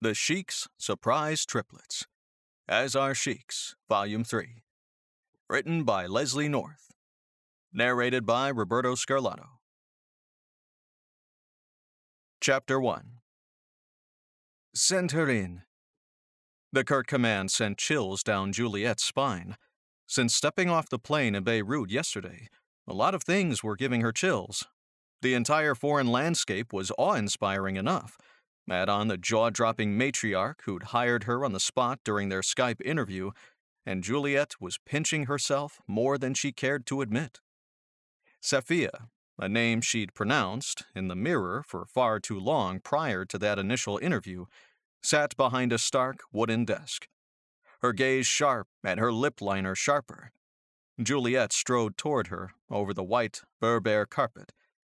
The Sheikhs Surprise Triplets, As Are Sheikhs, Volume 3. Written by Leslie North. Narrated by Roberto Scarlato. Chapter 1. Send her in. The curt command sent chills down Juliette's spine. Since stepping off the plane in Beirut yesterday, a lot of things were giving her chills. The entire foreign landscape was awe-inspiring enough. Add on the jaw-dropping matriarch who'd hired her on the spot during their Skype interview, and Juliette was pinching herself more than she cared to admit. Safia, a name she'd pronounced in the mirror for far too long prior to that initial interview, sat behind a stark wooden desk. Her gaze sharp and her lip liner sharper. Juliette strode toward her over the white Berber carpet,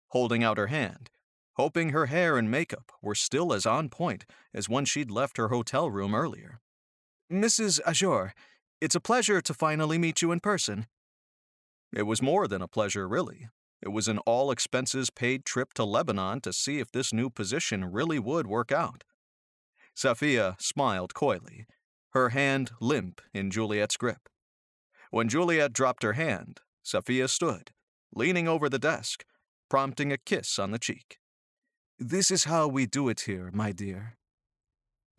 holding out her hand, hoping her hair and makeup were still as on point as when she'd left her hotel room earlier. "Mrs. Azhar, it's a pleasure to finally meet you in person." It was more than a pleasure, really. It was an all-expenses-paid trip to Lebanon to see if this new position really would work out. Safia smiled coyly, her hand limp in Juliette's grip. When Juliette dropped her hand, Safia stood, leaning over the desk, prompting a kiss on the cheek. "This is how we do it here, my dear."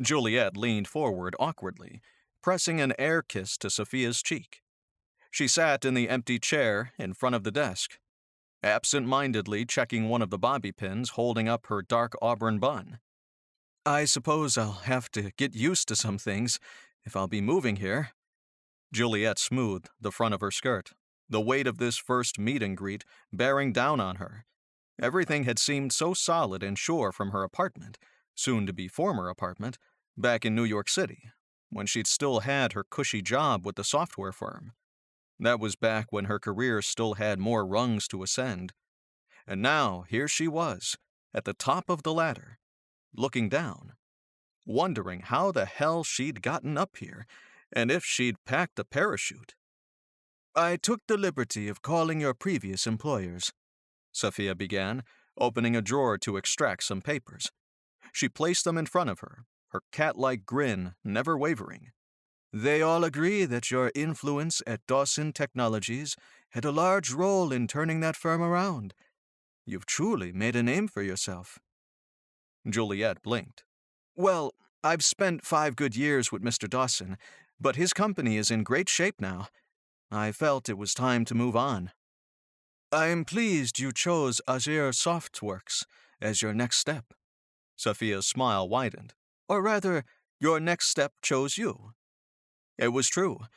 Juliette leaned forward awkwardly, pressing an air kiss to Safia's cheek. She sat in the empty chair in front of the desk, absent-mindedly checking one of the bobby pins holding up her dark auburn bun. "I suppose I'll have to get used to some things if I'll be moving here." Juliette smoothed the front of her skirt, the weight of this first meet and greet bearing down on her. Everything had seemed so solid and sure from her apartment, soon-to-be former apartment, back in New York City, when she'd still had her cushy job with the software firm. That was back when her career still had more rungs to ascend. And now, here she was, at the top of the ladder, looking down, wondering how the hell she'd gotten up here, and if she'd packed a parachute. "I took the liberty of calling your previous employers," Safia began, opening a drawer to extract some papers. She placed them in front of her, her cat-like grin never wavering. "They all agree that your influence at Dawson Technologies had a large role in turning that firm around. You've truly made a name for yourself." Juliette blinked. "Well, I've spent 5 good years with Mr. Dawson, but his company is in great shape now. I felt it was time to move on." "I am pleased you chose Azure Softworks as your next step." Safia's smile widened. "Or rather, your next step chose you." It was true.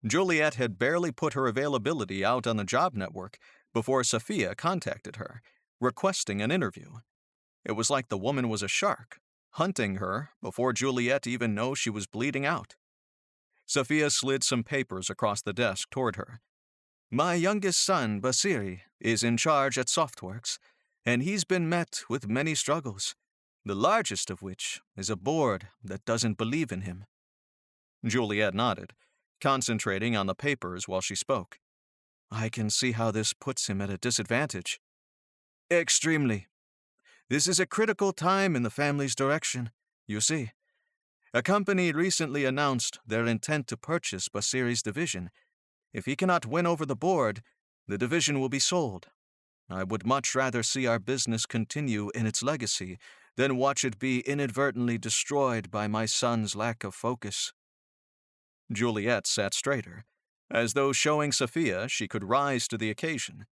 Juliette had barely put her availability out on the job network before Safia contacted her, requesting an interview. It was like the woman was a shark, hunting her before Juliette even knew she was bleeding out. Safia slid some papers across the desk toward her. "My youngest son, Basri, is in charge at Softworks, and he's been met with many struggles, the largest of which is a board that doesn't believe in him." Juliette nodded, concentrating on the papers while she spoke. "I can see how this puts him at a disadvantage." "Extremely. This is a critical time in the family's direction, you see. A company recently announced their intent to purchase Basiri's division. If he cannot win over the board, the division will be sold. I would much rather see our business continue in its legacy than watch it be inadvertently destroyed by my son's lack of focus." Juliette sat straighter, as though showing Safia she could rise to the occasion.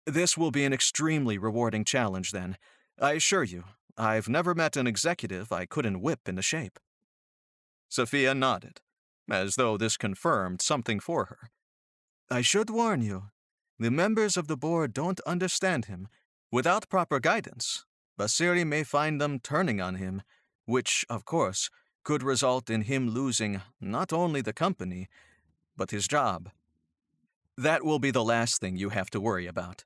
"This will be an extremely rewarding challenge, then. I assure you, I've never met an executive I couldn't whip into shape." Safia nodded, as though this confirmed something for her. "I should warn you, the members of the board don't understand him. Without proper guidance, Basiri may find them turning on him, which, of course, could result in him losing not only the company, but his job." "That will be the last thing you have to worry about,"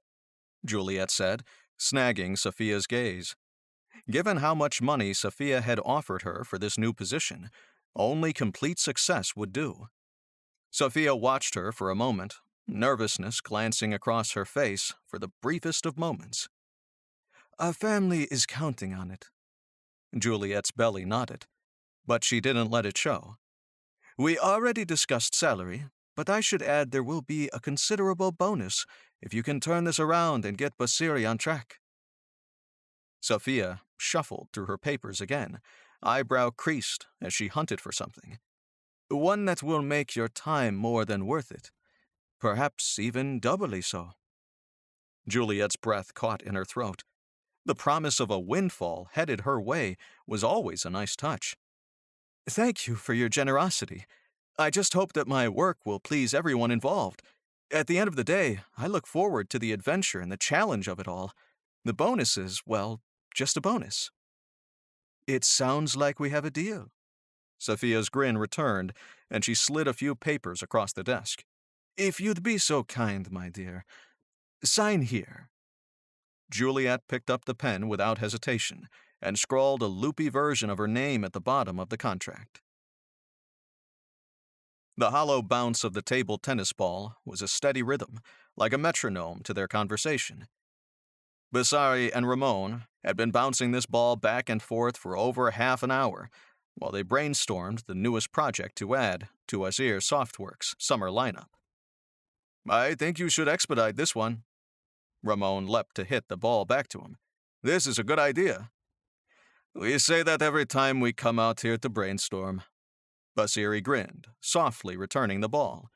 Juliette said, snagging Safia's gaze. Given how much money Safia had offered her for this new position, only complete success would do. Safia watched her for a moment, nervousness glancing across her face for the briefest of moments. "Our family is counting on it." Juliette's belly nodded. but she didn't let it show. "We already discussed salary, but I should add there will be a considerable bonus if you can turn this around and get Basri on track." Sophia shuffled through her papers again, eyebrow creased as she hunted for something. "One that will make your time more than worth it. Perhaps even doubly so." Juliette's breath caught in her throat. The promise of a windfall headed her way was always a nice touch. "Thank you for your generosity. I just hope that my work will please everyone involved. At the end of the day, I look forward to the adventure and the challenge of it all. The bonus is, well, just a bonus." "It sounds like we have a deal." Sophia's grin returned, and she slid a few papers across the desk. "If you'd be so kind, my dear. Sign here." Juliette picked up the pen without hesitation and scrawled a loopy version of her name at the bottom of the contract. The hollow bounce of the table tennis ball was a steady rhythm, like a metronome to their conversation. Basri and Ramon had been bouncing this ball back and forth for over half an hour while they brainstormed the newest project to add to Azhar Softworks' summer lineup. "I think you should expedite this one." Ramon leapt to hit the ball back to him. "This is a good idea." "We say that every time we come out here to brainstorm." Basri grinned, softly returning the ball.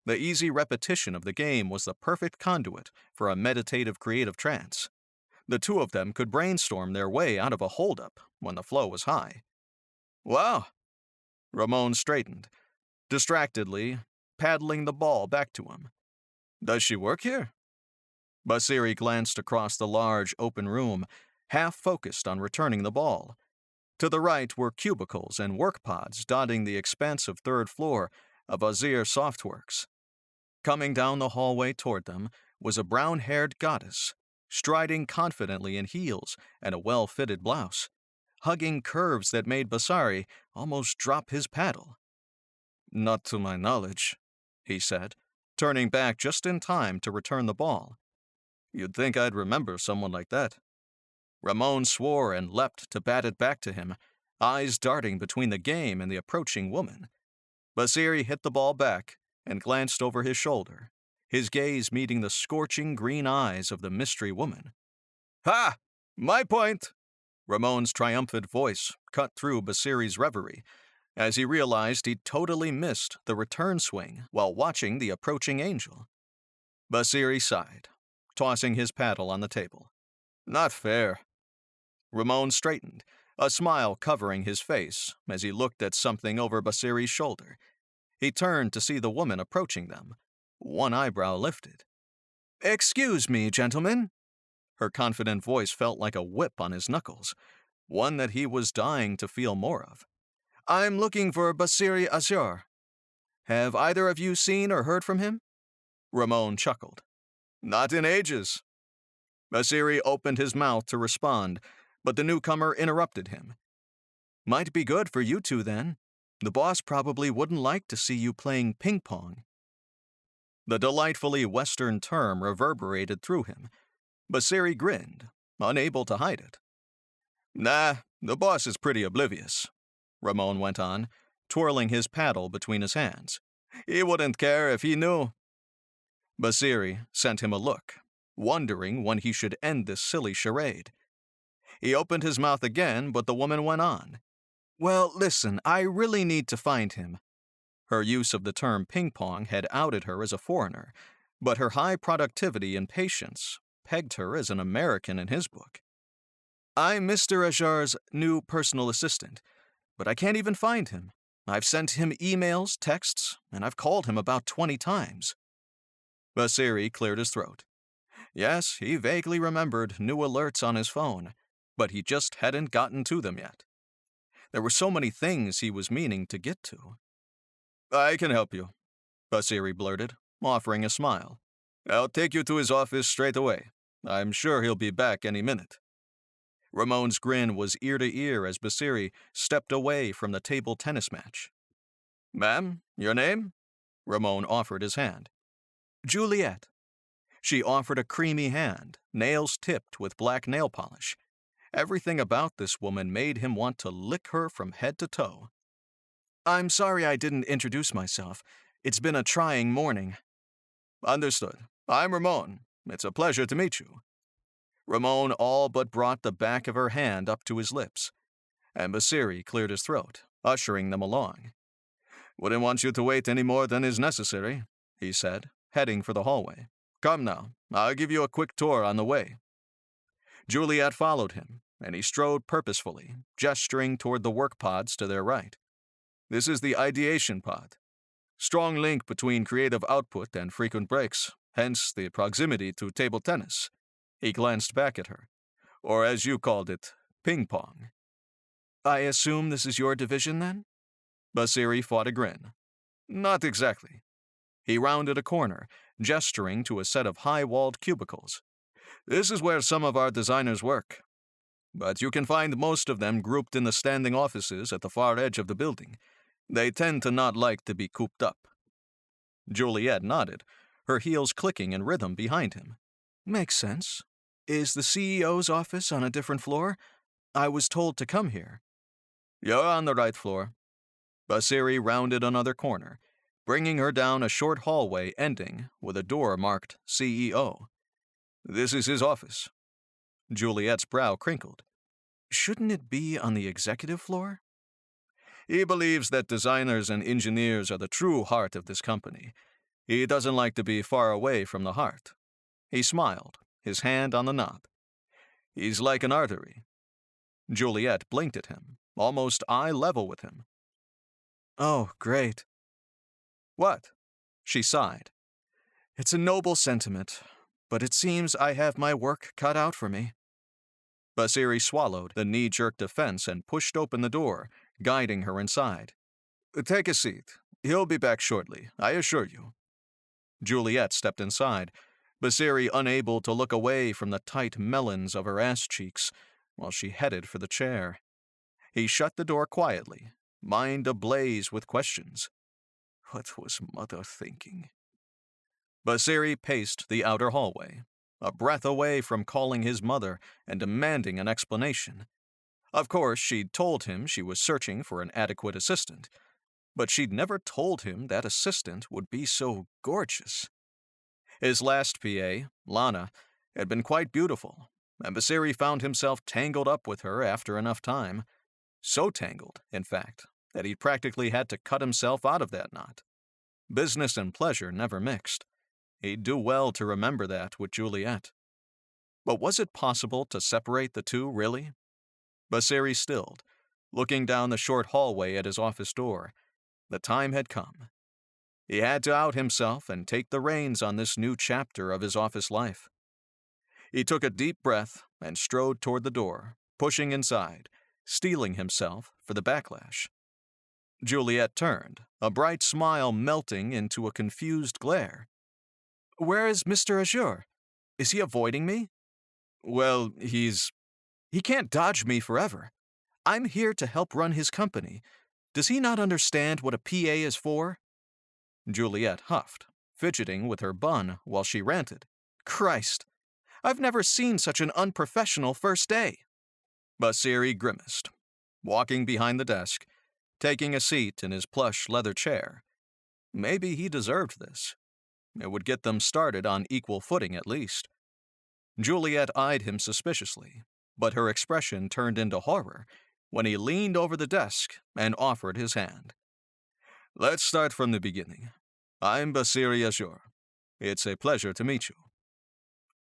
The easy repetition of the game was the perfect conduit for a meditative creative trance. The two of them could brainstorm their way out of a holdup when the flow was high. "Wow!" Ramon straightened, distractedly paddling the ball back to him. "Does she work here?" Basri glanced across the large open room, half focused on returning the ball. To the right were cubicles and work pods dotting the expansive third floor of Azhar Softworks. Coming down the hallway toward them was a brown-haired goddess, striding confidently in heels and a well-fitted blouse, hugging curves that made Basri almost drop his paddle. "Not to my knowledge," he said, turning back just in time to return the ball. "You'd think I'd remember someone like that." Ramon swore and leapt to bat it back to him, eyes darting between the game and the approaching woman. Basri hit the ball back and glanced over his shoulder, his gaze meeting the scorching green eyes of the mystery woman. "Ha! My point!" Ramon's triumphant voice cut through Basiri's reverie, as he realized he'd totally missed the return swing while watching the approaching angel. Basri sighed, tossing his paddle on the table. "Not fair." Ramon straightened, a smile covering his face as he looked at something over Basiri's shoulder. He turned to see the woman approaching them, one eyebrow lifted. "Excuse me, gentlemen." Her confident voice felt like a whip on his knuckles, one that he was dying to feel more of. "I'm looking for Basri Azhar. Have either of you seen or heard from him?" Ramon chuckled. "Not in ages." Basri opened his mouth to respond, but the newcomer interrupted him. "Might be good for you two, then. The boss probably wouldn't like to see you playing ping-pong." The delightfully Western term reverberated through him. Basri grinned, unable to hide it. "Nah, the boss is pretty oblivious," Ramon went on, twirling his paddle between his hands. "He wouldn't care if he knew." Basri sent him a look, wondering when he should end this silly charade. He opened his mouth again, but the woman went on. "Well, listen, I really need to find him." Her use of the term ping-pong had outed her as a foreigner, but her high productivity and patience pegged her as an American in his book. "I'm Mr. Azhar's new personal assistant, but I can't even find him. I've sent him emails, texts, and I've called him about 20 times. Basri cleared his throat. Yes, he vaguely remembered new alerts on his phone, but he just hadn't gotten to them yet. There were so many things he was meaning to get to. "I can help you," Basri blurted, offering a smile. "I'll take you to his office straight away. I'm sure he'll be back any minute." Ramon's grin was ear to ear as Basri stepped away from the table tennis match. "Ma'am, your name?" Ramon offered his hand. "Juliette." She offered a creamy hand, nails tipped with black nail polish. Everything about this woman made him want to lick her from head to toe. I'm sorry I didn't introduce myself. It's been a trying morning. Understood. I'm Ramon. It's a pleasure to meet you. Ramon all but brought the back of her hand up to his lips, and Basri cleared his throat, ushering them along. Wouldn't want you to wait any more than is necessary, he said, heading for the hallway. Come now, I'll give you a quick tour on the way. Juliette followed him, and he strode purposefully, gesturing toward the work pods to their right. This is the ideation pod. Strong link between creative output and frequent breaks, hence the proximity to table tennis. He glanced back at her. Or as you called it, ping-pong. I assume this is your division, then? Basri fought a grin. Not exactly. He rounded a corner, gesturing to a set of high-walled cubicles. This is where some of our designers work. But you can find most of them grouped in the standing offices at the far edge of the building. They tend to not like to be cooped up. Juliette nodded, her heels clicking in rhythm behind him. Makes sense. Is the CEO's office on a different floor? I was told to come here. You're on the right floor. Basri rounded another corner, bringing her down a short hallway ending with a door marked CEO. This is his office. Juliette's brow crinkled. Shouldn't it be on the executive floor? He believes that designers and engineers are the true heart of this company. He doesn't like to be far away from the heart. He smiled, his hand on the knob. He's like an artery. Juliette blinked at him, almost eye level with him. Oh, great. What? She sighed. It's a noble sentiment, but it seems I have my work cut out for me. Basri swallowed the knee-jerk defense and pushed open the door, guiding her inside. Take a seat. He'll be back shortly, I assure you. Juliette stepped inside, Basri unable to look away from the tight melons of her ass cheeks while she headed for the chair. He shut the door quietly, mind ablaze with questions. What was Mother thinking? Basri paced the outer hallway, a breath away from calling his mother and demanding an explanation. Of course, she'd told him she was searching for an adequate assistant, but she'd never told him that assistant would be so gorgeous. His last PA, Lana, had been quite beautiful, and Basri found himself tangled up with her after enough time. So tangled, in fact, that he'd practically had to cut himself out of that knot. Business and pleasure never mixed. He'd do well to remember that with Juliette. But was it possible to separate the two, really? Basri stilled, looking down the short hallway at his office door. The time had come. He had to out himself and take the reins on this new chapter of his office life. He took a deep breath and strode toward the door, pushing inside, steeling himself for the backlash. Juliette turned, a bright smile melting into a confused glare. Where is Mr. Azhar? Is he avoiding me? Well, He can't dodge me forever. I'm here to help run his company. Does he not understand what a PA is for? Juliette huffed, fidgeting with her bun while she ranted. Christ! I've never seen such an unprofessional first day. Basri grimaced, walking behind the desk, taking a seat in his plush leather chair. Maybe he deserved this. It would get them started on equal footing at least. Juliette eyed him suspiciously, but her expression turned into horror when he leaned over the desk and offered his hand. Let's start from the beginning. I'm Basri Azhar. It's a pleasure to meet you.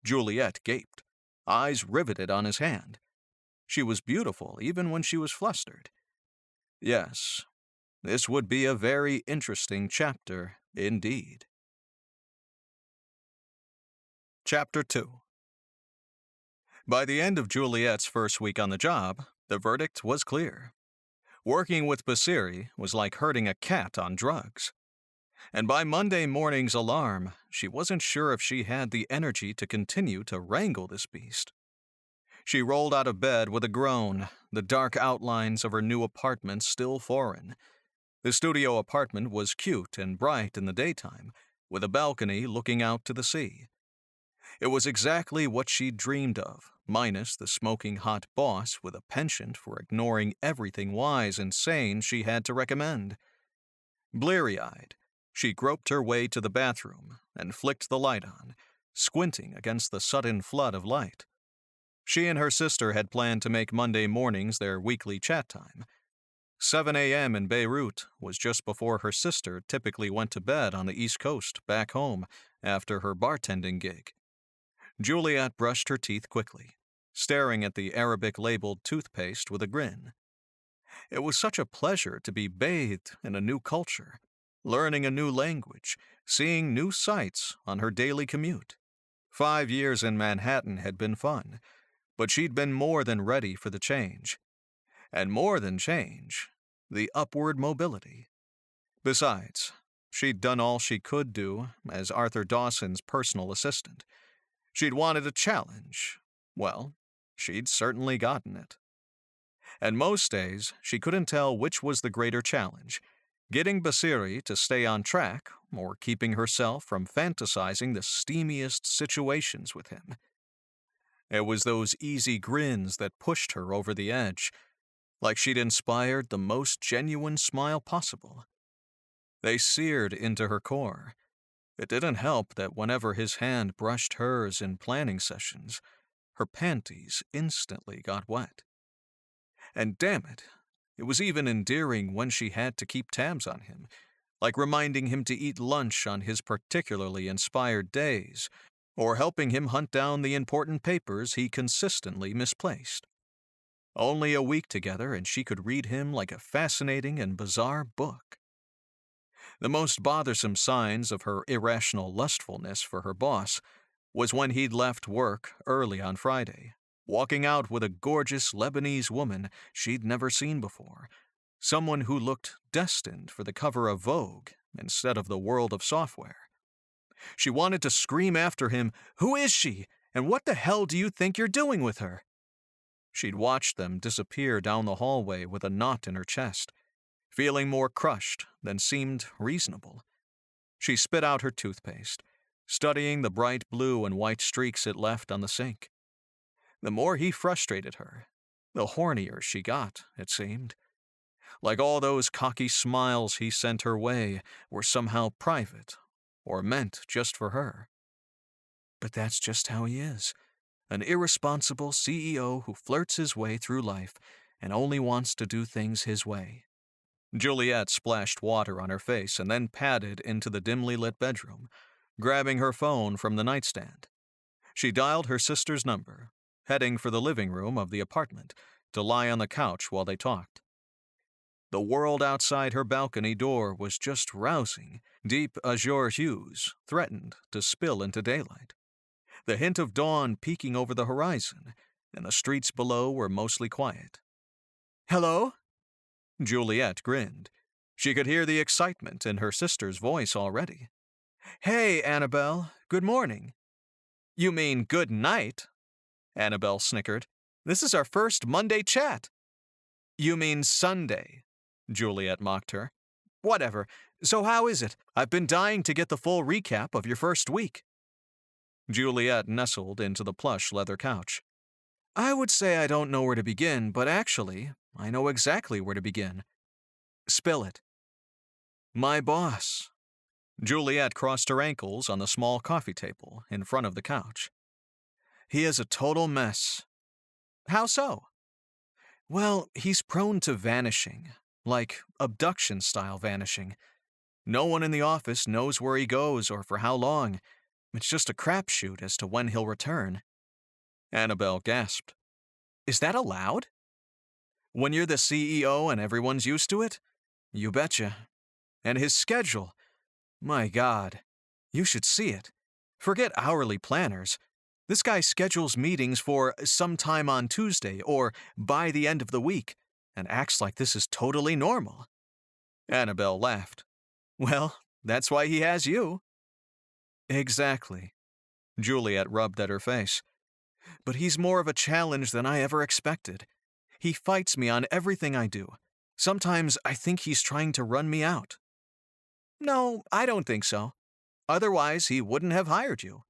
Juliette gaped, eyes riveted on his hand. She was beautiful even when she was flustered. Yes, this would be a very interesting chapter indeed. Chapter 2. By the end of Juliette's first week on the job, the verdict was clear. Working with Basri was like herding a cat on drugs. And by Monday morning's alarm, she wasn't sure if she had the energy to continue to wrangle this beast. She rolled out of bed with a groan, the dark outlines of her new apartment still foreign. The studio apartment was cute and bright in the daytime, with a balcony looking out to the sea. It was exactly what she'd dreamed of, minus the smoking hot boss with a penchant for ignoring everything wise and sane she had to recommend. Bleary-eyed, she groped her way to the bathroom and flicked the light on, squinting against the sudden flood of light. She and her sister had planned to make Monday mornings their weekly chat time. 7 a.m. in Beirut was just before her sister typically went to bed on the East Coast, back home, after her bartending gig. Juliette brushed her teeth quickly, staring at the Arabic-labeled toothpaste with a grin. It was such a pleasure to be bathed in a new culture, learning a new language, seeing new sights on her daily commute. 5 years in Manhattan had been fun, but she'd been more than ready for the change. And more than change, the upward mobility. Besides, she'd done all she could do as Arthur Dawson's personal assistant. She'd wanted a challenge. Well, she'd certainly gotten it. And most days, she couldn't tell which was the greater challenge, getting Basri to stay on track or keeping herself from fantasizing the steamiest situations with him. It was those easy grins that pushed her over the edge, like she'd inspired the most genuine smile possible. They seared into her core. It didn't help that whenever his hand brushed hers in planning sessions, her panties instantly got wet. And damn it, it was even endearing when she had to keep tabs on him, like reminding him to eat lunch on his particularly inspired days, or helping him hunt down the important papers he consistently misplaced. Only a week together and she could read him like a fascinating and bizarre book. The most bothersome signs of her irrational lustfulness for her boss was when he'd left work early on Friday, walking out with a gorgeous Lebanese woman she'd never seen before, someone who looked destined for the cover of Vogue instead of the world of software. She wanted to scream after him, "Who is she? And what the hell do you think you're doing with her?" She'd watched them disappear down the hallway with a knot in her chest, feeling more crushed than seemed reasonable. She spit out her toothpaste, studying the bright blue and white streaks it left on the sink. The more he frustrated her, the hornier she got, it seemed. Like all those cocky smiles he sent her way were somehow private, or meant just for her. But that's just how he is. An irresponsible CEO who flirts his way through life and only wants to do things his way. Juliette splashed water on her face and then padded into the dimly lit bedroom, grabbing her phone from the nightstand. She dialed her sister's number, heading for the living room of the apartment to lie on the couch while they talked. The world outside her balcony door was just rousing. Deep azure hues threatened to spill into daylight. The hint of dawn peeking over the horizon, and the streets below were mostly quiet. "Hello?" Juliette grinned. She could hear the excitement in her sister's voice already. "Hey, Annabelle. Good morning." "You mean good night?" Annabelle snickered. "This is our first Monday chat." "You mean Sunday," Juliette mocked her. "Whatever. So how is it? I've been dying to get the full recap of your first week." Juliette nestled into the plush leather couch. "I would say I don't know where to begin, but actually, I know exactly where to begin." "Spill it." "My boss." Juliette crossed her ankles on the small coffee table in front of the couch. "He is a total mess." "How so?" "Well, he's prone to vanishing, like abduction-style vanishing. No one in the office knows where he goes or for how long. It's just a crapshoot as to when he'll return." Annabelle gasped. "Is that allowed?" "When you're the CEO and everyone's used to it? You betcha. And his schedule. My God. You should see it. Forget hourly planners. This guy schedules meetings for sometime on Tuesday or by the end of the week and acts like this is totally normal." Annabelle laughed. "Well, that's why he has you." "Exactly." Juliette rubbed at her face. "But he's more of a challenge than I ever expected. He fights me on everything I do. Sometimes I think he's trying to run me out." "No, I don't think so. Otherwise, he wouldn't have hired you."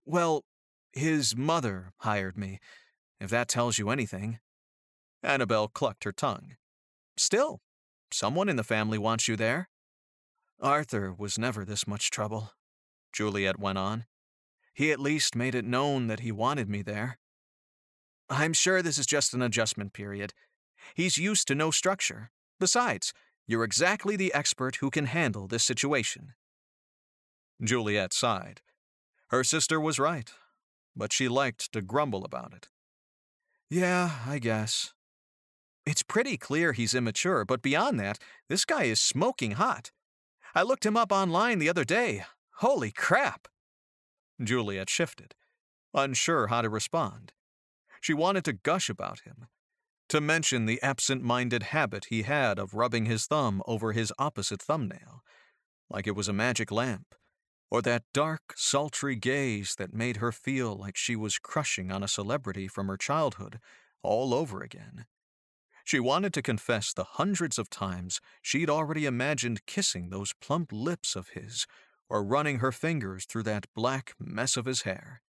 "Well, His mother hired me, if that tells you anything. Annabelle clucked her tongue. Still, someone in the family wants you there. Arthur was never this much trouble, Juliette went on. He at least made it known that he wanted me there. I'm sure this is just an adjustment period. He's used to no structure. Besides, you're exactly the expert who can handle this situation. Juliette sighed. Her sister was right, but she liked to grumble about it. Yeah, I guess. It's pretty clear he's immature, but beyond that, this guy is smoking hot. I looked him up online the other day. Holy crap! Juliette shifted, unsure how to respond. She wanted to gush about him, to mention the absent-minded habit he had of rubbing his thumb over his opposite thumbnail, like it was a magic lamp, or that dark, sultry gaze that made her feel like she was crushing on a celebrity from her childhood all over again. She wanted to confess the hundreds of times she'd already imagined kissing those plump lips of his, or running her fingers through that black mess of his hair.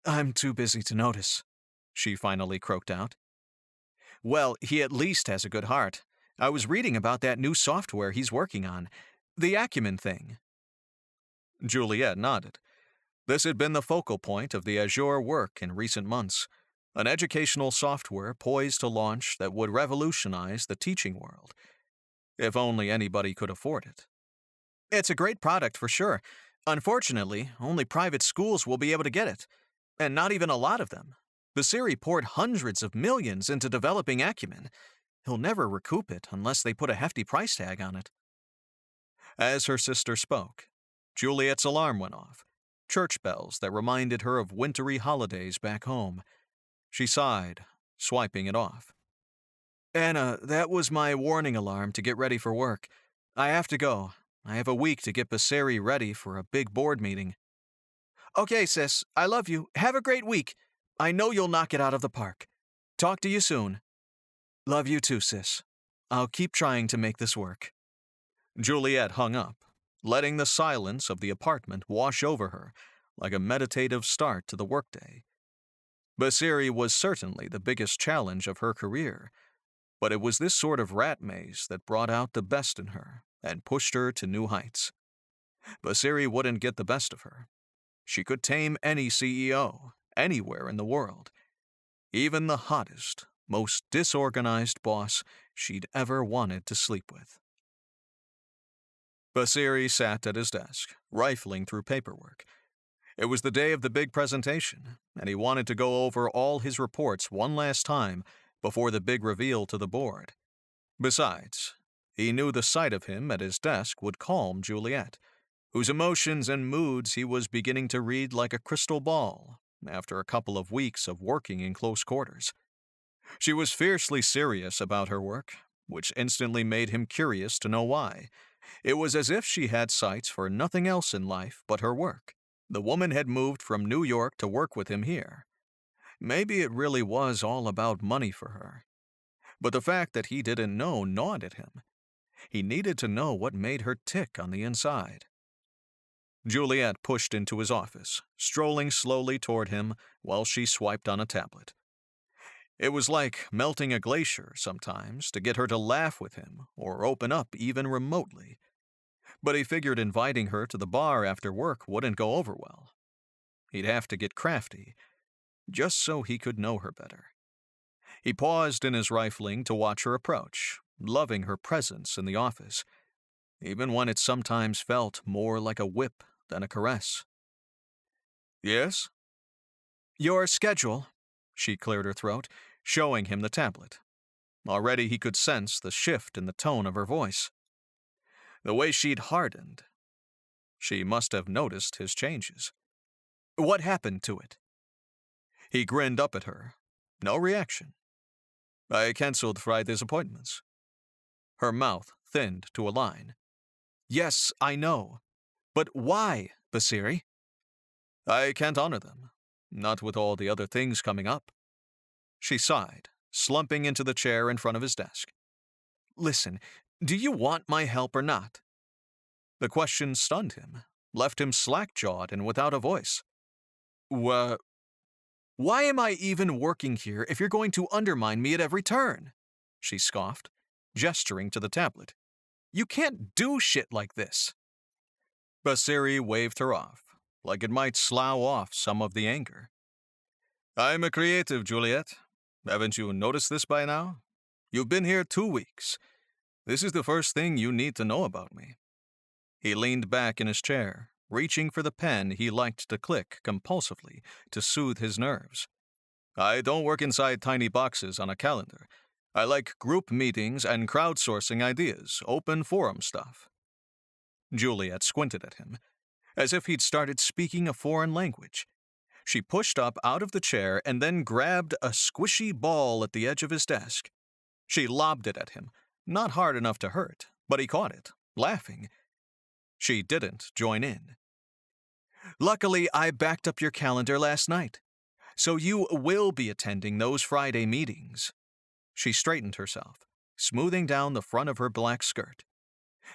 I'm too busy to notice, she finally croaked out. Well, he at least has a good heart. I was reading about that new software he's working on, the Acumen thing. Juliette nodded. This had been the focal point of the Azhar work in recent months, an educational software poised to launch that would revolutionize the teaching world, if only anybody could afford it. It's a great product for sure. Unfortunately, only private schools will be able to get it, and not even a lot of them. Basri poured hundreds of millions into developing Acumen. He'll never recoup it unless they put a hefty price tag on it. As her sister spoke, Juliette's alarm went off, church bells that reminded her of wintry holidays back home. She sighed, swiping it off. Anna, that was my warning alarm to get ready for work. I have to go. I have a week to get Basri ready for a big board meeting. Okay, sis, I love you. Have a great week. I know you'll knock it out of the park. Talk to you soon. Love you too, sis. I'll keep trying to make this work. Juliette hung up, letting the silence of the apartment wash over her like a meditative start to the workday. Basri was certainly the biggest challenge of her career, but it was this sort of rat maze that brought out the best in her and pushed her to new heights. Basri wouldn't get the best of her. She could tame any CEO, anywhere in the world, even the hottest, most disorganized boss she'd ever wanted to sleep with. Basri sat at his desk, rifling through paperwork. It was the day of the big presentation, and he wanted to go over all his reports one last time before the big reveal to the board. Besides, he knew the sight of him at his desk would calm Juliette, whose emotions and moods he was beginning to read like a crystal ball after a couple of weeks of working in close quarters. She was fiercely serious about her work, which instantly made him curious to know why. It was as if she had sights for nothing else in life but her work. The woman had moved from New York to work with him here. Maybe it really was all about money for her. But the fact that he didn't know gnawed at him. He needed to know what made her tick on the inside. Juliette pushed into his office, strolling slowly toward him while she swiped on a tablet. It was like melting a glacier sometimes to get her to laugh with him or open up even remotely. But he figured inviting her to the bar after work wouldn't go over well. He'd have to get crafty, just so he could know her better. He paused in his rifling to watch her approach, loving her presence in the office, even when it sometimes felt more like a whip than a caress. Yes? Your schedule, she cleared her throat, showing him the tablet. Already he could sense the shift in the tone of her voice. The way she'd hardened. She must have noticed his changes. What happened to it? He grinned up at her. No reaction. I cancelled Friday's appointments. Her mouth thinned to a line. Yes, I know. But why, Basri? I can't honor them. Not with all the other things coming up. She sighed, slumping into the chair in front of his desk. Listen, do you want my help or not? The question stunned him, left him slack-jawed and without a voice. Wha- Why am I even working here if you're going to undermine me at every turn? She scoffed, gesturing to the tablet. You can't do shit like this. Basri waved her off, like it might slough off some of the anger. I'm a creative, Juliette. Haven't you noticed this by now? You've been here 2 weeks. This is the first thing you need to know about me. He leaned back in his chair, reaching for the pen he liked to click compulsively to soothe his nerves. I don't work inside tiny boxes on a calendar. I like group meetings and crowdsourcing ideas, open forum stuff. Juliette squinted at him, as if he'd started speaking a foreign language. She pushed up out of the chair and then grabbed a squishy ball at the edge of his desk. She lobbed it at him, not hard enough to hurt, but he caught it, laughing. She didn't join in. Luckily, I backed up your calendar last night, so you will be attending those Friday meetings. She straightened herself, smoothing down the front of her black skirt.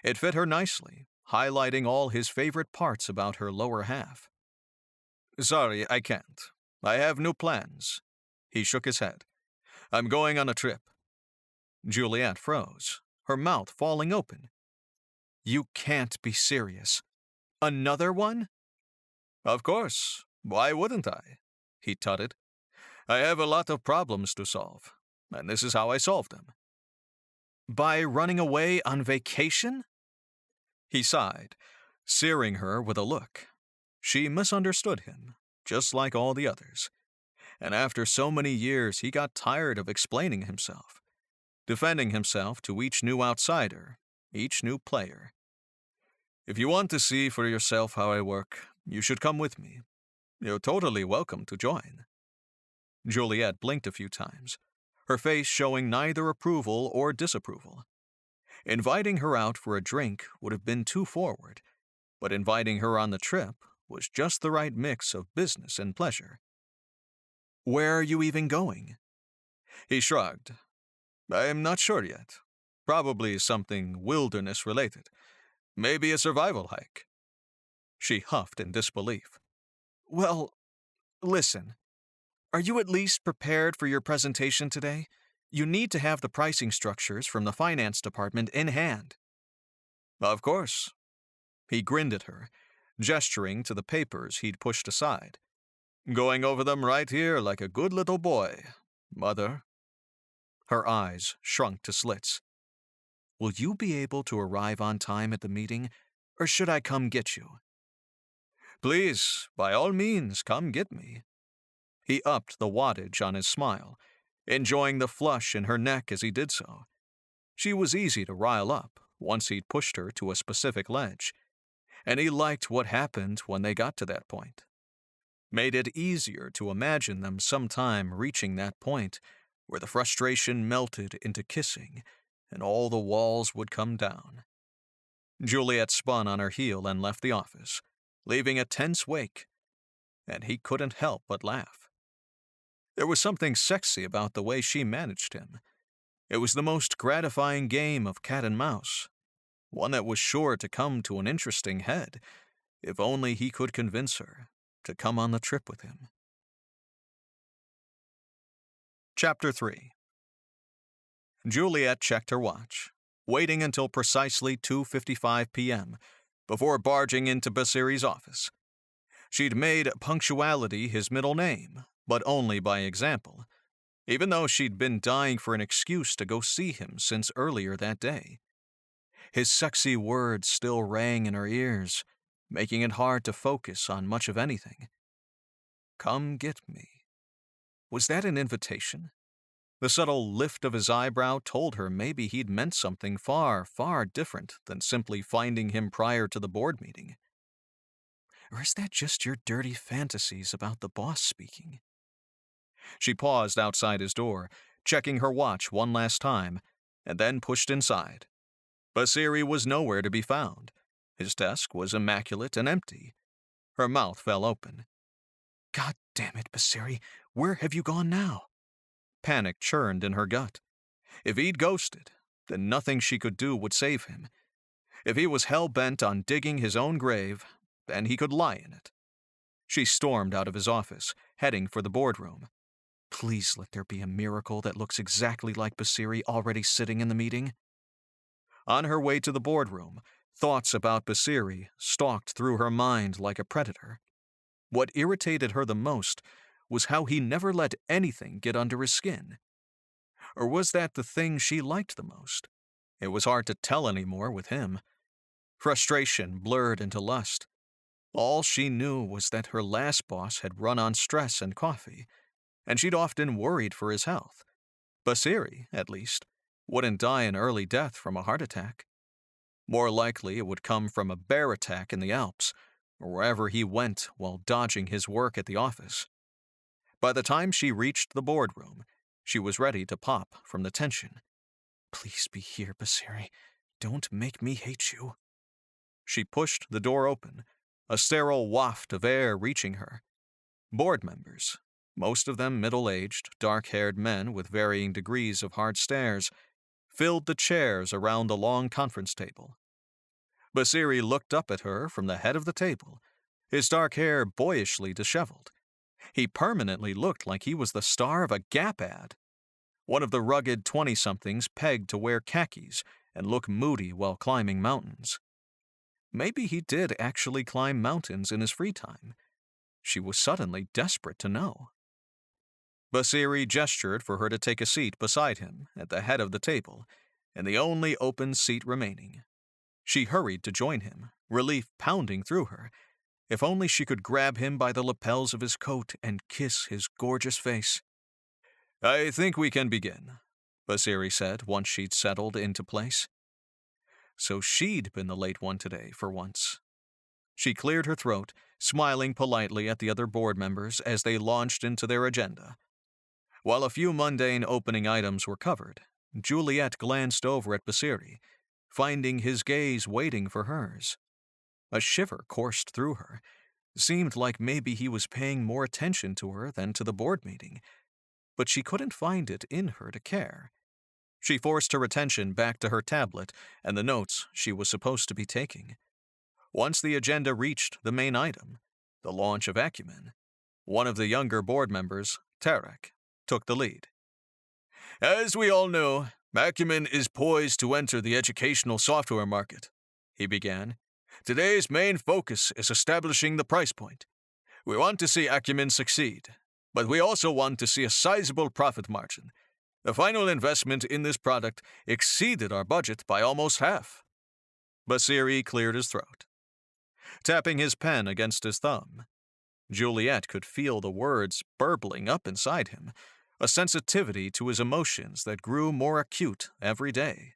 It fit her nicely, highlighting all his favorite parts about her lower half. Sorry, I can't. I have new plans. He shook his head. I'm going on a trip. Juliette froze, her mouth falling open. You can't be serious. Another one? Of course. Why wouldn't I? He tutted. I have a lot of problems to solve, and this is how I solve them. By running away on vacation? He sighed, searing her with a look. She misunderstood him, just like all the others. And after so many years, he got tired of explaining himself, defending himself to each new outsider, each new player. If you want to see for yourself how I work, you should come with me. You're totally welcome to join. Juliette blinked a few times, her face showing neither approval or disapproval. Inviting her out for a drink would have been too forward, but inviting her on the trip was just the right mix of business and pleasure. Where are you even going? He shrugged. I'm not sure yet. Probably something wilderness-related. Maybe a survival hike. She huffed in disbelief. Well, listen. Are you at least prepared for your presentation today? You need to have the pricing structures from the finance department in hand. Of course. He grinned at her, gesturing to the papers he'd pushed aside. Going over them right here like a good little boy, Mother. Her eyes shrunk to slits. Will you be able to arrive on time at the meeting, or should I come get you? Please, by all means, come get me. He upped the wattage on his smile, enjoying the flush in her neck as he did so. She was easy to rile up once he'd pushed her to a specific ledge, and he liked what happened when they got to that point. Made it easier to imagine them sometime reaching that point where the frustration melted into kissing and all the walls would come down. Juliette spun on her heel and left the office, leaving a tense wake, and he couldn't help but laugh. There was something sexy about the way she managed him. It was the most gratifying game of cat and mouse, one that was sure to come to an interesting head, if only he could convince her to come on the trip with him. Chapter 3. Juliette checked her watch, waiting until precisely 2:55 p.m. before barging into Basri's office. She'd made punctuality his middle name, but only by example, even though she'd been dying for an excuse to go see him since earlier that day. His sexy words still rang in her ears, making it hard to focus on much of anything. Come get me. Was that an invitation? The subtle lift of his eyebrow told her maybe he'd meant something far, far different than simply finding him prior to the board meeting. Or is that just your dirty fantasies about the boss speaking? She paused outside his door, checking her watch one last time, and then pushed inside. Basri was nowhere to be found. His desk was immaculate and empty. Her mouth fell open. God damn it, Basri, where have you gone now? Panic churned in her gut. If he'd ghosted, then nothing she could do would save him. If he was hell-bent on digging his own grave, then he could lie in it. She stormed out of his office, heading for the boardroom. Please let there be a miracle that looks exactly like Basri already sitting in the meeting. On her way to the boardroom, thoughts about Basri stalked through her mind like a predator. What irritated her the most was how he never let anything get under his skin. Or was that the thing she liked the most? It was hard to tell anymore with him. Frustration blurred into lust. All she knew was that her last boss had run on stress and coffee, and she'd often worried for his health. Basri, at least, wouldn't die an early death from a heart attack. More likely it would come from a bear attack in the Alps, or wherever he went while dodging his work at the office. By the time she reached the boardroom, she was ready to pop from the tension. Please be here, Basri. Don't make me hate you. She pushed the door open, a sterile waft of air reaching her. Board members, most of them middle-aged, dark-haired men with varying degrees of hard stares, filled the chairs around the long conference table. Basri looked up at her from the head of the table, his dark hair boyishly disheveled. He permanently looked like he was the star of a Gap ad. One of the rugged 20-somethings pegged to wear khakis and look moody while climbing mountains. Maybe he did actually climb mountains in his free time. She was suddenly desperate to know. Basri gestured for her to take a seat beside him at the head of the table, and the only open seat remaining. She hurried to join him, relief pounding through her. If only she could grab him by the lapels of his coat and kiss his gorgeous face. I think we can begin, Basri said once she'd settled into place. So she'd been the late one today, for once. She cleared her throat, smiling politely at the other board members as they launched into their agenda. While a few mundane opening items were covered, Juliette glanced over at Basri, finding his gaze waiting for hers. A shiver coursed through her. Seemed like maybe he was paying more attention to her than to the board meeting, but she couldn't find it in her to care. She forced her attention back to her tablet and the notes she was supposed to be taking. Once the agenda reached the main item, the launch of Acumen, one of the younger board members, Tarek, took the lead. As we all know, Acumen is poised to enter the educational software market, he began. Today's main focus is establishing the price point. We want to see Acumen succeed, but we also want to see a sizable profit margin. The final investment in this product exceeded our budget by almost half. Basri cleared his throat, tapping his pen against his thumb. Juliette could feel the words burbling up inside him, a sensitivity to his emotions that grew more acute every day.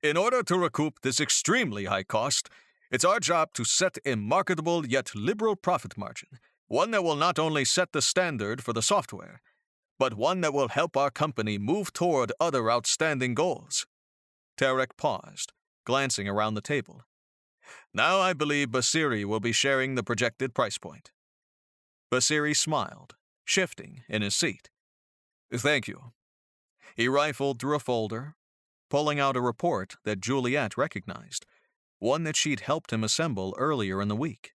In order to recoup this extremely high cost, it's our job to set a marketable yet liberal profit margin, one that will not only set the standard for the software, but one that will help our company move toward other outstanding goals. Tarek paused, glancing around the table. Now I believe Basri will be sharing the projected price point. Basri smiled, shifting in his seat. Thank you. He rifled through a folder, pulling out a report that Juliette recognized, one that she'd helped him assemble earlier in the week.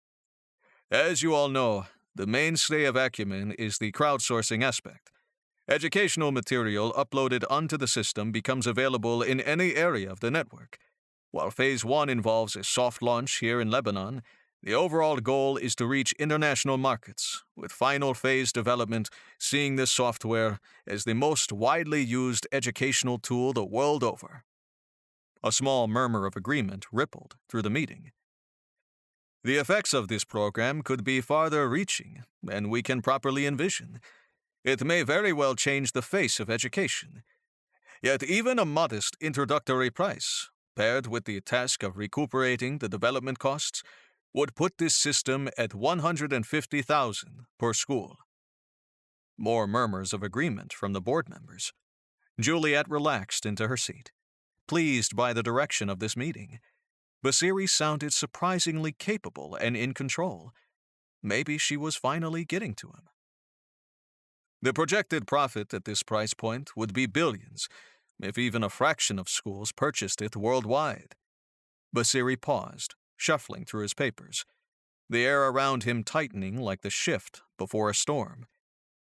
As you all know, the mainstay of Acumen is the crowdsourcing aspect. Educational material uploaded onto the system becomes available in any area of the network. While Phase 1 involves a soft launch here in Lebanon, the overall goal is to reach international markets, with final phase development seeing this software as the most widely used educational tool the world over. A small murmur of agreement rippled through the meeting. The effects of this program could be farther reaching than we can properly envision. It may very well change the face of education. Yet even a modest introductory price, paired with the task of recuperating the development costs, would put this system at $150,000 per school. More murmurs of agreement from the board members. Juliette relaxed into her seat, pleased by the direction of this meeting. Basri sounded surprisingly capable and in control. Maybe she was finally getting to him. The projected profit at this price point would be billions, if even a fraction of schools purchased it worldwide. Basri paused, shuffling through his papers. the air around him tightening like the shift before a storm.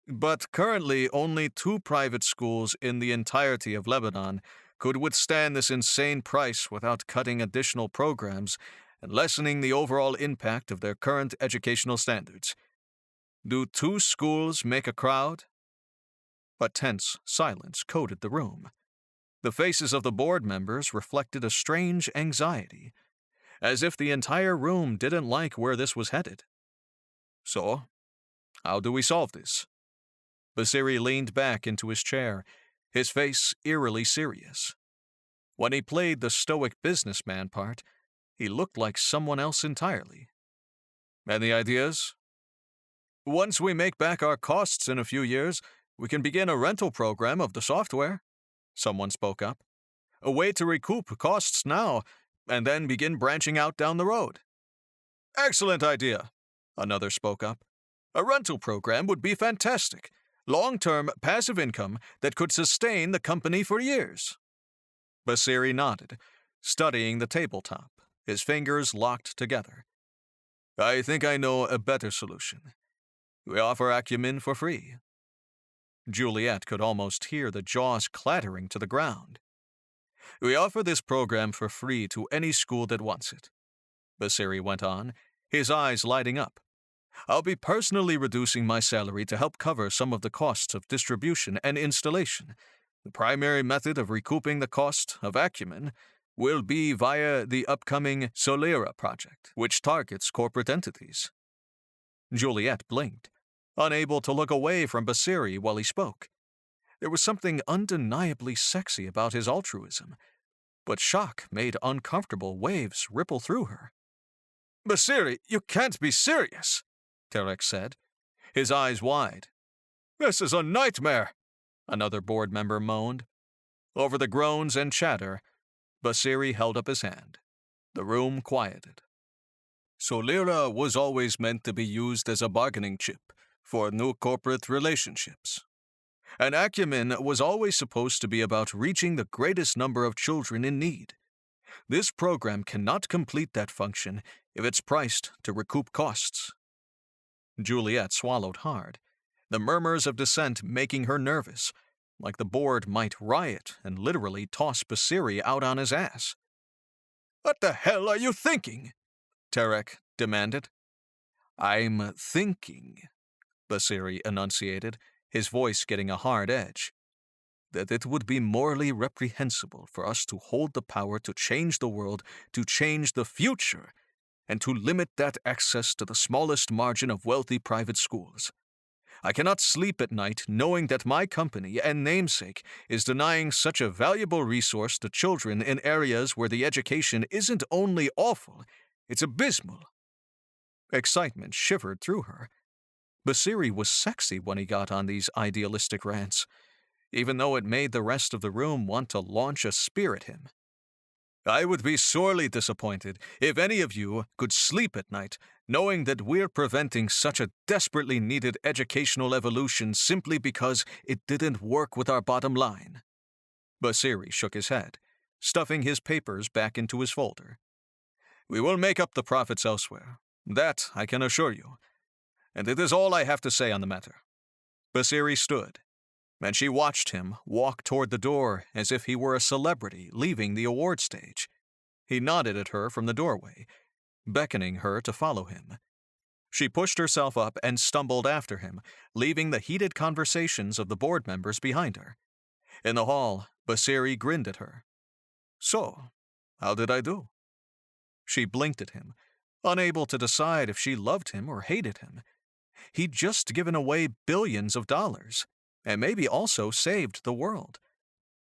But currently, only 2 private schools in the entirety of Lebanon could withstand this insane price without cutting additional programs and lessening the overall impact of their current educational standards. Do 2 schools make a crowd? A tense silence coated the room. The faces of the board members reflected a strange anxiety, as if the entire room didn't like where this was headed. So, how do we solve this? Basri leaned back into his chair, his face eerily serious. When he played the stoic businessman part, he looked like someone else entirely. Any ideas? Once we make back our costs in a few years, we can begin a rental program of the software, someone spoke up. A way to recoup costs now, and then begin branching out down the road. Excellent idea, another spoke up. A rental program would be fantastic. Long-term passive income that could sustain the company for years. Basri nodded, studying the tabletop, his fingers locked together. I think I know a better solution. We offer acumen for free. Juliette could almost hear the jaws clattering to the ground. We offer this program for free to any school that wants it. Basri went on, his eyes lighting up. I'll be personally reducing my salary to help cover some of the costs of distribution and installation. The primary method of recouping the cost of acumen will be via the upcoming Solera project, which targets corporate entities. Juliette blinked, unable to look away from Basri while he spoke. There was something undeniably sexy about his altruism, but shock made uncomfortable waves ripple through her. Basri, you can't be serious, Tarek said, his eyes wide. This is a nightmare, another board member moaned. Over the groans and chatter, Basri held up his hand. The room quieted. Solera was always meant to be used as a bargaining chip for new corporate relationships. And acumen was always supposed to be about reaching the greatest number of children in need. This program cannot complete that function if it's priced to recoup costs. Juliette swallowed hard, the murmurs of dissent making her nervous, like the board might riot and literally toss Basri out on his ass. What the hell are you thinking? Tarek demanded. I'm thinking, Basri enunciated, his voice getting a hard edge, that it would be morally reprehensible for us to hold the power to change the world, to change the future, and to limit that access to the smallest margin of wealthy private schools. I cannot sleep at night knowing that my company and namesake is denying such a valuable resource to children in areas where the education isn't only awful, it's abysmal. Excitement shivered through her. Basri was sexy when he got on these idealistic rants, even though it made the rest of the room want to launch a spear at him. I would be sorely disappointed if any of you could sleep at night knowing that we're preventing such a desperately needed educational evolution simply because it didn't work with our bottom line. Basri shook his head, stuffing his papers back into his folder. We will make up the profits elsewhere. That I can assure you. And it is all I have to say on the matter. Basri stood, and she watched him walk toward the door as if he were a celebrity leaving the award stage. He nodded at her from the doorway, beckoning her to follow him. She pushed herself up and stumbled after him, leaving the heated conversations of the board members behind her. In the hall, Basri grinned at her. So, how did I do? She blinked at him, unable to decide if she loved him or hated him. He'd just given away billions of dollars, and maybe also saved the world.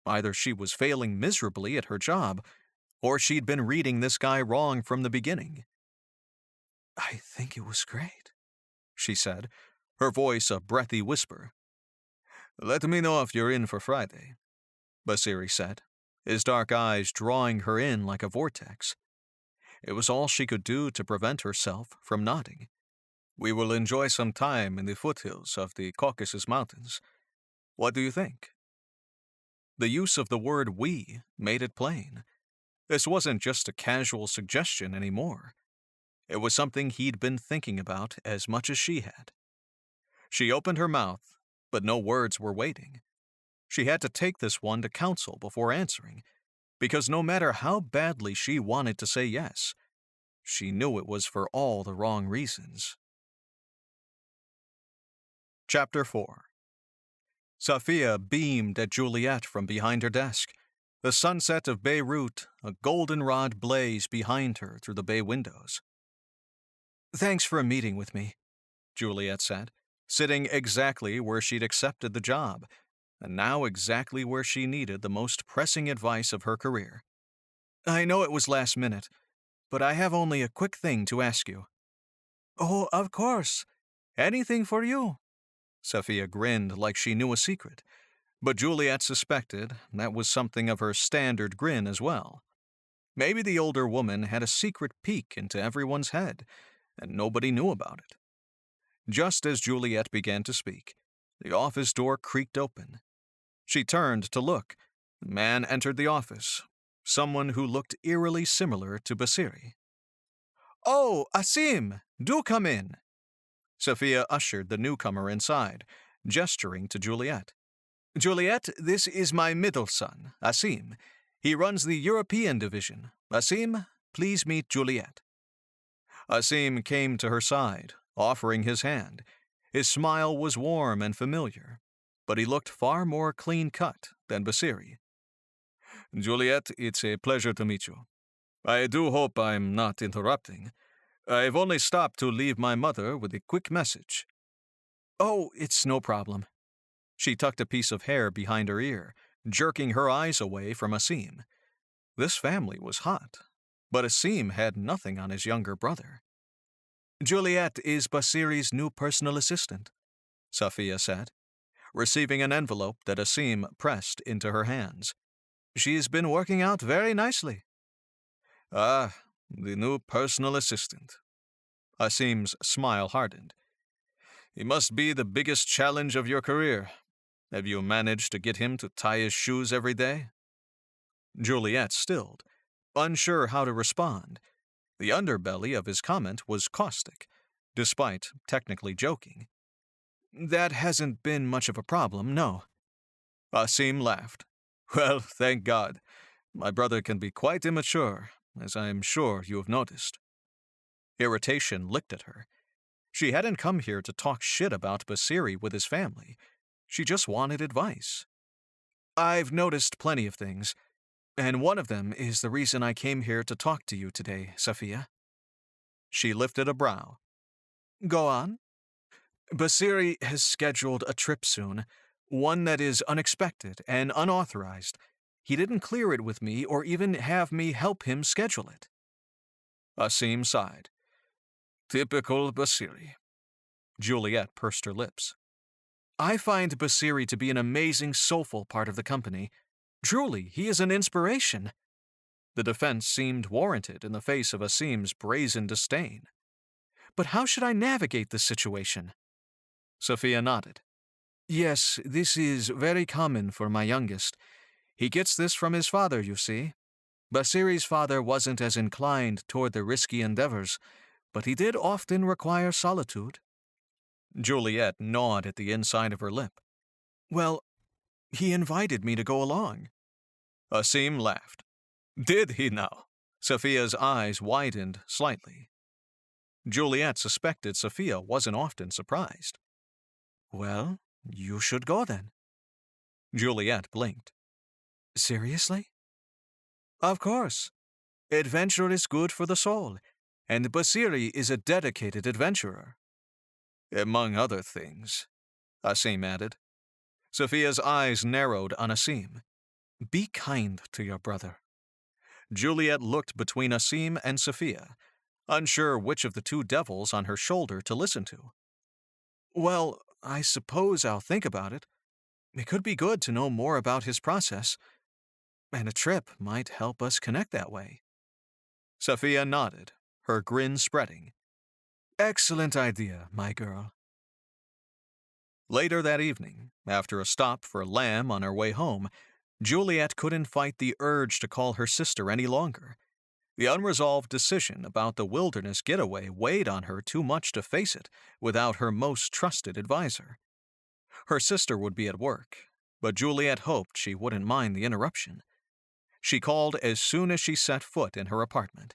Either she was failing miserably at her job, or she'd been reading this guy wrong from the beginning. I think it was great, she said, her voice a breathy whisper. Let me know if you're in for Friday, Basri said, his dark eyes drawing her in like a vortex. It was all she could do to prevent herself from nodding. We will enjoy some time in the foothills of the Caucasus Mountains. What do you think? The use of the word we made it plain. This wasn't just a casual suggestion anymore. It was something he'd been thinking about as much as she had. She opened her mouth, but no words were waiting. She had to take this one to counsel before answering, because no matter how badly she wanted to say yes, she knew it was for all the wrong reasons. Chapter 4. Safia beamed at Juliette from behind her desk. The sunset of Beirut, a goldenrod blaze behind her through the bay windows. "Thanks for meeting with me," Juliette said, sitting exactly where she'd accepted the job, and now exactly where she needed the most pressing advice of her career. "I know it was last minute, but I have only a quick thing to ask you." "Oh, of course. Anything for you." Safia grinned like she knew a secret, but Juliette suspected that was something of her standard grin as well. Maybe the older woman had a secret peek into everyone's head, and nobody knew about it. Just as Juliette began to speak, the office door creaked open. She turned to look. The man entered the office, someone who looked eerily similar to Basri. "Oh, Asim, do come in." Safia ushered the newcomer inside, gesturing to Juliette. "Juliette, this is my middle son, Asim. He runs the European division. Asim, please meet Juliette." Asim came to her side, offering his hand. His smile was warm and familiar, but he looked far more clean-cut than Basri. "Juliette, it's a pleasure to meet you. I do hope I'm not interrupting. I've only stopped to leave my mother with a quick message." "Oh, it's no problem." She tucked a piece of hair behind her ear, jerking her eyes away from Asim. This family was hot, but Asim had nothing on his younger brother. "Juliette is Basiri's new personal assistant," Safia said, receiving an envelope that Asim pressed into her hands. "She's been working out very nicely." "Ah, the new personal assistant." Asim's smile hardened. "He must be the biggest challenge of your career. Have you managed to get him to tie his shoes every day?" Juliette stilled, unsure how to respond. The underbelly of his comment was caustic, despite technically joking. "That hasn't been much of a problem, no." Asim laughed. "Well, thank God. My brother can be quite immature, as I'm sure you have noticed." Irritation licked at her. She hadn't come here to talk shit about Basiri with his family. She just wanted advice. "I've noticed plenty of things, and one of them is the reason I came here to talk to you today, Safia." She lifted a brow. "Go on." "Basiri has scheduled a trip soon, one that is unexpected and unauthorized. He didn't clear it with me or even have me help him schedule it." Asim sighed. "Typical Basiri." Juliette pursed her lips. "I find Basiri to be an amazing, soulful part of the company. Truly, he is an inspiration." The defense seemed warranted in the face of Asim's brazen disdain. "But how should I navigate this situation?" Safia nodded. "Yes, this is very common for my youngest. He gets this from his father, you see. Basiri's father wasn't as inclined toward the risky endeavors, but he did often require solitude." Juliette gnawed at the inside of her lip. "Well, he invited me to go along." Asim laughed. "Did he now?" Safia's eyes widened slightly. Juliette suspected Safia wasn't often surprised. "Well, you should go then." Juliette blinked. "Seriously?" "Of course. Adventure is good for the soul, and Basiri is a dedicated adventurer." "Among other things," Asim added. Safia's eyes narrowed on Asim. "Be kind to your brother." Juliette looked between Asim and Safia, unsure which of the two devils on her shoulder to listen to. "Well, I suppose I'll think about it. It could be good to know more about his process, and a trip might help us connect that way." Safia nodded, her grin spreading. "Excellent idea, my girl." Later that evening, after a stop for lamb on her way home, Juliette couldn't fight the urge to call her sister any longer. The unresolved decision about the wilderness getaway weighed on her too much to face it without her most trusted advisor. Her sister would be at work, but Juliette hoped she wouldn't mind the interruption. She called as soon as she set foot in her apartment.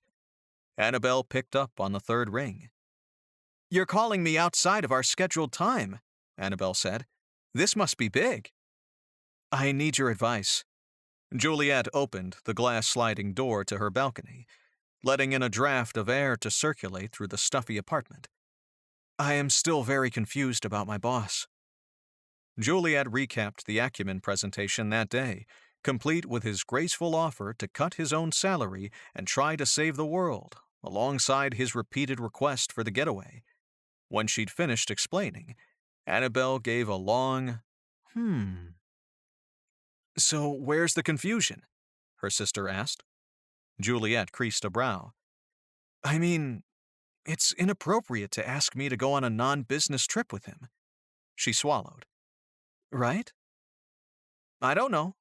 Annabelle picked up on the third ring. "You're calling me outside of our scheduled time," Annabelle said. "This must be big." "I need your advice." Juliette opened the glass sliding door to her balcony, letting in a draft of air to circulate through the stuffy apartment. "I am still very confused about my boss." Juliette recapped the Acumen presentation that day, complete with his graceful offer to cut his own salary and try to save the world, alongside his repeated request for the getaway. When she'd finished explaining, Annabelle gave a long, "So where's the confusion?" her sister asked. Juliette creased a brow. "I mean, it's inappropriate to ask me to go on a non-business trip with him." She swallowed. "Right?" "I don't know.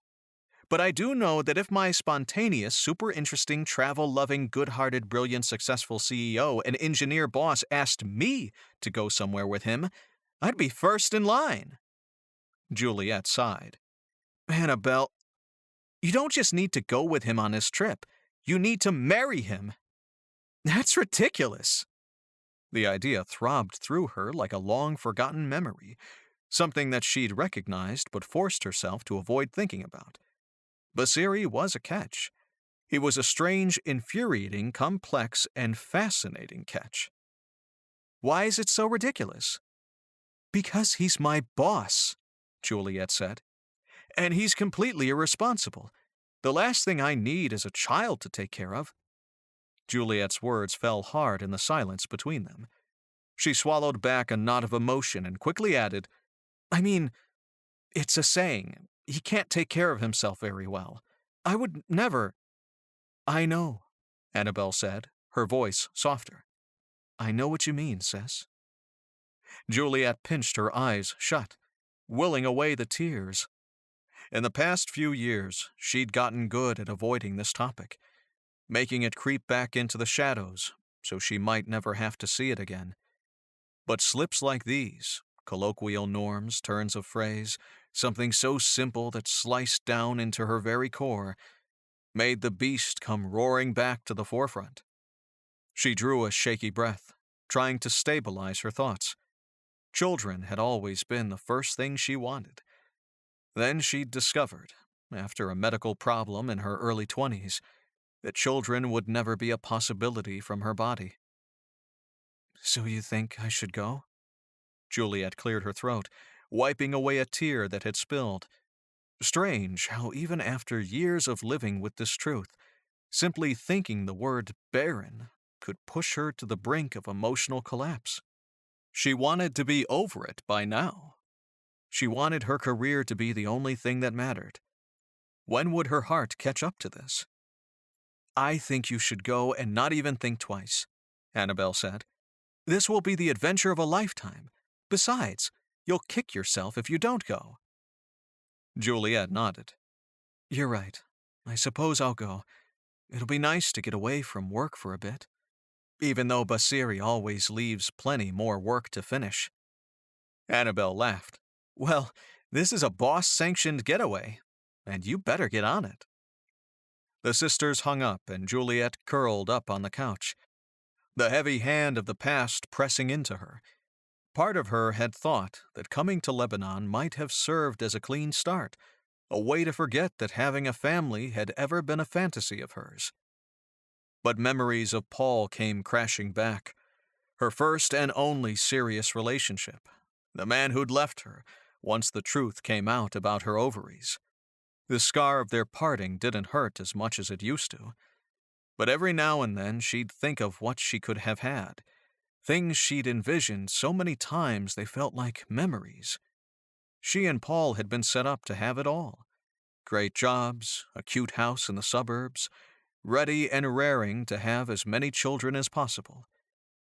But I do know that if my spontaneous, super interesting, travel-loving, good-hearted, brilliant, successful CEO and engineer boss asked me to go somewhere with him, I'd be first in line." Juliette sighed. "Annabelle, you don't just need to go with him on his trip. You need to marry him." "That's ridiculous." The idea throbbed through her like a long-forgotten memory, something that she'd recognized but forced herself to avoid thinking about. Basri was a catch. He was a strange, infuriating, complex, and fascinating catch. "Why is it so ridiculous?" "Because he's my boss," Juliette said. "And he's completely irresponsible. The last thing I need is a child to take care of." Juliette's words fell hard in the silence between them. She swallowed back a knot of emotion and quickly added, "I mean, it's a saying. He can't take care of himself very well. I would never—" "I know," Annabelle said, her voice softer. "I know what you mean, sis." Juliette pinched her eyes shut, willing away the tears. In the past few years, she'd gotten good at avoiding this topic, making it creep back into the shadows so she might never have to see it again. But slips like these, colloquial norms, turns of phrase, something so simple that sliced down into her very core, made the beast come roaring back to the forefront. She drew a shaky breath, trying to stabilize her thoughts. Children had always been the first thing she wanted. Then she'd discovered, after a medical problem in her early 20s, that children would never be a possibility from her body. "So you think I should go?" Juliette cleared her throat, wiping away a tear that had spilled. Strange how even after years of living with this truth, simply thinking the word barren could push her to the brink of emotional collapse. She wanted to be over it by now. She wanted her career to be the only thing that mattered. When would her heart catch up to this? "I think you should go and not even think twice," Annabelle said. "This will be the adventure of a lifetime. Besides, you'll kick yourself if you don't go." Juliette nodded. "You're right. I suppose I'll go. It'll be nice to get away from work for a bit. Even though Basri always leaves plenty more work to finish." Annabelle laughed. "Well, this is a boss-sanctioned getaway, and you better get on it." The sisters hung up and Juliette curled up on the couch, the heavy hand of the past pressing into her. Part of her had thought that coming to Lebanon might have served as a clean start, a way to forget that having a family had ever been a fantasy of hers. But memories of Paul came crashing back, her first and only serious relationship, the man who'd left her once the truth came out about her ovaries. The scar of their parting didn't hurt as much as it used to, but every now and then she'd think of what she could have had, things she'd envisioned so many times they felt like memories. She and Paul had been set up to have it all. Great jobs, a cute house in the suburbs, ready and raring to have as many children as possible.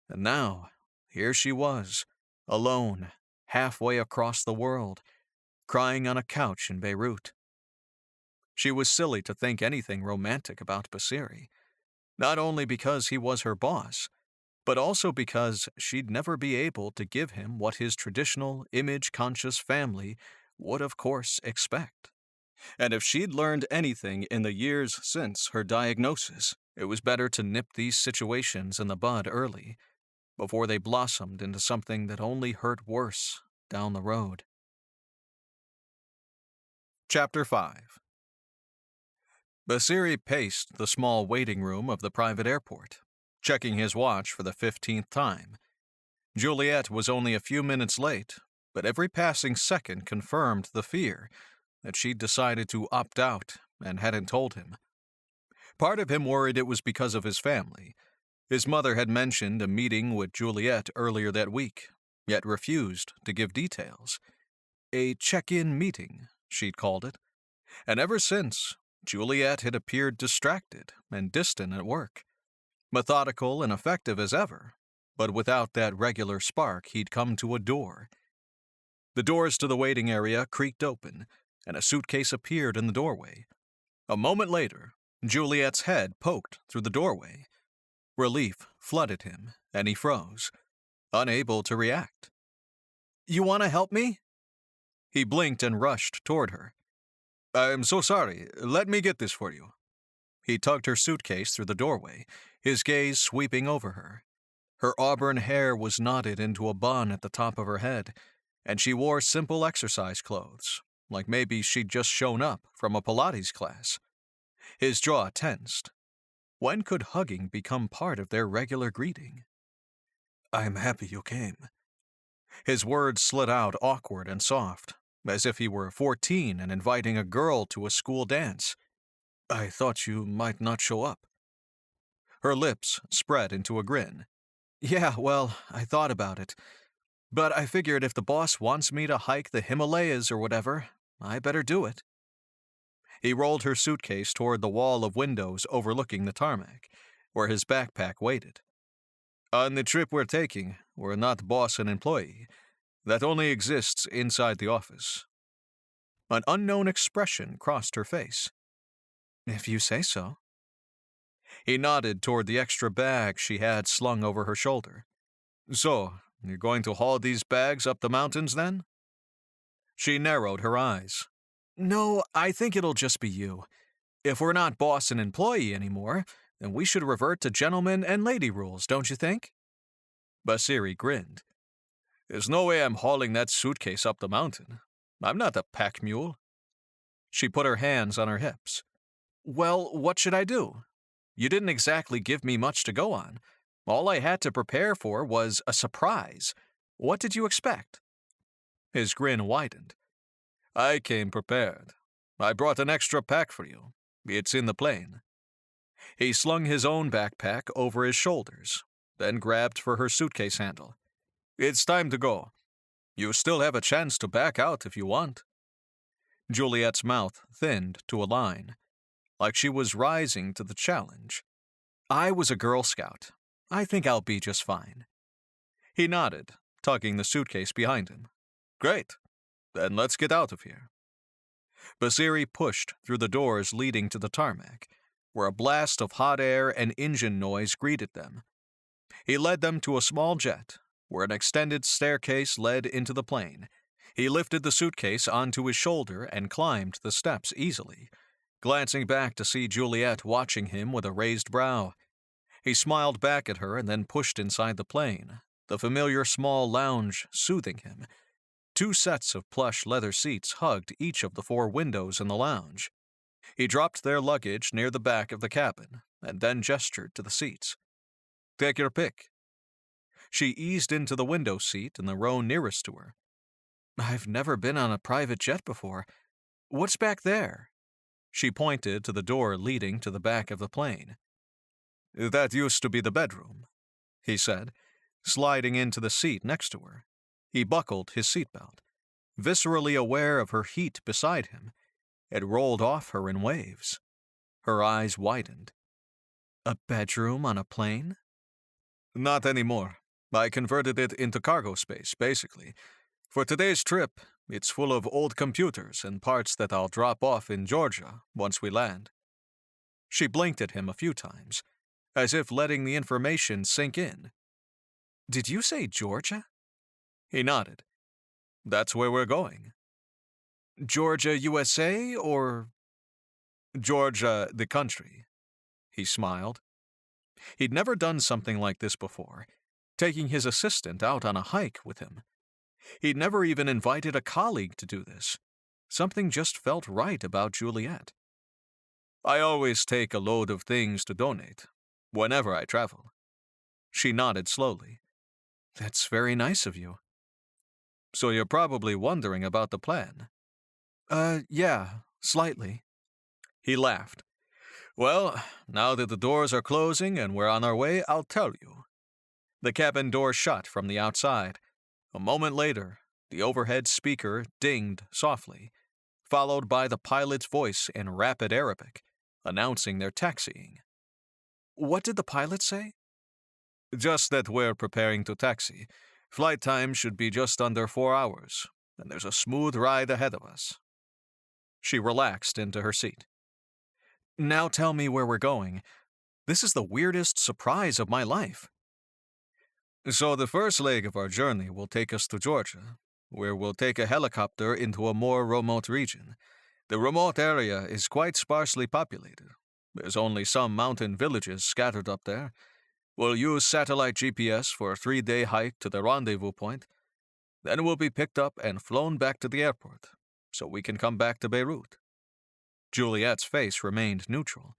And now, here she was, alone, halfway across the world, crying on a couch in Beirut. She was silly to think anything romantic about Basri. Not only because he was her boss, but also because she'd never be able to give him what his traditional, image-conscious family would, of course, expect. And if she'd learned anything in the years since her diagnosis, it was better to nip these situations in the bud early, before they blossomed into something that only hurt worse down the road. Chapter 5. Basri paced the small waiting room of the private airport, checking his watch for the 15th time. Juliette was only a few minutes late, but every passing second confirmed the fear that she'd decided to opt out and hadn't told him. Part of him worried it was because of his family. His mother had mentioned a meeting with Juliette earlier that week, yet refused to give details. A check-in meeting, she'd called it. And ever since, Juliette had appeared distracted and distant at work, methodical and effective as ever, but without that regular spark he'd come to adore. The doors to the waiting area creaked open, and a suitcase appeared in the doorway. A moment later, Juliette's head poked through the doorway. Relief flooded him, and he froze, unable to react. "You want to help me?" He blinked and rushed toward her. "I'm so sorry. Let me get this for you." He tugged her suitcase through the doorway, his gaze sweeping over her. Her auburn hair was knotted into a bun at the top of her head, and she wore simple exercise clothes, like maybe she'd just shown up from a Pilates class. His jaw tensed. When could hugging become part of their regular greeting? "I'm happy you came." His words slid out awkward and soft, as if he were 14 and inviting a girl to a school dance. "I thought you might not show up." Her lips spread into a grin. "Yeah, well, I thought about it. But I figured if the boss wants me to hike the Himalayas or whatever, I better do it." He rolled her suitcase toward the wall of windows overlooking the tarmac, where his backpack waited. "On the trip we're taking, we're not boss and employee. That only exists inside the office." An unknown expression crossed her face. "If you say so." He nodded toward the extra bag she had slung over her shoulder. "So, you're going to haul these bags up the mountains then?" She narrowed her eyes. "No, I think it'll just be you. If we're not boss and employee anymore, then we should revert to gentleman and lady rules, don't you think?" Basri grinned. "There's no way I'm hauling that suitcase up the mountain. I'm not a pack mule." She put her hands on her hips. "Well, what should I do? You didn't exactly give me much to go on. All I had to prepare for was a surprise. What did you expect?" His grin widened. "I came prepared. I brought an extra pack for you. It's in the plane." He slung his own backpack over his shoulders, then grabbed for her suitcase handle. "It's time to go. You still have a chance to back out if you want." Juliette's mouth thinned to a line, like she was rising to the challenge. "I was a Girl Scout. I think I'll be just fine." He nodded, tugging the suitcase behind him. "Great. Then let's get out of here." Basri pushed through the doors leading to the tarmac, where a blast of hot air and engine noise greeted them. He led them to a small jet, where an extended staircase led into the plane. He lifted the suitcase onto his shoulder and climbed the steps easily, glancing back to see Juliette watching him with a raised brow. He smiled back at her and then pushed inside the plane, the familiar small lounge soothing him. 2 sets of plush leather seats hugged each of the 4 windows in the lounge. He dropped their luggage near the back of the cabin, and then gestured to the seats. "Take your pick." She eased into the window seat in the row nearest to her. "I've never been on a private jet before. What's back there?" She pointed to the door leading to the back of the plane. "That used to be the bedroom," he said, sliding into the seat next to her. He buckled his seatbelt, viscerally aware of her heat beside him. It rolled off her in waves. Her eyes widened. "A bedroom on a plane?" "Not anymore. I converted it into cargo space, basically. For today's trip, it's full of old computers and parts that I'll drop off in Georgia once we land." She blinked at him a few times. as if letting the information sink in. Did you say Georgia? He nodded. That's where we're going. Georgia, USA, or Georgia, the country? He smiled. He'd never done something like this before, taking his assistant out on a hike with him. He'd never even invited a colleague to do this. Something just felt right about Juliette. I always take a load of things to donate, whenever I travel. She nodded slowly. That's very nice of you. So you're probably wondering about the plan. Yeah, slightly. He laughed. Well, now that the doors are closing and we're on our way, I'll tell you. The cabin door shut from the outside. A moment later, the overhead speaker dinged softly, followed by the pilot's voice in rapid Arabic, announcing their taxiing. What did the pilot say? Just that we're preparing to taxi. Flight time should be just under 4 hours, and there's a smooth ride ahead of us. She relaxed into her seat. Now tell me where we're going. This is the weirdest surprise of my life. So the first leg of our journey will take us to Georgia, where we'll take a helicopter into a more remote region. The remote area is quite sparsely populated. There's only some mountain villages scattered up there. We'll use satellite GPS for a 3-day hike to the rendezvous point. Then we'll be picked up and flown back to the airport, so we can come back to Beirut. Juliette's face remained neutral.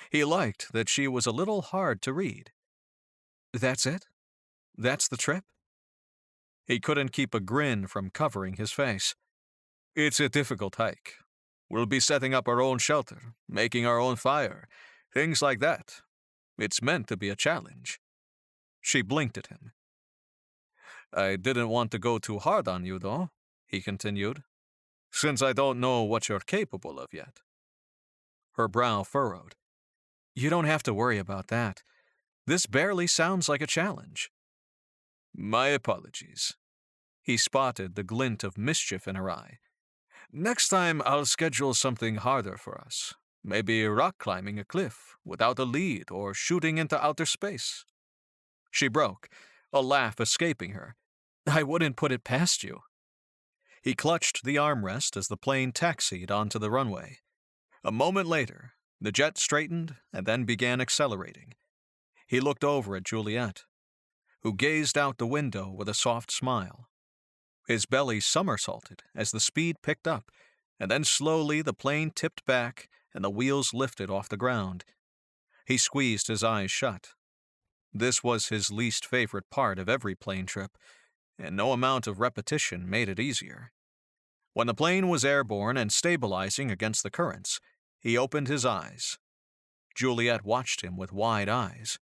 He liked that she was a little hard to read. That's it? That's the trip? He couldn't keep a grin from covering his face. It's a difficult hike. We'll be setting up our own shelter, making our own fire, things like that. It's meant to be a challenge. She blinked at him. I didn't want to go too hard on you, though, he continued, since I don't know what you're capable of yet. Her brow furrowed. You don't have to worry about that. This barely sounds like a challenge. My apologies. He spotted the glint of mischief in her eye. Next time I'll schedule something harder for us. Maybe rock climbing a cliff without a lead or shooting into outer space. She broke, a laugh escaping her. I wouldn't put it past you. He clutched the armrest as the plane taxied onto the runway. A moment later, the jet straightened and then began accelerating. He looked over at Juliette, who gazed out the window with a soft smile. His belly somersaulted as the speed picked up, and then slowly the plane tipped back and the wheels lifted off the ground. He squeezed his eyes shut. This was his least favorite part of every plane trip, and no amount of repetition made it easier. When the plane was airborne and stabilizing against the currents, he opened his eyes. Juliette watched him with wide eyes.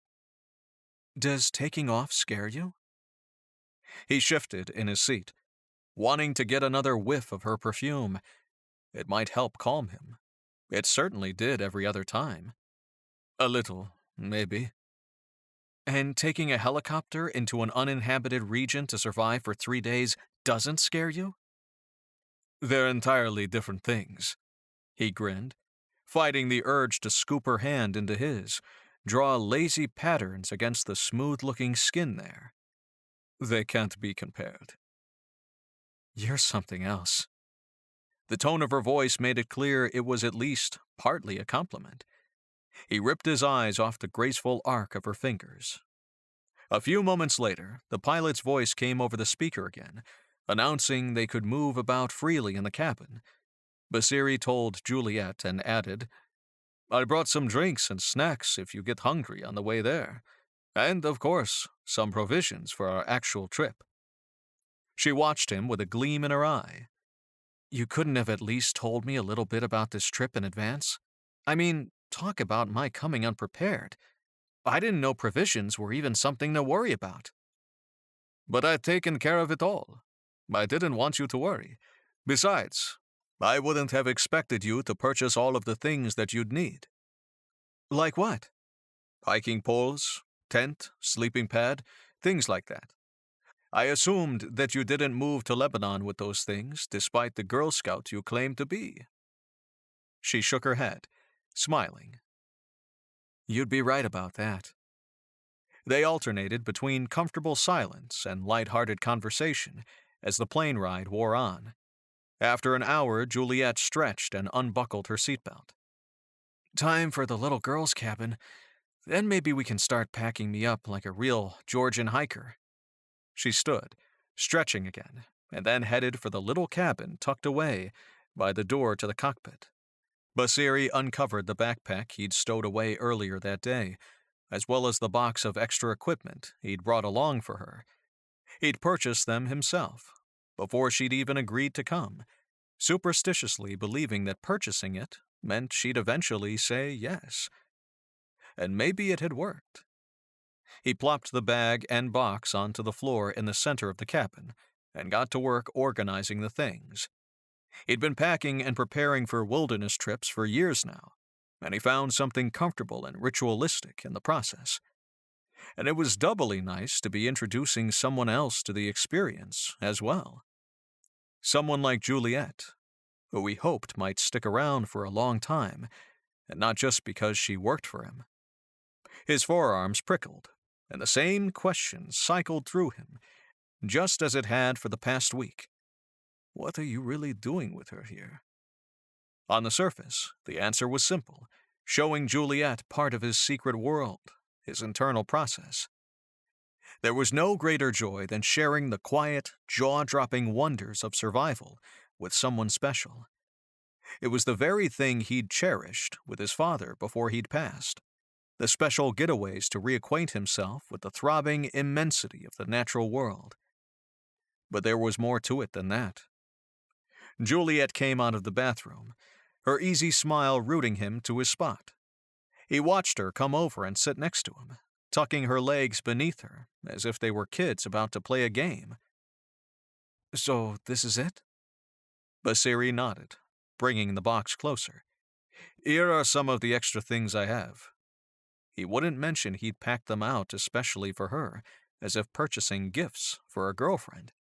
Does taking off scare you? He shifted in his seat, wanting to get another whiff of her perfume. It might help calm him. It certainly did every other time. A little, maybe. And taking a helicopter into an uninhabited region to survive for 3 days doesn't scare you? They're entirely different things. He grinned, fighting the urge to scoop her hand into his, draw lazy patterns against the smooth-looking skin there. They can't be compared. You're something else. The tone of her voice made it clear it was at least partly a compliment. He ripped his eyes off the graceful arc of her fingers. A few moments later, the pilot's voice came over the speaker again, announcing they could move about freely in the cabin. Basri told Juliette and added, I brought some drinks and snacks if you get hungry on the way there. And, of course, some provisions for our actual trip. She watched him with a gleam in her eye. You couldn't have at least told me a little bit about this trip in advance? I mean, talk about my coming unprepared. I didn't know provisions were even something to worry about. But I'd taken care of it all. I didn't want you to worry. Besides, I wouldn't have expected you to purchase all of the things that you'd need. Like what? Hiking poles, tent, sleeping pad, things like that. I assumed that you didn't move to Lebanon with those things, despite the Girl Scout you claimed to be. She shook her head, smiling. You'd be right about that. They alternated between comfortable silence and light-hearted conversation as the plane ride wore on. After an hour, Juliette stretched and unbuckled her seatbelt. Time for the little girl's cabin. Then maybe we can start packing me up like a real Georgian hiker. She stood, stretching again, and then headed for the little cabin tucked away by the door to the cockpit. Basri uncovered the backpack he'd stowed away earlier that day, as well as the box of extra equipment he'd brought along for her. He'd purchased them himself, before she'd even agreed to come, superstitiously believing that purchasing it meant she'd eventually say yes. And maybe it had worked. He plopped the bag and box onto the floor in the center of the cabin and got to work organizing the things. He'd been packing and preparing for wilderness trips for years now, and he found something comfortable and ritualistic in the process. And it was doubly nice to be introducing someone else to the experience as well. Someone like Juliette, who he hoped might stick around for a long time, and not just because she worked for him. His forearms prickled, and the same question cycled through him, just as it had for the past week. What are you really doing with her here? On the surface, the answer was simple, showing Juliette part of his secret world, his internal process. There was no greater joy than sharing the quiet, jaw-dropping wonders of survival with someone special. It was the very thing he'd cherished with his father before he'd passed. The special getaways to reacquaint himself with the throbbing immensity of the natural world. But there was more to it than that. Juliette came out of the bathroom, her easy smile rooting him to his spot. He watched her come over and sit next to him, tucking her legs beneath her, as if they were kids about to play a game. So this is it? Basri nodded, bringing the box closer. Here are some of the extra things I have. He wouldn't mention he'd packed them out especially for her, as if purchasing gifts for a girlfriend.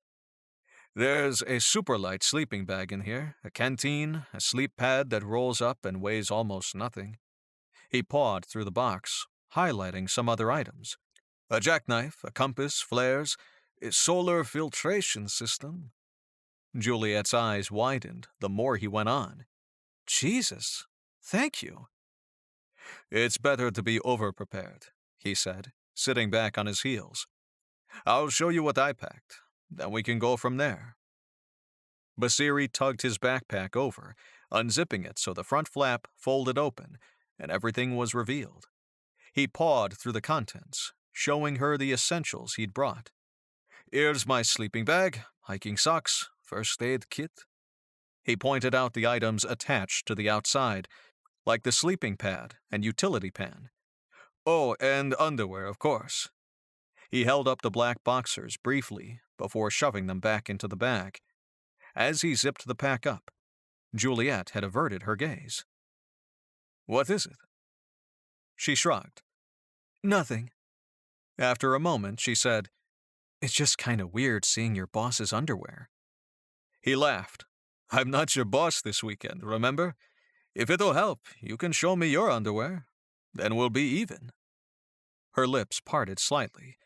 There's a super light sleeping bag in here, a canteen, a sleep pad that rolls up and weighs almost nothing. He pawed through the box, highlighting some other items. A jackknife, a compass, flares, a solar filtration system. Juliette's eyes widened the more he went on. Jesus, thank you. It's better to be over-prepared, he said, sitting back on his heels. I'll show you what I packed, then we can go from there. Basri tugged his backpack over, unzipping it so the front flap folded open, and everything was revealed. He pawed through the contents, showing her the essentials he'd brought. Here's my sleeping bag, hiking socks, first aid kit. He pointed out the items attached to the outside, like the sleeping pad and utility pan. Oh, and underwear, of course. He held up the black boxers briefly before shoving them back into the bag. As he zipped the pack up, Juliette had averted her gaze. What is it? She shrugged. Nothing. After a moment, she said, It's just kind of weird seeing your boss's underwear. He laughed. I'm not your boss this weekend, remember? If it'll help, you can show me your underwear. Then we'll be even. Her lips parted slightly,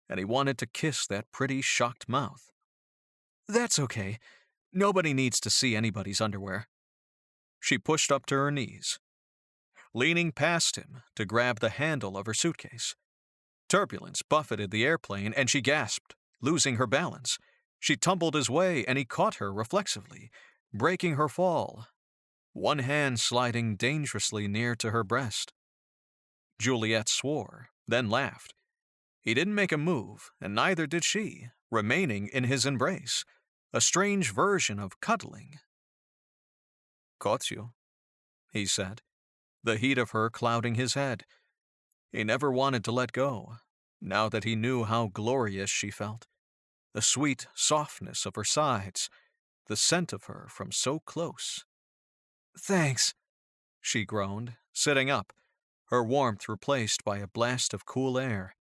and he wanted to kiss that pretty, shocked mouth. That's okay. Nobody needs to see anybody's underwear. She pushed up to her knees, leaning past him to grab the handle of her suitcase. Turbulence buffeted the airplane, and she gasped, losing her balance. She tumbled his way, and he caught her reflexively, breaking her fall, one hand sliding dangerously near to her breast. Juliette swore, then laughed. He didn't make a move, and neither did she, remaining in his embrace, a strange version of cuddling. Caught you, he said, the heat of her clouding his head. He never wanted to let go, now that he knew how glorious she felt. The sweet softness of her sides, the scent of her from so close. Thanks, she groaned, sitting up, her warmth replaced by a blast of cool air.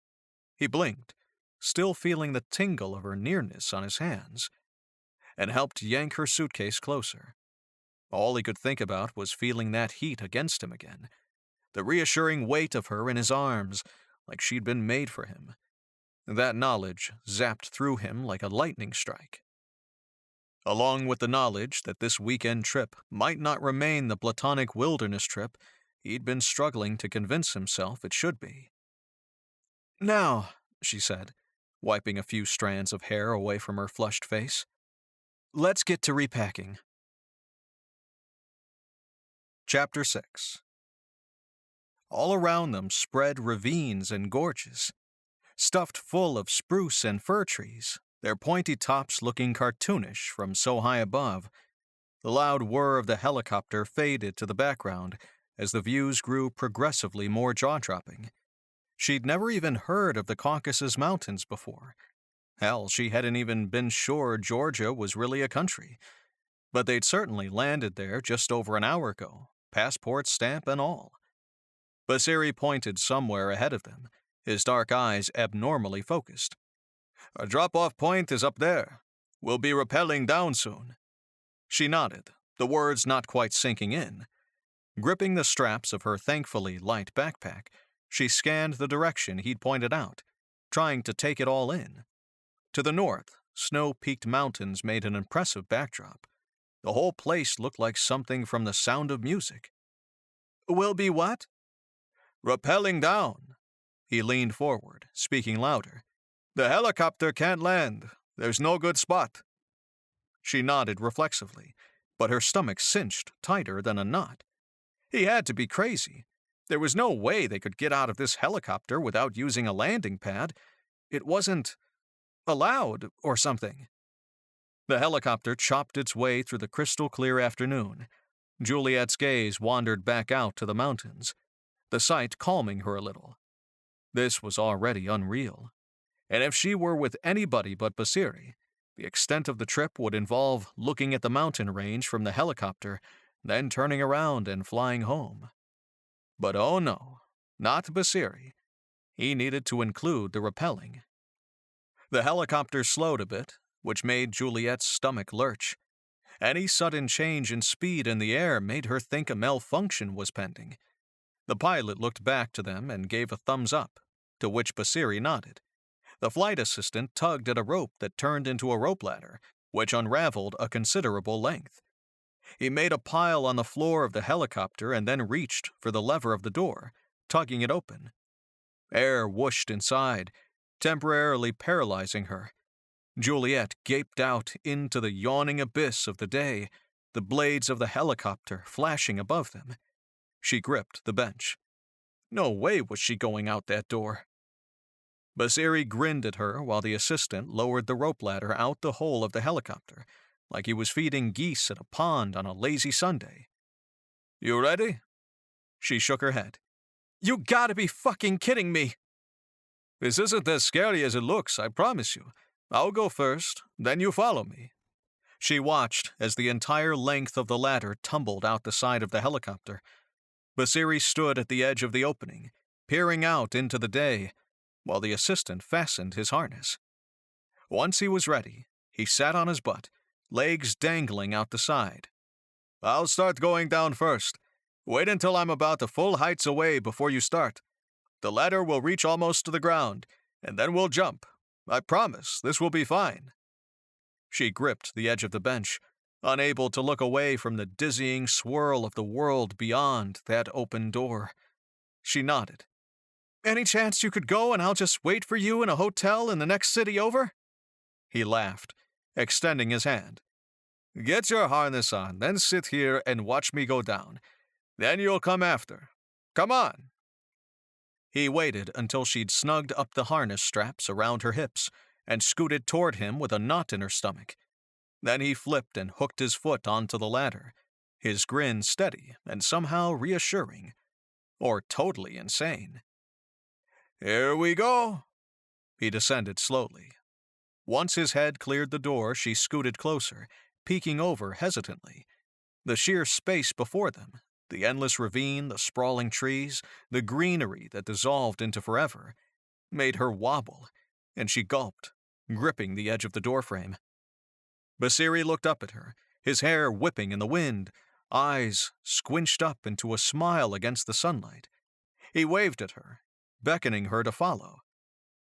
He blinked, still feeling the tingle of her nearness on his hands, and helped yank her suitcase closer. All he could think about was feeling that heat against him again, the reassuring weight of her in his arms, like she'd been made for him. That knowledge zapped through him like a lightning strike. Along with the knowledge that this weekend trip might not remain the platonic wilderness trip he'd been struggling to convince himself it should be. "Now," she said, wiping a few strands of hair away from her flushed face, "let's get to repacking." Chapter 6. All around them spread ravines and gorges, stuffed full of spruce and fir trees, their pointy tops looking cartoonish from so high above. The loud whir of the helicopter faded to the background as the views grew progressively more jaw-dropping. She'd never even heard of the Caucasus Mountains before. Hell, she hadn't even been sure Georgia was really a country. But they'd certainly landed there just over an hour ago, passport stamp and all. Basri pointed somewhere ahead of them, his dark eyes abnormally focused. "Our drop-off point is up there. We'll be rappelling down soon." She nodded, the words not quite sinking in. Gripping the straps of her thankfully light backpack, she scanned the direction he'd pointed out, trying to take it all in. To the north, snow-peaked mountains made an impressive backdrop. The whole place looked like something from The Sound of Music. "We'll be what?" "Rappelling down." He leaned forward, speaking louder. "The helicopter can't land. There's no good spot." She nodded reflexively, but her stomach cinched tighter than a knot. He had to be crazy. There was no way they could get out of this helicopter without using a landing pad. It wasn't allowed or something. The helicopter chopped its way through the crystal-clear afternoon. Juliette's gaze wandered back out to the mountains, the sight calming her a little. This was already unreal. And if she were with anybody but Basri, the extent of the trip would involve looking at the mountain range from the helicopter, then turning around and flying home. But oh no, not Basri. He needed to include the rappelling. The helicopter slowed a bit, which made Juliette's stomach lurch. Any sudden change in speed in the air made her think a malfunction was pending. The pilot looked back to them and gave a thumbs up, to which Basri nodded. The flight assistant tugged at a rope that turned into a rope ladder, which unraveled a considerable length. He made a pile on the floor of the helicopter and then reached for the lever of the door, tugging it open. Air whooshed inside, temporarily paralyzing her. Juliette gaped out into the yawning abyss of the day, the blades of the helicopter flashing above them. She gripped the bench. No way was she going out that door. Basri grinned at her while the assistant lowered the rope ladder out the hole of the helicopter, like he was feeding geese at a pond on a lazy Sunday. "You ready?" She shook her head. "You gotta be fucking kidding me!" "This isn't as scary as it looks, I promise you. I'll go first, then you follow me." She watched as the entire length of the ladder tumbled out the side of the helicopter. Basri stood at the edge of the opening, peering out into the day, while the assistant fastened his harness. Once he was ready, he sat on his butt, legs dangling out the side. "I'll start going down first. Wait until I'm about the full heights away before you start. The ladder will reach almost to the ground, and then we'll jump. I promise this will be fine." She gripped the edge of the bench, unable to look away from the dizzying swirl of the world beyond that open door. She nodded. "Any chance you could go and I'll just wait for you in a hotel in the next city over?" He laughed, extending his hand. "Get your harness on, then sit here and watch me go down. Then you'll come after. Come on." He waited until she'd snugged up the harness straps around her hips and scooted toward him with a knot in her stomach. Then he flipped and hooked his foot onto the ladder, his grin steady and somehow reassuring. Or totally insane. "Here we go." He descended slowly. Once his head cleared the door, she scooted closer, peeking over hesitantly. The sheer space before them, the endless ravine, the sprawling trees, the greenery that dissolved into forever, made her wobble, and she gulped, gripping the edge of the doorframe. Basri looked up at her, his hair whipping in the wind, eyes squinched up into a smile against the sunlight, He waved at her, beckoning her to follow.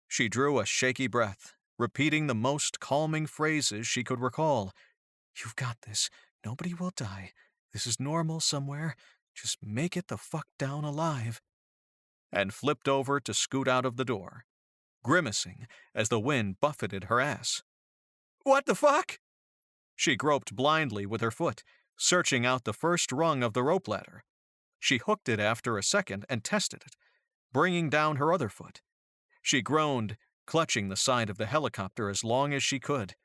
She drew a shaky breath, repeating the most calming phrases she could recall. "You've got this. Nobody will die. This is normal somewhere. Just make it the fuck down alive." And flipped over to scoot out of the door, grimacing as the wind buffeted her ass. "What the fuck?" She groped blindly with her foot, searching out the first rung of the rope ladder. She hooked it after a second and tested it, bringing down her other foot. She groaned, clutching the side of the helicopter as long as she could.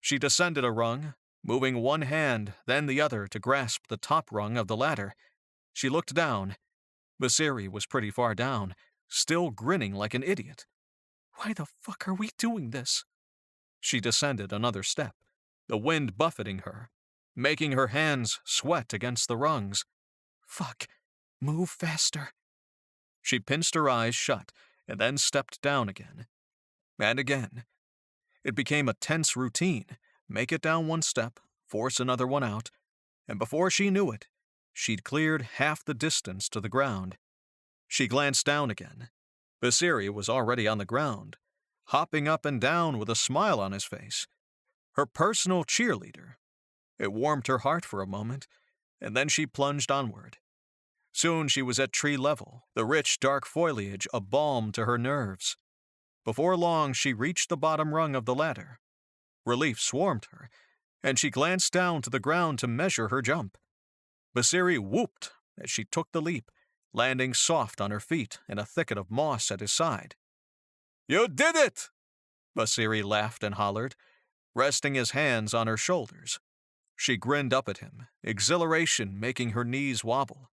She descended a rung, moving one hand, then the other to grasp the top rung of the ladder. She looked down. Basri was pretty far down, still grinning like an idiot. "Why the fuck are we doing this?" She descended another step, the wind buffeting her, making her hands sweat against the rungs. "Fuck, move faster." She pinched her eyes shut and then stepped down again. And again. It became a tense routine. Make it down one step, force another one out, and before she knew it, she'd cleared half the distance to the ground. She glanced down again. Basri was already on the ground, hopping up and down with a smile on his face. Her personal cheerleader. It warmed her heart for a moment, and then she plunged onward. Soon she was at tree level, the rich, dark foliage a balm to her nerves. Before long, she reached the bottom rung of the ladder. Relief swarmed her, and she glanced down to the ground to measure her jump. Basri whooped as she took the leap, landing soft on her feet in a thicket of moss at his side. "You did it!" Basri laughed and hollered, resting his hands on her shoulders. She grinned up at him, exhilaration making her knees wobble.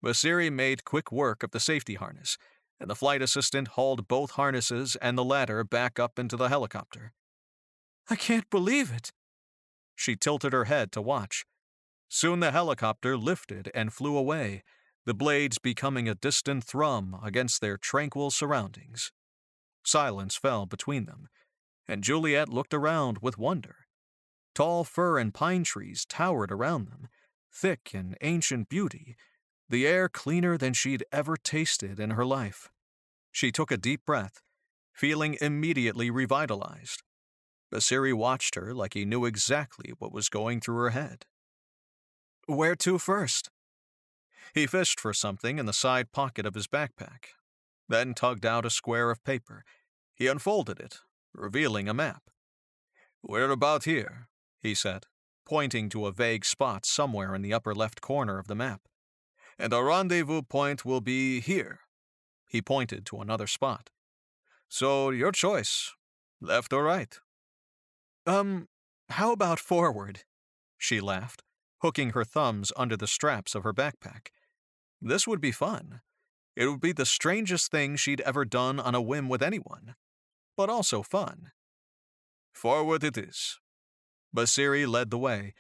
Basri made quick work of the safety harness, and the flight assistant hauled both harnesses and the ladder back up into the helicopter. "I can't believe it." She tilted her head to watch. Soon the helicopter lifted and flew away, the blades becoming a distant thrum against their tranquil surroundings. Silence fell between them, and Juliette looked around with wonder. Tall fir and pine trees towered around them, thick in ancient beauty, the air cleaner than she'd ever tasted in her life. She took a deep breath, feeling immediately revitalized. Basri watched her like he knew exactly what was going through her head. "Where to first?" He fished for something in the side pocket of his backpack, then tugged out a square of paper. He unfolded it, revealing a map. "We're about here," he said, pointing to a vague spot somewhere in the upper left corner of the map. "And our rendezvous point will be here." He pointed to another spot. "So your choice, left or right." How about forward?" She laughed, hooking her thumbs under the straps of her backpack. This would be fun. It would be the strangest thing she'd ever done on a whim with anyone, but also fun. "Forward it is." Basri led the way,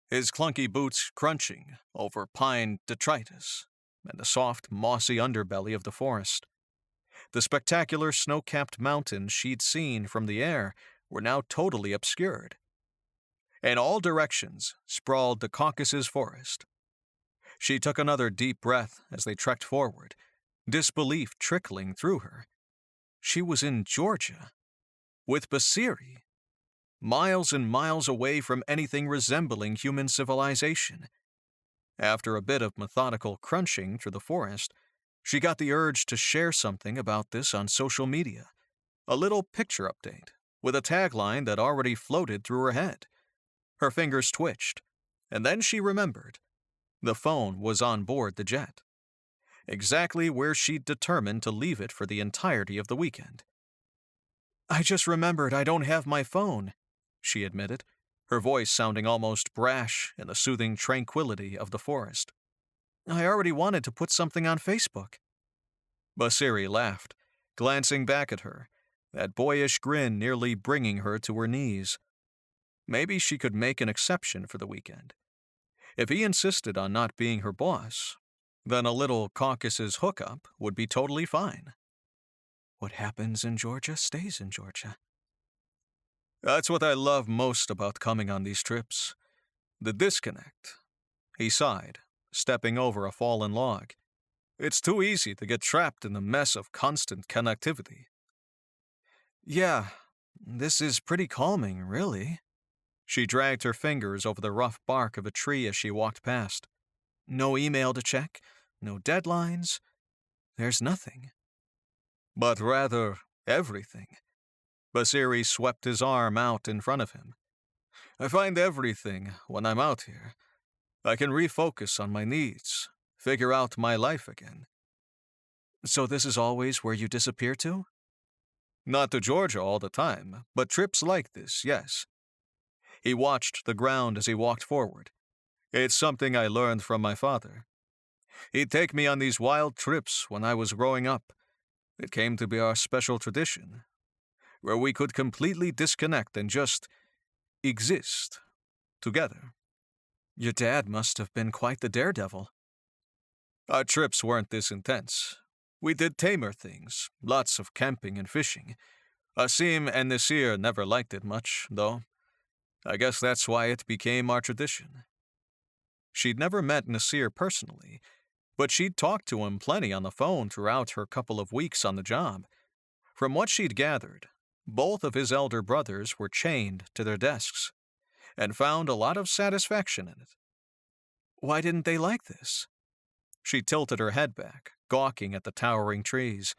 his clunky boots crunching over pine detritus and the soft, mossy underbelly of the forest. The spectacular snow-capped mountains she'd seen from the air were now totally obscured. In all directions sprawled the Caucasus forest. She took another deep breath as they trekked forward, disbelief trickling through her. She was in Georgia, with Basri, miles and miles away from anything resembling human civilization. After a bit of methodical crunching through the forest, she got the urge to share something about this on social media, a little picture update, with a tagline that already floated through her head. Her fingers twitched, and then she remembered. The phone was on board the jet, exactly where she'd determined to leave it for the entirety of the weekend. "I just remembered I don't have my phone," she admitted, her voice sounding almost brash in the soothing tranquility of the forest. "I already wanted to put something on Facebook." Basri laughed, glancing back at her, that boyish grin nearly bringing her to her knees. Maybe she could make an exception for the weekend. If he insisted on not being her boss, then a little Caucasus hookup would be totally fine. What happens in Georgia stays in Georgia. That's what I love most about coming on these trips. The disconnect. He sighed, stepping over a fallen log. It's too easy to get trapped in the mess of constant connectivity. Yeah, this is pretty calming, really. She dragged her fingers over the rough bark of a tree as she walked past. No email to check, no deadlines. There's nothing. But rather, everything. Basiri swept his arm out in front of him. I find everything when I'm out here. I can refocus on my needs, figure out my life again. So this is always where you disappear to? Not to Georgia all the time, but trips like this, yes. He watched the ground as he walked forward. It's something I learned from my father. He'd take me on these wild trips when I was growing up. It came to be our special tradition, where we could completely disconnect and just exist together. Your dad must have been quite the daredevil. Our trips weren't this intense. We did tamer things, lots of camping and fishing. Asim and Nasir never liked it much, though. I guess that's why it became our tradition. She'd never met Nasir personally, but she'd talked to him plenty on the phone throughout her couple of weeks on the job. From what she'd gathered, both of his elder brothers were chained to their desks, and found a lot of satisfaction in it. Why didn't they like this? She tilted her head back, gawking at the towering trees.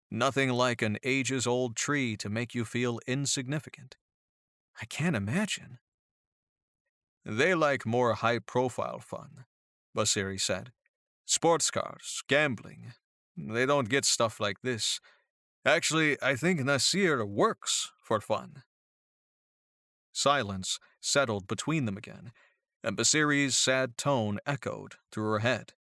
Nothing like an ages-old tree to make you feel insignificant. I can't imagine. They like more high-profile fun, Basiri said. Sports cars, gambling. They don't get stuff like this. Actually, I think Nasir works for fun. Silence settled between them again, and Basiri's sad tone echoed through her head.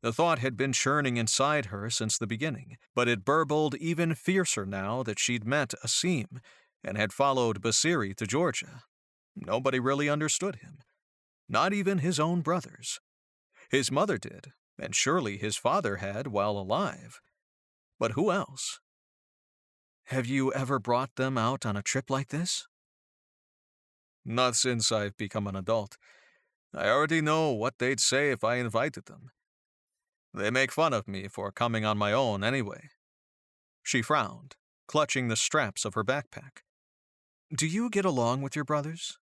The thought had been churning inside her since the beginning, but it burbled even fiercer now that she'd met Asim and had followed Basiri to Georgia. Nobody really understood him. Not even his own brothers. His mother did, and surely his father had while alive. But who else? Have you ever brought them out on a trip like this? Not since I've become an adult. I already know what they'd say if I invited them. They make fun of me for coming on my own anyway. She frowned, clutching the straps of her backpack. Do you get along with your brothers?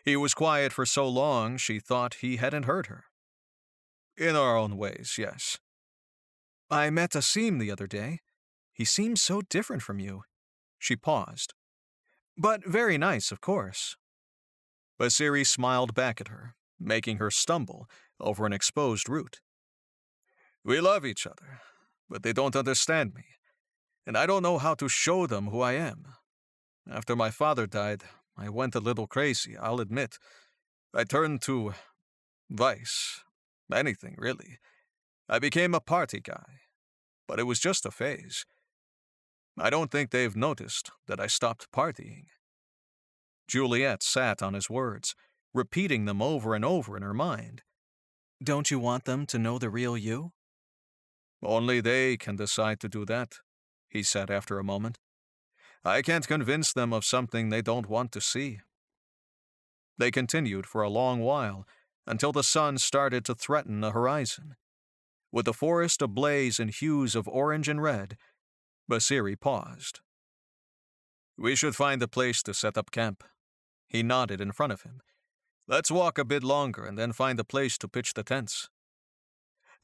He was quiet for so long she thought he hadn't heard her. In our own ways, yes. I met Asim the other day. He seems so different from you. She paused. But very nice, of course. Basiri smiled back at her, making her stumble over an exposed root. We love each other, but they don't understand me, and I don't know how to show them who I am. After my father died, I went a little crazy, I'll admit. I turned to vice. Anything, really. I became a party guy, but it was just a phase. I don't think they've noticed that I stopped partying. Juliette sat on his words, repeating them over and over in her mind. Don't you want them to know the real you? Only they can decide to do that, he said after a moment. I can't convince them of something they don't want to see. They continued for a long while, until the sun started to threaten the horizon. With the forest ablaze in hues of orange and red, Basiri paused. We should find a place to set up camp. He nodded in front of him. Let's walk a bit longer and then find a place to pitch the tents.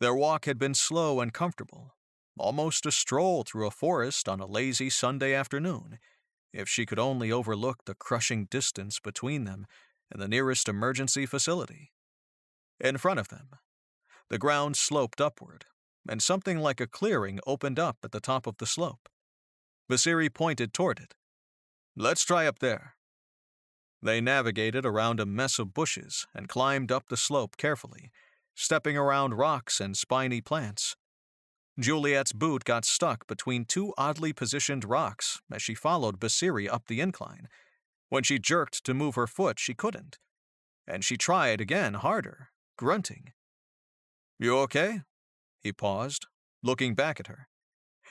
Their walk had been slow and comfortable, almost a stroll through a forest on a lazy Sunday afternoon, if she could only overlook the crushing distance between them and the nearest emergency facility. In front of them, the ground sloped upward, and something like a clearing opened up at the top of the slope. Basiri pointed toward it. Let's try up there. They navigated around a mess of bushes and climbed up the slope carefully, stepping around rocks and spiny plants. Juliette's boot got stuck between two oddly positioned rocks as she followed Basiri up the incline. When she jerked to move her foot, she couldn't, and she tried again harder, grunting. You okay? He paused, looking back at her.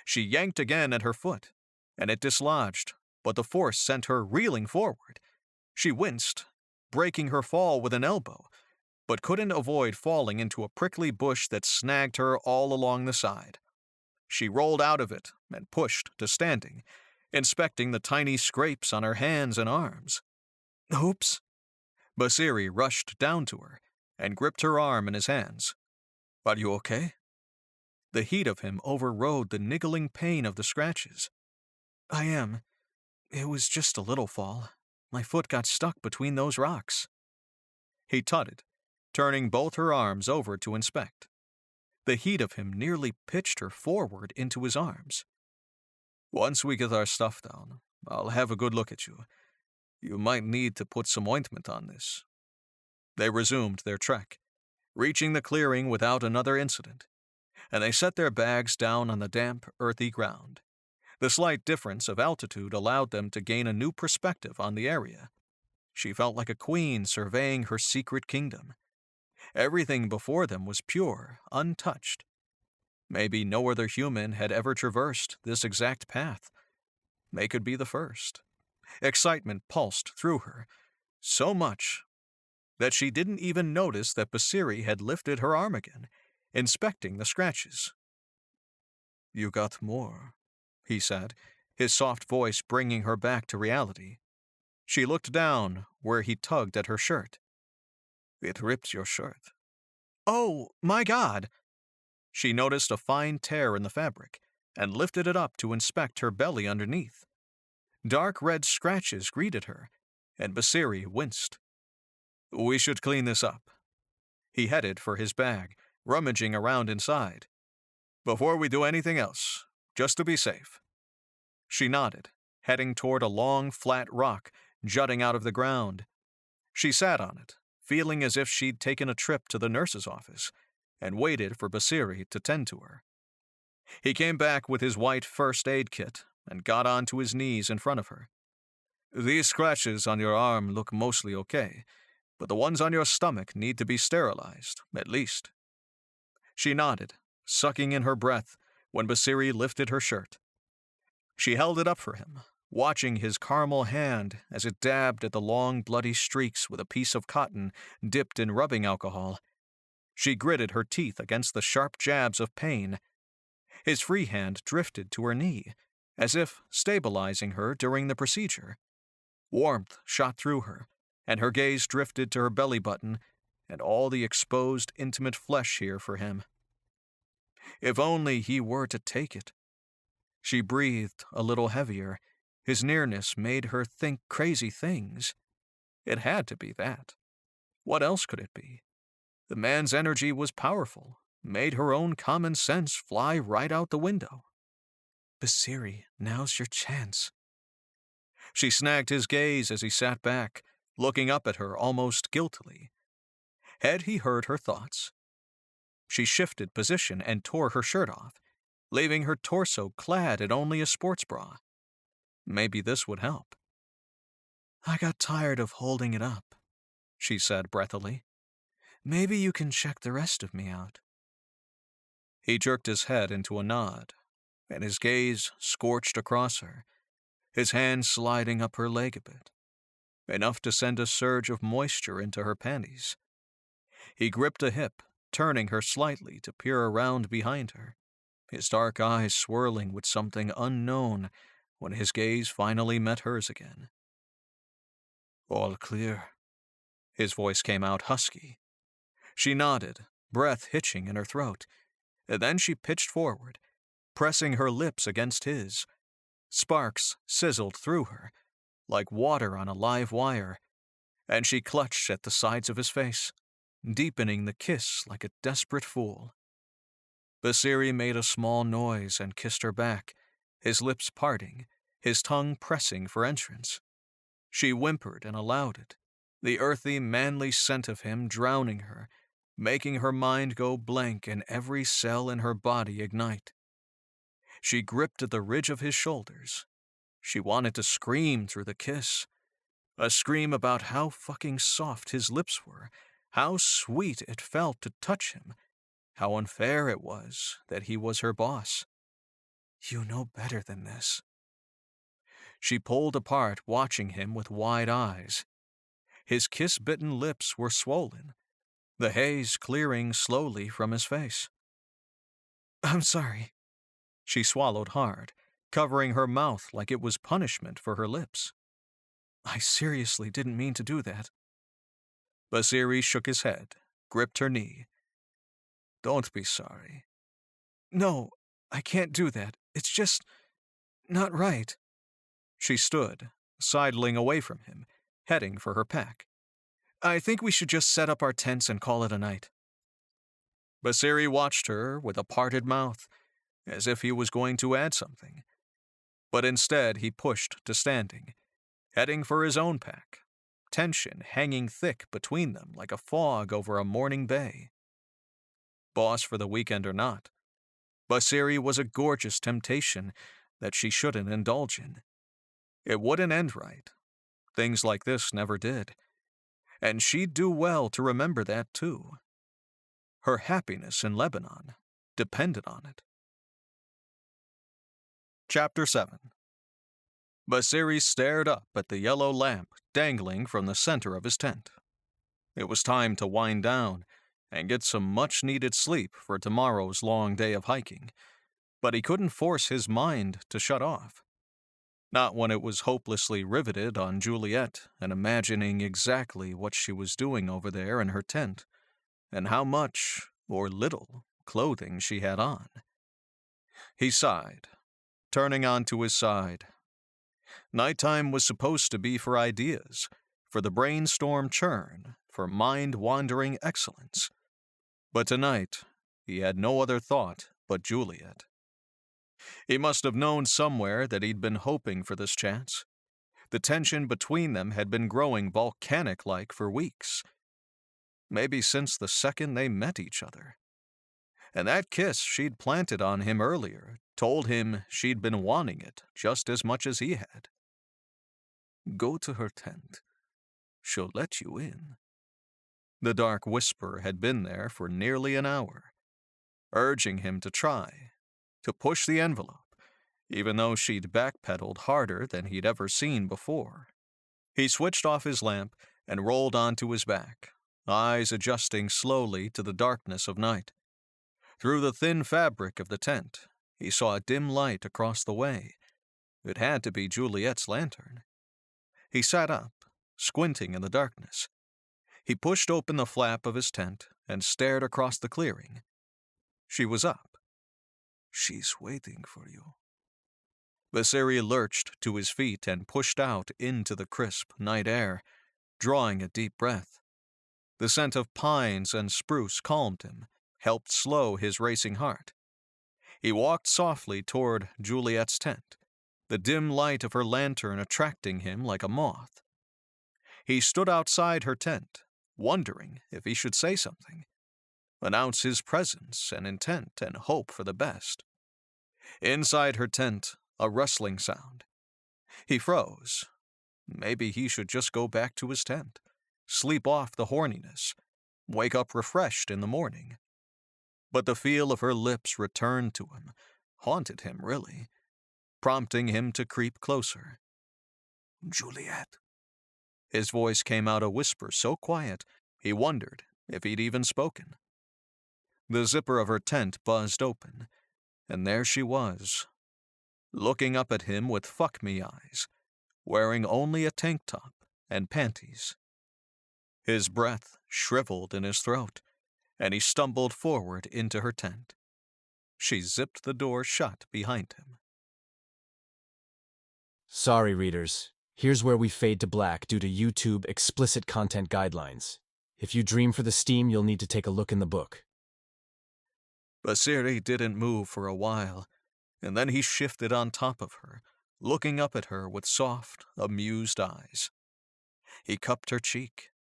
She yanked again at her foot, and it dislodged, but the force sent her reeling forward. She winced, breaking her fall with an elbow, but couldn't avoid falling into a prickly bush that snagged her all along the side. She rolled out of it and pushed to standing, inspecting the tiny scrapes on her hands and arms. Oops. Basri rushed down to her and gripped her arm in his hands. Are you okay? The heat of him overrode the niggling pain of the scratches. I am. It was just a little fall. My foot got stuck between those rocks. He tutted, turning both her arms over to inspect. The heat of him nearly pitched her forward into his arms. Once we get our stuff down, I'll have a good look at you. You might need to put some ointment on this. They resumed their trek, reaching the clearing without another incident, and they set their bags down on the damp, earthy ground. The slight difference of altitude allowed them to gain a new perspective on the area. She felt like a queen surveying her secret kingdom. Everything before them was pure, untouched. Maybe no other human had ever traversed this exact path. They could be the first. Excitement pulsed through her, so much that she didn't even notice that Basri had lifted her arm again, inspecting the scratches. You got more, he said, his soft voice bringing her back to reality. She looked down where he tugged at her shirt. It ripped your shirt. Oh, my God! She noticed a fine tear in the fabric and lifted it up to inspect her belly underneath. Dark red scratches greeted her, and Basri winced. We should clean this up. He headed for his bag, rummaging around inside. Before we do anything else, just to be safe. She nodded, heading toward a long, flat rock jutting out of the ground. She sat on it, feeling as if she'd taken a trip to the nurse's office, and waited for Basri to tend to her. He came back with his white first aid kit and got onto his knees in front of her. These scratches on your arm look mostly okay, but the ones on your stomach need to be sterilized, at least. She nodded, sucking in her breath when Basri lifted her shirt. She held it up for him, watching his caramel hand as it dabbed at the long bloody streaks with a piece of cotton dipped in rubbing alcohol. She gritted her teeth against the sharp jabs of pain. His free hand drifted to her knee, as if stabilizing her during the procedure. Warmth shot through her, and her gaze drifted to her belly button and all the exposed, intimate flesh here for him. If only he were to take it. She breathed a little heavier. His nearness made her think crazy things. It had to be that. What else could it be? The man's energy was powerful, made her own common sense fly right out the window. Basri, now's your chance. She snagged his gaze as he sat back, looking up at her almost guiltily. Had he heard her thoughts? She shifted position and tore her shirt off, leaving her torso clad in only a sports bra. Maybe this would help. I got tired of holding it up, she said breathily. Maybe you can check the rest of me out. He jerked his head into a nod, and his gaze scorched across her, his hand sliding up her leg a bit, enough to send a surge of moisture into her panties. He gripped a hip, turning her slightly to peer around behind her, his dark eyes swirling with something unknown when his gaze finally met hers again. All clear. His voice came out husky. She nodded, breath hitching in her throat, and then she pitched forward, pressing her lips against his. Sparks sizzled through her, like water on a live wire, and she clutched at the sides of his face, deepening the kiss like a desperate fool. Basri made a small noise and kissed her back, his lips parting, his tongue pressing for entrance. She whimpered and allowed it, the earthy, manly scent of him drowning her, making her mind go blank and every cell in her body ignite. She gripped at the ridge of his shoulders. She wanted to scream through the kiss, a scream about how fucking soft his lips were, how sweet it felt to touch him, how unfair it was that he was her boss. You know better than this. She pulled apart, watching him with wide eyes. His kiss-bitten lips were swollen, the haze clearing slowly from his face. "I'm sorry." She swallowed hard, covering her mouth like it was punishment for her lips. "I seriously didn't mean to do that." Basri shook his head, gripped her knee. "Don't be sorry." "No, I can't do that. It's just not right." She stood, sidling away from him, heading for her pack. "I think we should just set up our tents and call it a night." Basiri watched her with a parted mouth, as if he was going to add something. But instead he pushed to standing, heading for his own pack, tension hanging thick between them like a fog over a morning bay. Boss for the weekend or not, Basiri was a gorgeous temptation that she shouldn't indulge in. It wouldn't end right. Things like this never did. And she'd do well to remember that too. Her happiness in Lebanon depended on it. Chapter 7. Basiri stared up at the yellow lamp dangling from the center of his tent. It was time to wind down and get some much-needed sleep for tomorrow's long day of hiking, but he couldn't force his mind to shut off. Not when it was hopelessly riveted on Juliette and imagining exactly what she was doing over there in her tent, and how much, or little, clothing she had on. He sighed, turning onto his side. Nighttime was supposed to be for ideas, for the brainstorm churn, for mind-wandering excellence. But tonight, he had no other thought but Juliette. He must have known somewhere that he'd been hoping for this chance. The tension between them had been growing volcanic-like for weeks. Maybe since the second they met each other. And that kiss she'd planted on him earlier told him she'd been wanting it just as much as he had. "Go to her tent. She'll let you in." The dark whisper had been there for nearly an hour, urging him to try, to push the envelope, even though she'd backpedaled harder than he'd ever seen before. He switched off his lamp and rolled onto his back, eyes adjusting slowly to the darkness of night. Through the thin fabric of the tent, he saw a dim light across the way. It had to be Juliette's lantern. He sat up, squinting in the darkness. He pushed open the flap of his tent and stared across the clearing. She was up. "She's waiting for you." Basiri lurched to his feet and pushed out into the crisp night air, drawing a deep breath. The scent of pines and spruce calmed him, helped slow his racing heart. He walked softly toward Juliette's tent, the dim light of her lantern attracting him like a moth. He stood outside her tent, wondering if he should say something, announce his presence and intent and hope for the best. Inside her tent, a rustling sound. He froze. Maybe he should just go back to his tent, sleep off the horniness, wake up refreshed in the morning. But the feel of her lips returned to him, haunted him really, prompting him to creep closer. "Juliette." His voice came out a whisper so quiet, he wondered if he'd even spoken. The zipper of her tent buzzed open, and there she was, looking up at him with fuck-me eyes, wearing only a tank top and panties. His breath shriveled in his throat, and he stumbled forward into her tent. She zipped the door shut behind him. Sorry, readers. Here's where we fade to black due to YouTube explicit content guidelines. If you dream for the steam, you'll need to take a look in the book. Basiri didn't move for a while, and then he shifted on top of her, looking up at her with soft, amused eyes. He cupped her cheek.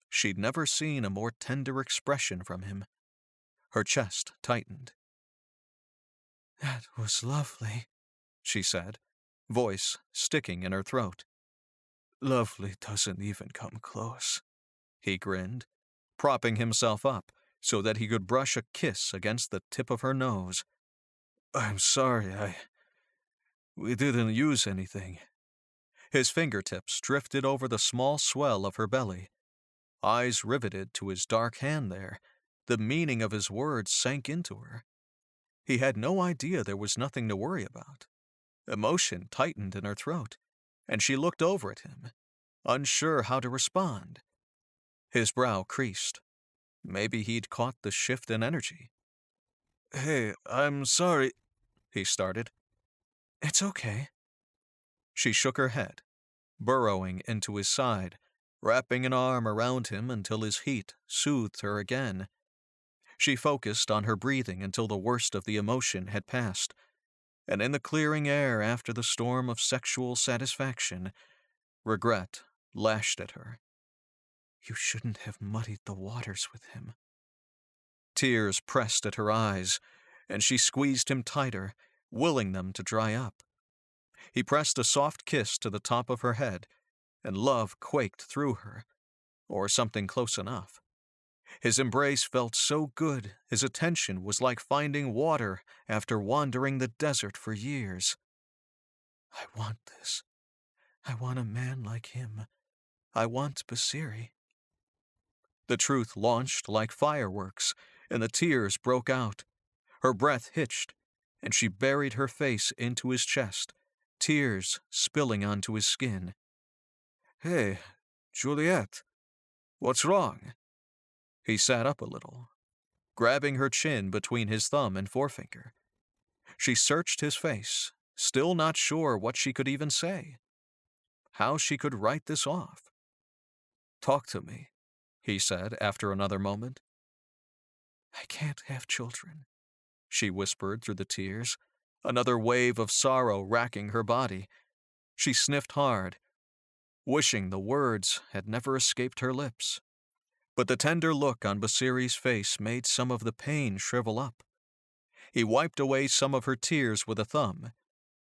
She'd never seen a more tender expression from him. Her chest tightened. "That was lovely," she said, voice sticking in her throat. "Lovely doesn't even come close," he grinned, propping himself up so that he could brush a kiss against the tip of her nose. "I'm sorry, we didn't use anything." His fingertips drifted over the small swell of her belly. eyes riveted to his dark hand there, the meaning of his words sank into her. He had no idea there was nothing to worry about. Emotion tightened in her throat, and she looked over at him, unsure how to respond. His brow creased. Maybe he'd caught the shift in energy. "Hey, I'm sorry," he started. "It's okay." She shook her head, burrowing into his side, wrapping an arm around him until his heat soothed her again. She focused on her breathing until the worst of the emotion had passed, and in the clearing air after the storm of sexual satisfaction, regret lashed at her. You shouldn't have muddied the waters with him. Tears pressed at her eyes, and she squeezed him tighter, willing them to dry up. He pressed a soft kiss to the top of her head, and love quaked through her, or something close enough. His embrace felt so good, his attention was like finding water after wandering the desert for years. I want this. I want a man like him. I want Basri. The truth launched like fireworks, and the tears broke out. Her breath hitched, and she buried her face into his chest, tears spilling onto his skin. Hey, Juliette, what's wrong? He sat up a little, grabbing her chin between his thumb and forefinger. She searched his face, still not sure what she could even say, how she could write this off. Talk to me, he said after another moment. I can't have children, she whispered through the tears, another wave of sorrow racking her body. She sniffed hard, wishing the words had never escaped her lips. But the tender look on Basiri's face made some of the pain shrivel up. He wiped away some of her tears with a thumb.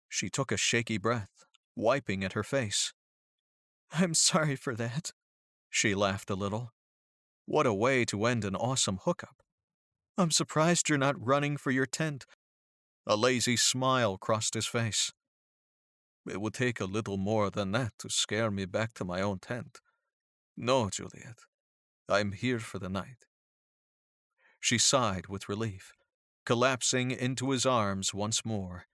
She took a shaky breath, wiping at her face. I'm sorry for that. She laughed a little. What a way to end an awesome hookup. I'm surprised you're not running for your tent. A lazy smile crossed his face. It would take a little more than that to scare me back to my own tent. No, Juliette. I'm here for the night. She sighed with relief, collapsing into his arms once more.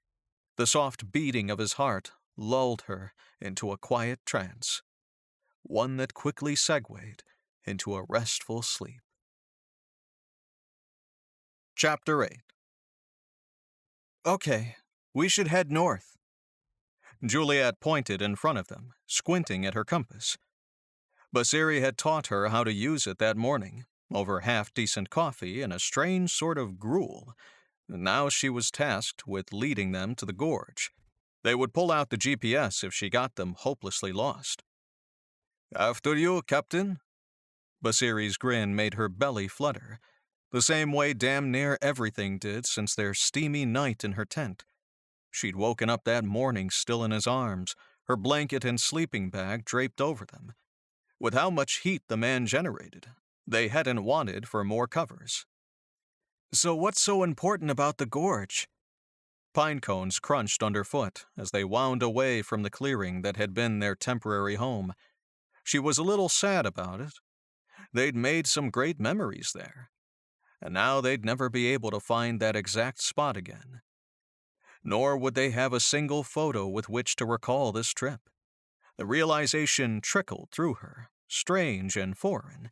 The soft beating of his heart lulled her into a quiet trance, one that quickly segued into a restful sleep. Chapter 8. Okay, we should head north. Juliette pointed in front of them, squinting at her compass. Basri had taught her how to use it that morning, over half-decent coffee and a strange sort of gruel. Now she was tasked with leading them to the gorge. They would pull out the GPS if she got them hopelessly lost. After you, Captain. Basiri's grin made her belly flutter, the same way damn near everything did since their steamy night in her tent. She'd woken up that morning still in his arms, her blanket and sleeping bag draped over them. With how much heat the man generated, they hadn't wanted for more covers. So what's so important about the gorge? Pine cones crunched underfoot as they wound away from the clearing that had been their temporary home. She was a little sad about it. They'd made some great memories there, and now they'd never be able to find that exact spot again. Nor would they have a single photo with which to recall this trip. The realization trickled through her, strange and foreign.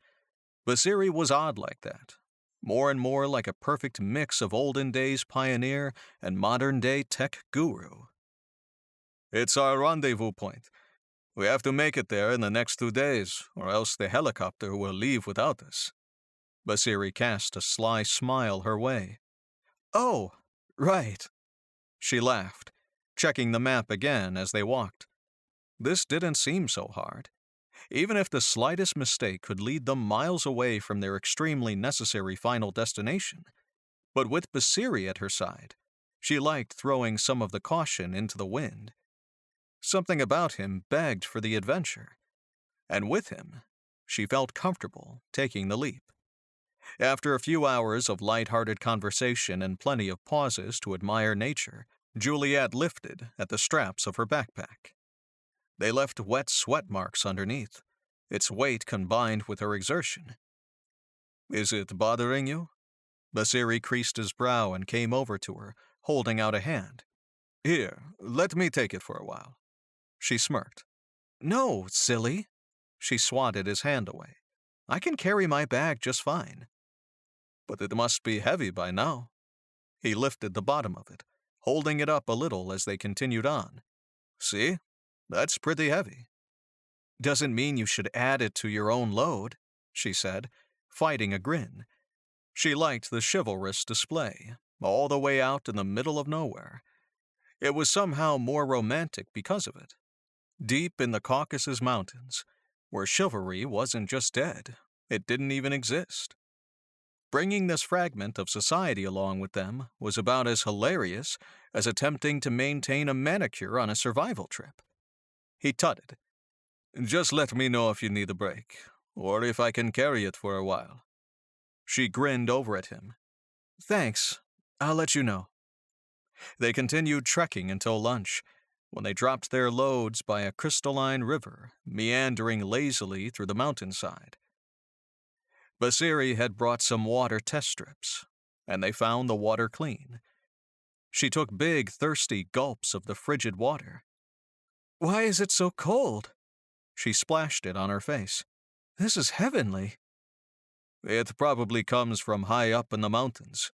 Basri was odd like that, more and more like a perfect mix of olden days pioneer and modern day tech guru. It's our rendezvous point. We have to make it there in the next 2 days, or else the helicopter will leave without us. Basri cast a sly smile her way. Oh, right. She laughed, checking the map again as they walked. This didn't seem so hard, even if the slightest mistake could lead them miles away from their extremely necessary final destination. But with Basri at her side, she liked throwing some of the caution into the wind. Something about him begged for the adventure, and with him, she felt comfortable taking the leap. After a few hours of light-hearted conversation and plenty of pauses to admire nature, Juliette lifted at the straps of her backpack. They left wet sweat marks underneath. its weight combined with her exertion. "Is it bothering you?" Basri creased his brow and came over to her, holding out a hand. "Here, let me take it for a while." She smirked. "No, silly." She swatted his hand away. "I can carry my bag just fine." "But it must be heavy by now." He lifted the bottom of it, holding it up a little as they continued on. "See? That's pretty heavy." "Doesn't mean you should add it to your own load," she said, fighting a grin. She liked the chivalrous display, all the way out in the middle of nowhere. It was somehow more romantic because of it. Deep in the Caucasus Mountains, where chivalry wasn't just dead, it didn't even exist. Bringing this fragment of society along with them was about as hilarious as attempting to maintain a manicure on a survival trip. He tutted. "Just let me know if you need a break, or if I can carry it for a while." She grinned over at him. "Thanks. I'll let you know." They continued trekking until lunch, when they dropped their loads by a crystalline river meandering lazily through the mountainside. Basri had brought some water test strips, and they found the water clean. She took big, thirsty gulps of the frigid water. "Why is it so cold?" She splashed it on her face. "This is heavenly." "It probably comes from high up in the mountains."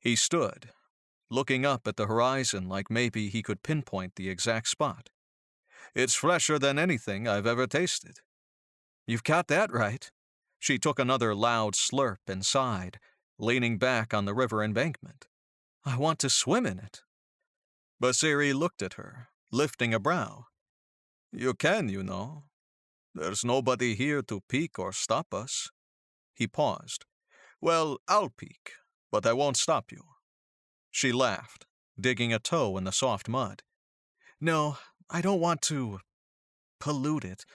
He stood, looking up at the horizon like maybe he could pinpoint the exact spot. "It's fresher than anything I've ever tasted." "You've got that right." She took another loud slurp and sighed, leaning back on the river embankment. "I want to swim in it." Basri looked at her, lifting a brow. "You can, you know. There's nobody here to peek or stop us." He paused. "Well, I'll peek, but I won't stop you." She laughed, digging a toe in the soft mud. "No, I don't want to pollute it.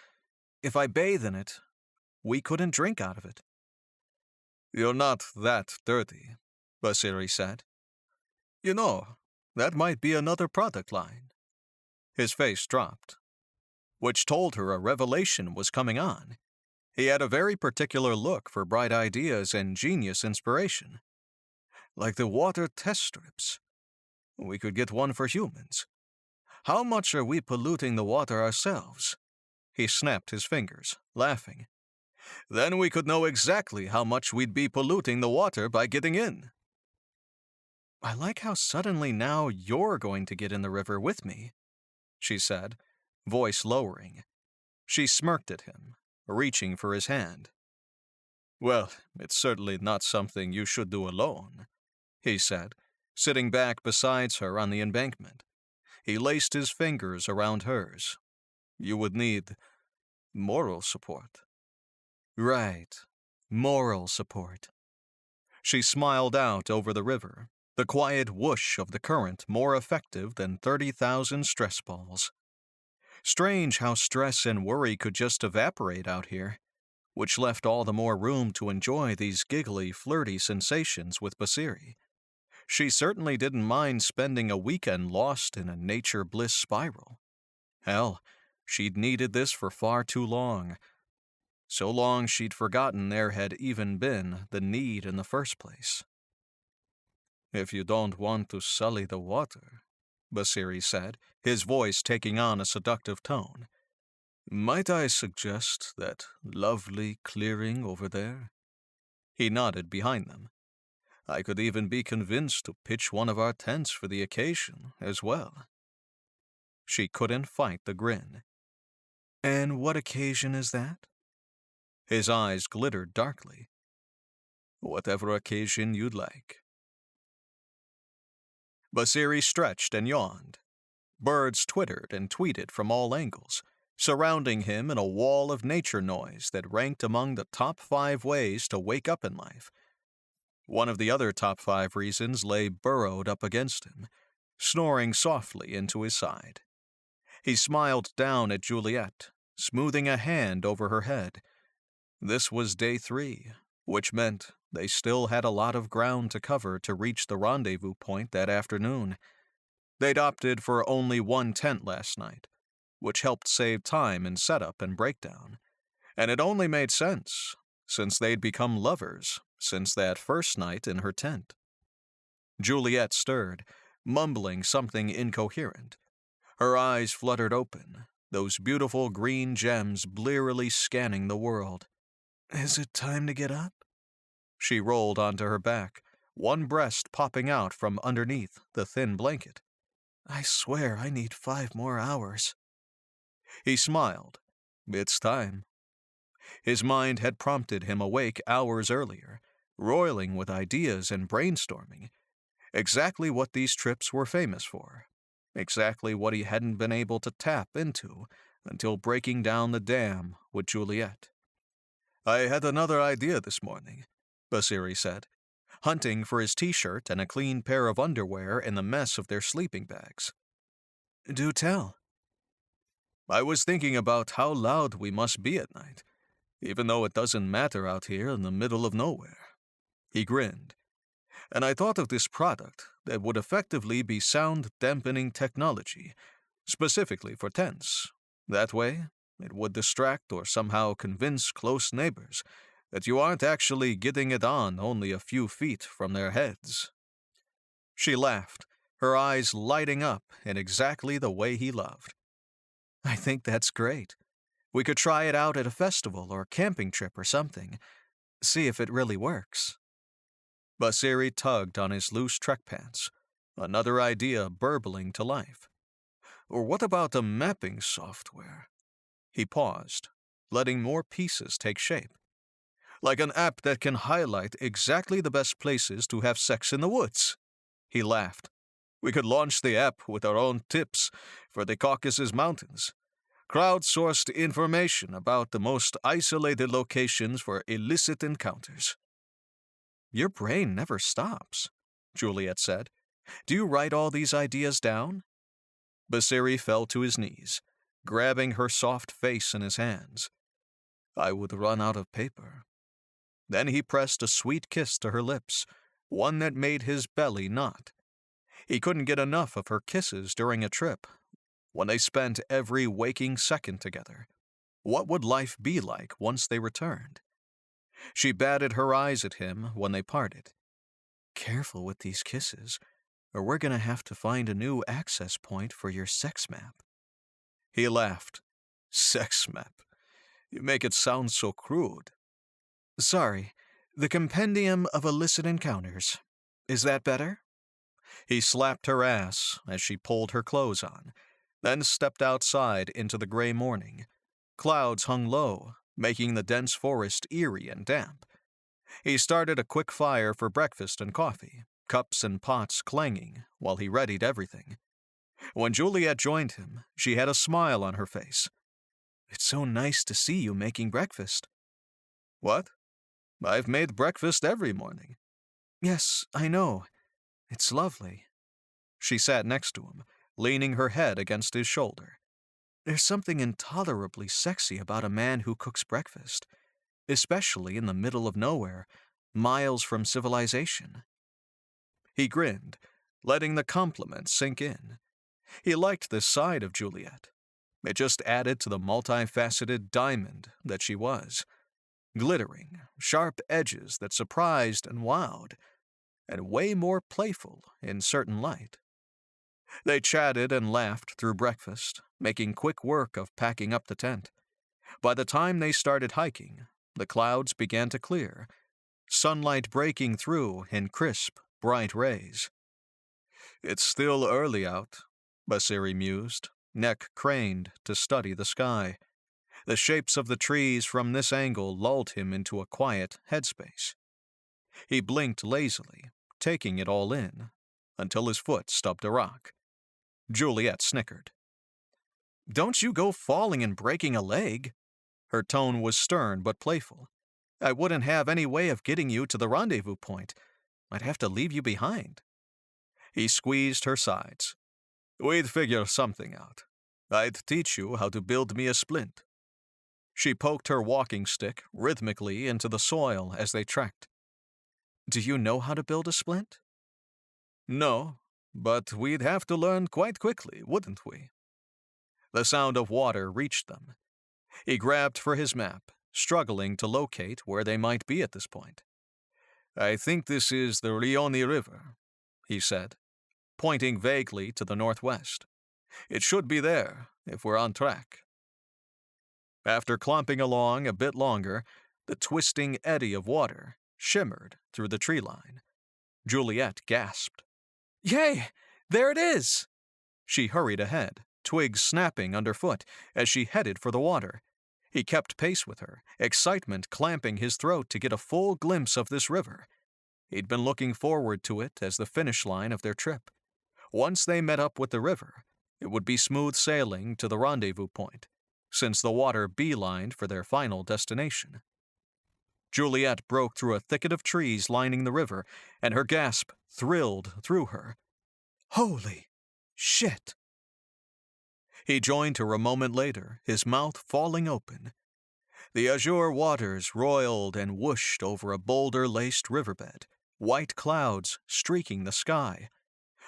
If I bathe in it, we couldn't drink out of it." "You're not that dirty," Basri said. "You know, that might be another product line." His face dropped, which told her a revelation was coming on. He had a very particular look for bright ideas and genius inspiration. "Like the water test strips. We could get one for humans. How much are we polluting the water ourselves?" He snapped his fingers, laughing. "Then we could know exactly how much we'd be polluting the water by getting in." "I like how suddenly now you're going to get in the river with me," she said, voice lowering. She smirked at him, reaching for his hand. "Well, it's certainly not something you should do alone," he said, sitting back beside her on the embankment. He laced his fingers around hers. "You would need moral support." "Right, moral support." She smiled out over the river, the quiet whoosh of the current more effective than 30,000 stress balls. Strange how stress and worry could just evaporate out here, which left all the more room to enjoy these giggly, flirty sensations with Basri. She certainly didn't mind spending a weekend lost in a nature bliss spiral. Hell, she'd needed this for far too long. So long she'd forgotten there had even been the need in the first place. "If you don't want to sully the water," Basri said, his voice taking on a seductive tone, "might I suggest that lovely clearing over there?" He nodded behind them. "I could even be convinced to pitch one of our tents for the occasion as well." She couldn't fight the grin. "And what occasion is that?" His eyes glittered darkly. "Whatever occasion you'd like." Basri stretched and yawned. Birds twittered and tweeted from all angles, surrounding him in a wall of nature noise that ranked among the top 5 ways to wake up in life. One of the other top 5 reasons lay burrowed up against him, snoring softly into his side. He smiled down at Juliette, smoothing a hand over her head. This was day 3, which meant they still had a lot of ground to cover to reach the rendezvous point that afternoon. They'd opted for only one tent last night, which helped save time in setup and breakdown, And it only made sense, since they'd become lovers since that first night in her tent. Juliette stirred, mumbling something incoherent. Her eyes fluttered open, those beautiful green gems blearily scanning the world. "Is it time to get up?" She rolled onto her back, one breast popping out from underneath the thin blanket. "I swear I need 5 more hours." He smiled. It's time. His mind had prompted him awake hours earlier, roiling with ideas and brainstorming. Exactly what these trips were famous for. Exactly what he hadn't been able to tap into until breaking down the dam with Juliette. "I had another idea this morning," Basri said, hunting for his t-shirt and a clean pair of underwear in the mess of their sleeping bags. "Do tell." "I was thinking about how loud we must be at night, even though it doesn't matter out here in the middle of nowhere." He grinned. "And I thought of this product that would effectively be sound-dampening technology, specifically for tents. That way, it would distract or somehow convince close neighbors that you aren't actually getting it on only a few feet from their heads." She laughed, her eyes lighting up in exactly the way he loved. "I think that's great. We could try it out at a festival or camping trip or something. See if it really works." Basri tugged on his loose trek pants, another idea burbling to life. "Or what about a mapping software?" He paused, letting more pieces take shape. "Like an app that can highlight exactly the best places to have sex in the woods." He laughed. "We could launch the app with our own tips for the Caucasus Mountains. Crowdsourced information about the most isolated locations for illicit encounters." "Your brain never stops," Juliette said. "Do you write all these ideas down?" Basri fell to his knees, grabbing her soft face in his hands. "I would run out of paper." Then he pressed a sweet kiss to her lips, one that made his belly knot. He couldn't get enough of her kisses during a trip, when they spent every waking second together. What would life be like once they returned? She batted her eyes at him when they parted. "Careful with these kisses, or we're going to have to find a new access point for your sex map." He laughed. "Sex map? You make it sound so crude." "Sorry, the Compendium of Illicit Encounters. Is that better?" He slapped her ass as she pulled her clothes on, then stepped outside into the gray morning. Clouds hung low, making the dense forest eerie and damp. He started a quick fire for breakfast and coffee, cups and pots clanging while he readied everything. When Juliette joined him, she had a smile on her face. "It's so nice to see you making breakfast." "What? I've made breakfast every morning." "Yes, I know. It's lovely." She sat next to him, leaning her head against his shoulder. "There's something intolerably sexy about a man who cooks breakfast, especially in the middle of nowhere, miles from civilization." He grinned, letting the compliment sink in. He liked this side of Juliette. It just added to the multifaceted diamond that she was. Glittering, sharp edges that surprised and wowed, and way more playful in certain light. They chatted and laughed through breakfast, making quick work of packing up the tent. By the time they started hiking, the clouds began to clear, sunlight breaking through in crisp, bright rays. "It's still early out," Basri mused, neck craned to study the sky. The shapes of the trees from this angle lulled him into a quiet headspace. He blinked lazily, taking it all in, until his foot stubbed a rock. Juliette snickered. "Don't you go falling and breaking a leg." Her tone was stern but playful. "I wouldn't have any way of getting you to the rendezvous point. I'd have to leave you behind." He squeezed her sides. "We'd figure something out. I'd teach you how to build me a splint." She poked her walking stick rhythmically into the soil as they trekked. "Do you know how to build a splint?" "No, but we'd have to learn quite quickly, wouldn't we?" The sound of water reached them. He grabbed for his map, struggling to locate where they might be at this point. "I think this is the Rioni River," he said, pointing vaguely to the northwest. "It should be there, if we're on track." After clumping along a bit longer, the twisting eddy of water shimmered through the tree line. Juliette gasped. "Yay! There it is!" She hurried ahead, twigs snapping underfoot as she headed for the water. He kept pace with her, excitement clamping his throat to get a full glimpse of this river. He'd been looking forward to it as the finish line of their trip. Once they met up with the river, it would be smooth sailing to the rendezvous point, since the water beelined for their final destination. Juliette broke through a thicket of trees lining the river, and her gasp thrilled through her. "Holy shit!" He joined her a moment later, his mouth falling open. The azure waters roiled and whooshed over a boulder-laced riverbed, white clouds streaking the sky.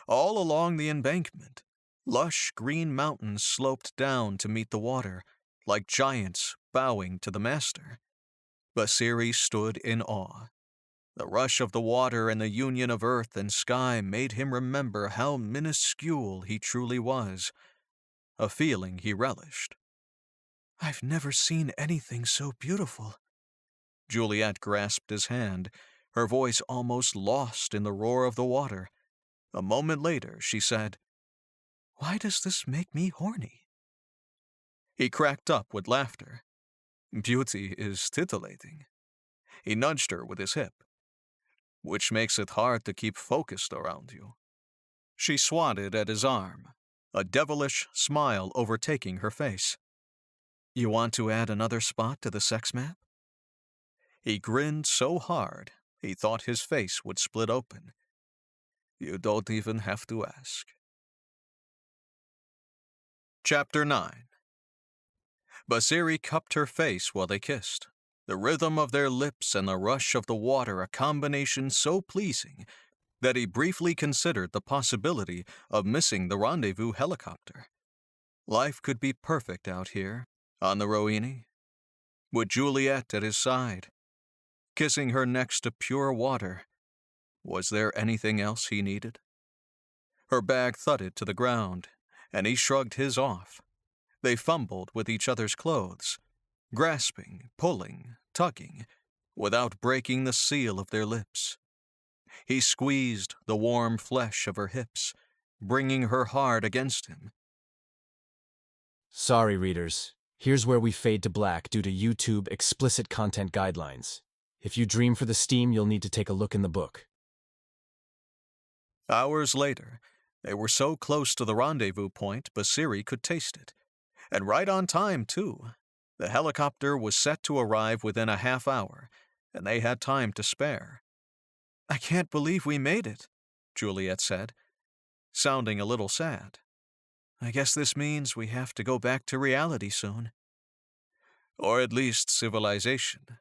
All along the embankment, lush green mountains sloped down to meet the water, like giants bowing to the master. Basri stood in awe. The rush of the water and the union of earth and sky made him remember how minuscule he truly was, a feeling he relished. "I've never seen anything so beautiful." Juliette grasped his hand, her voice almost lost in the roar of the water. A moment later, she said, "Why does this make me horny?" He cracked up with laughter. "Beauty is titillating." He nudged her with his hip, "which makes it hard to keep focused around you." She swatted at his arm, a devilish smile overtaking her face. "You want to add another spot to the sex map?" He grinned so hard, he thought his face would split open. "You don't even have to ask." Chapter 9. Basri cupped her face while they kissed, the rhythm of their lips and the rush of the water a combination so pleasing that he briefly considered the possibility of missing the rendezvous helicopter. Life could be perfect out here, on the Roini, with Juliette at his side, kissing her next to pure water. Was there anything else he needed? Her bag thudded to the ground, and he shrugged his off. They fumbled with each other's clothes, grasping, pulling, tugging, without breaking the seal of their lips. He squeezed the warm flesh of her hips, bringing her hard against him. Sorry, readers. Here's where we fade to black due to YouTube explicit content guidelines. If you dream for the steam, you'll need to take a look in the book. Hours later, they were so close to the rendezvous point, Basri could taste it. And right on time, too. The helicopter was set to arrive within a half hour, and they had time to spare. "I can't believe we made it," Juliette said, sounding a little sad. "I guess this means we have to go back to reality soon." "Or at least civilization,"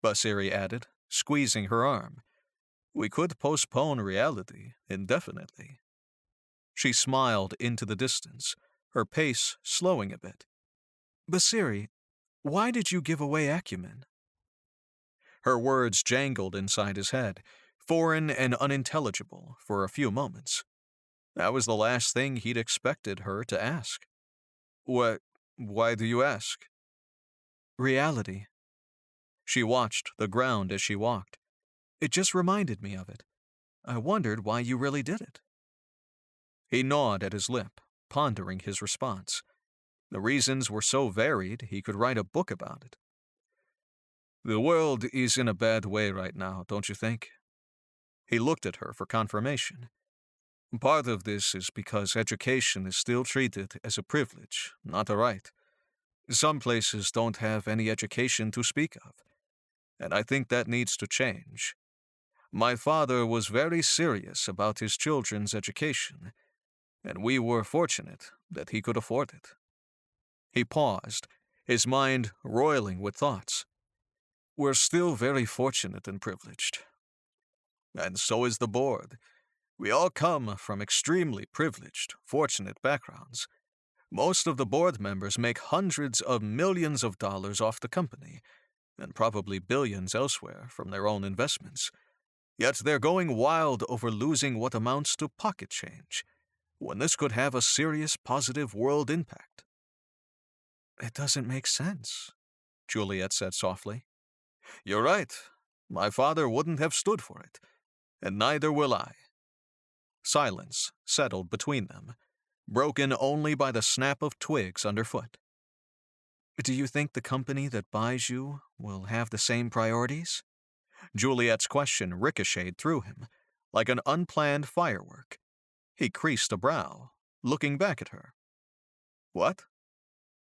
Basri added, squeezing her arm. "We could postpone reality indefinitely." She smiled into the distance, her pace slowing a bit. "Basri, why did you give away acumen?" Her words jangled inside his head, foreign and unintelligible, for a few moments. That was the last thing he'd expected her to ask. Why do you ask?" "Reality." She watched the ground as she walked. "It just reminded me of it. I wondered why you really did it." He gnawed at his lip, pondering his response. The reasons were so varied he could write a book about it. "The world is in a bad way right now, don't you think?" He looked at her for confirmation. "Part of this is because education is still treated as a privilege, not a right. Some places don't have any education to speak of, and I think that needs to change. My father was very serious about his children's education, and we were fortunate that he could afford it." He paused, his mind roiling with thoughts. "We're still very fortunate and privileged. And so is the board. We all come from extremely privileged, fortunate backgrounds. Most of the board members make hundreds of millions of dollars off the company, and probably billions elsewhere from their own investments. Yet they're going wild over losing what amounts to pocket change, when this could have a serious positive world impact. It doesn't make sense, Juliette said softly. You're right. My father wouldn't have stood for it, and neither will I. Silence settled between them, broken only by the snap of twigs underfoot. Do you think the company that buys you will have the same priorities? Juliet's question ricocheted through him, like an unplanned firework. He creased a brow, looking back at her. What?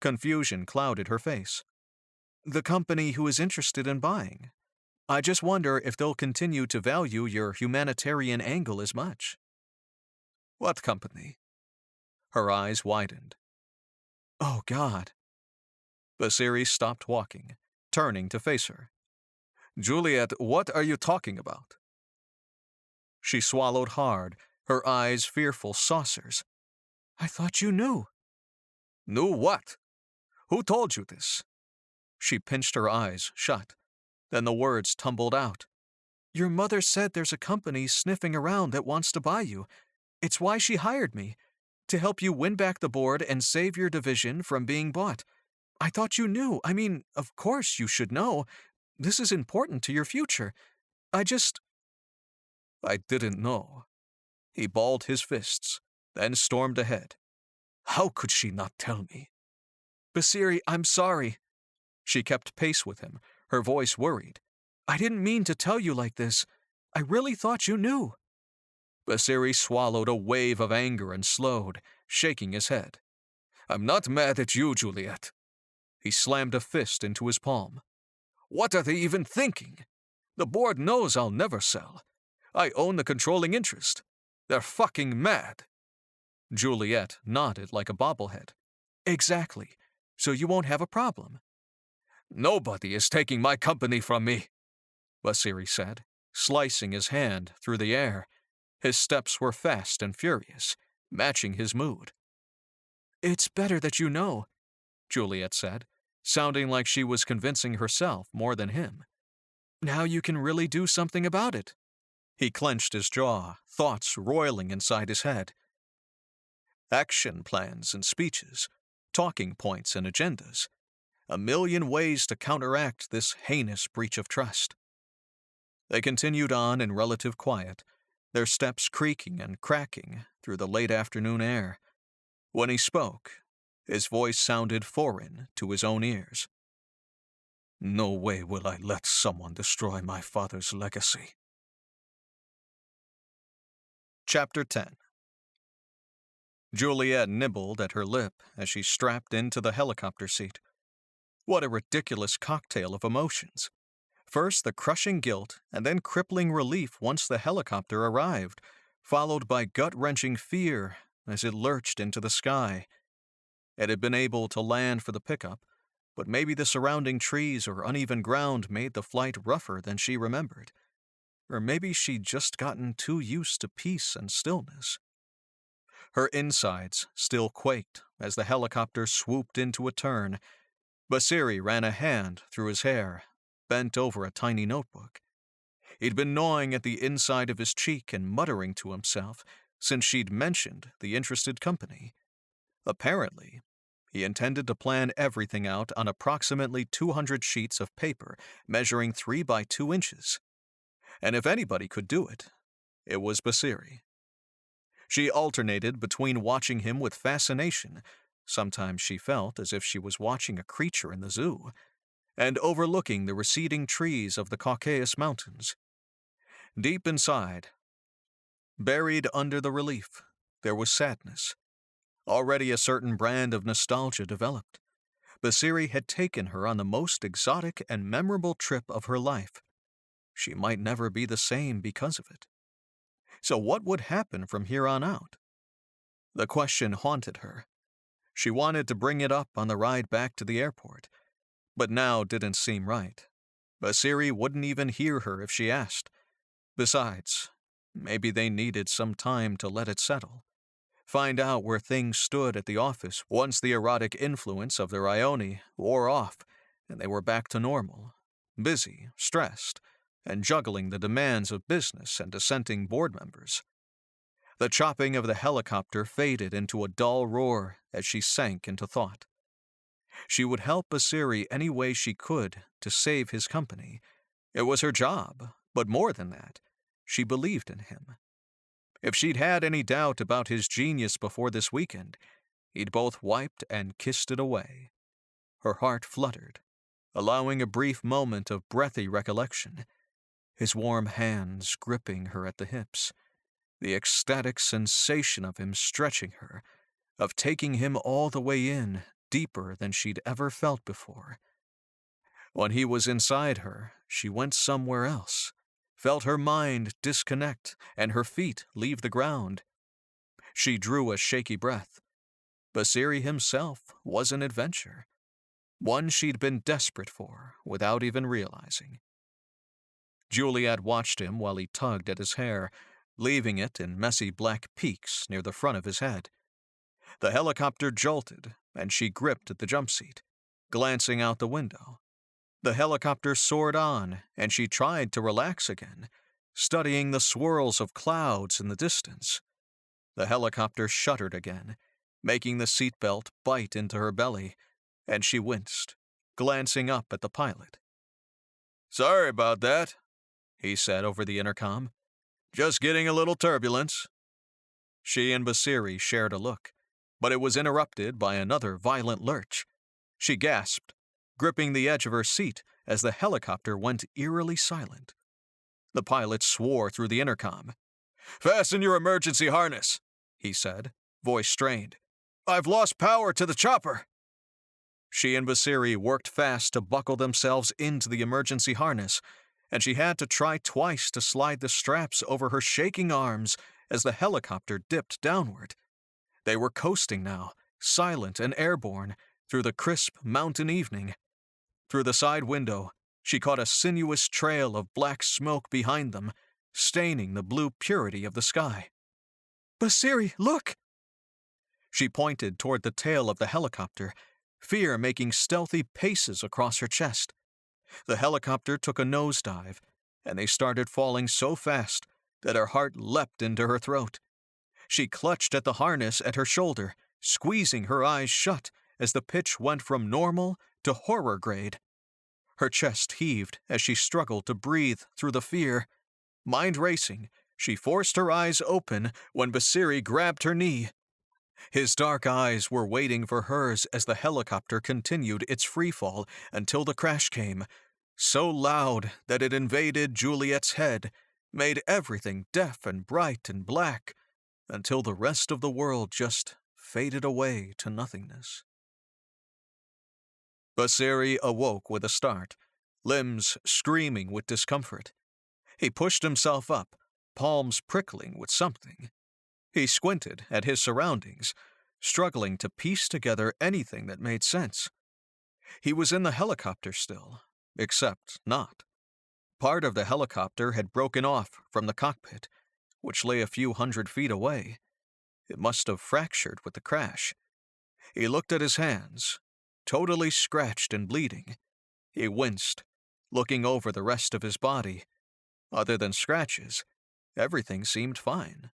Confusion clouded her face. The company who is interested in buying. I just wonder if they'll continue to value your humanitarian angle as much. What company? Her eyes widened. Oh, God. Basri stopped walking, turning to face her. Juliette, what are you talking about? She swallowed hard, her eyes fearful saucers. I thought you knew. Knew what? Who told you this? She pinched her eyes shut. Then the words tumbled out. Your mother said there's a company sniffing around that wants to buy you. It's why she hired me, to help you win back the board and save your division from being bought. I thought you knew. I mean, of course you should know. This is important to your future. I didn't know. He balled his fists, then stormed ahead. How could she not tell me? Basri, I'm sorry. She kept pace with him, her voice worried. I didn't mean to tell you like this. I really thought you knew. Basri swallowed a wave of anger and slowed, shaking his head. I'm not mad at you, Juliette. He slammed a fist into his palm. What are they even thinking? The board knows I'll never sell. I own the controlling interest. They're fucking mad. Juliette nodded like a bobblehead. Exactly. So you won't have a problem. Nobody is taking my company from me, Basri said, slicing his hand through the air. His steps were fast and furious, matching his mood. It's better that you know, Juliette said, sounding like she was convincing herself more than him. Now you can really do something about it. He clenched his jaw, thoughts roiling inside his head. Action plans and speeches, talking points and agendas. A million ways to counteract this heinous breach of trust. They continued on in relative quiet, their steps creaking and cracking through the late afternoon air. When he spoke, his voice sounded foreign to his own ears. No way will I let someone destroy my father's legacy. Chapter 10. Juliette nibbled at her lip as she strapped into the helicopter seat. What a ridiculous cocktail of emotions. First the crushing guilt, and then crippling relief once the helicopter arrived, followed by gut-wrenching fear as it lurched into the sky. It had been able to land for the pickup, but maybe the surrounding trees or uneven ground made the flight rougher than she remembered. Or maybe she'd just gotten too used to peace and stillness. Her insides still quaked as the helicopter swooped into a turn. Basri ran a hand through his hair, bent over a tiny notebook. He'd been gnawing at the inside of his cheek and muttering to himself since she'd mentioned the interested company. Apparently, he intended to plan everything out on approximately 200 sheets of paper measuring 3 by 2 inches. And if anybody could do it, it was Basri. She alternated between watching him with fascination, sometimes she felt as if she was watching a creature in the zoo, and overlooking the receding trees of the Caucasus Mountains. Deep inside, buried under the relief, there was sadness. Already a certain brand of nostalgia developed. Basri had taken her on the most exotic and memorable trip of her life. She might never be the same because of it. So what would happen from here on out? The question haunted her. She wanted to bring it up on the ride back to the airport, but now didn't seem right. Basri wouldn't even hear her if she asked. Besides, maybe they needed some time to let it settle. Find out where things stood at the office once the erotic influence of their Ione wore off and they were back to normal, busy, stressed, and juggling the demands of business and dissenting board members. The chopping of the helicopter faded into a dull roar as she sank into thought. She would help Basri any way she could to save his company. It was her job, but more than that, she believed in him. If she'd had any doubt about his genius before this weekend, he'd both wiped and kissed it away. Her heart fluttered, allowing a brief moment of breathy recollection, his warm hands gripping her at the hips, the ecstatic sensation of him stretching her, of taking him all the way in, deeper than she'd ever felt before. When he was inside her, she went somewhere else, felt her mind disconnect and her feet leave the ground. She drew a shaky breath. Basri himself was an adventure, one she'd been desperate for without even realizing. Juliette watched him while he tugged at his hair, leaving it in messy black peaks near the front of his head. The helicopter jolted, and she gripped at the jump seat, glancing out the window. The helicopter soared on, and she tried to relax again, studying the swirls of clouds in the distance. The helicopter shuddered again, making the seatbelt bite into her belly, and she winced, glancing up at the pilot. "Sorry about that," he said over the intercom. "Just getting a little turbulence." She and Basri shared a look, but it was interrupted by another violent lurch. She gasped, gripping the edge of her seat as the helicopter went eerily silent. The pilot swore through the intercom. "Fasten your emergency harness," he said, voice strained. "I've lost power to the chopper." She and Basri worked fast to buckle themselves into the emergency harness, and she had to try twice to slide the straps over her shaking arms as the helicopter dipped downward. They were coasting now, silent and airborne, through the crisp mountain evening. Through the side window, she caught a sinuous trail of black smoke behind them, staining the blue purity of the sky. "Basri, look!" She pointed toward the tail of the helicopter, fear making stealthy paces across her chest. The helicopter took a nosedive, and they started falling so fast that her heart leapt into her throat. She clutched at the harness at her shoulder, squeezing her eyes shut as the pitch went from normal to horror grade. Her chest heaved as she struggled to breathe through the fear. Mind racing, she forced her eyes open when Basri grabbed her knee. His dark eyes were waiting for hers as the helicopter continued its freefall until the crash came, so loud that it invaded Juliette's head, made everything deaf and bright and black, until the rest of the world just faded away to nothingness. Basri awoke with a start, limbs screaming with discomfort. He pushed himself up, palms prickling with something. He squinted at his surroundings, struggling to piece together anything that made sense. He was in the helicopter still, except not. Part of the helicopter had broken off from the cockpit, which lay a few 100 feet away. It must have fractured with the crash. He looked at his hands, totally scratched and bleeding. He winced, looking over the rest of his body. Other than scratches, everything seemed fine.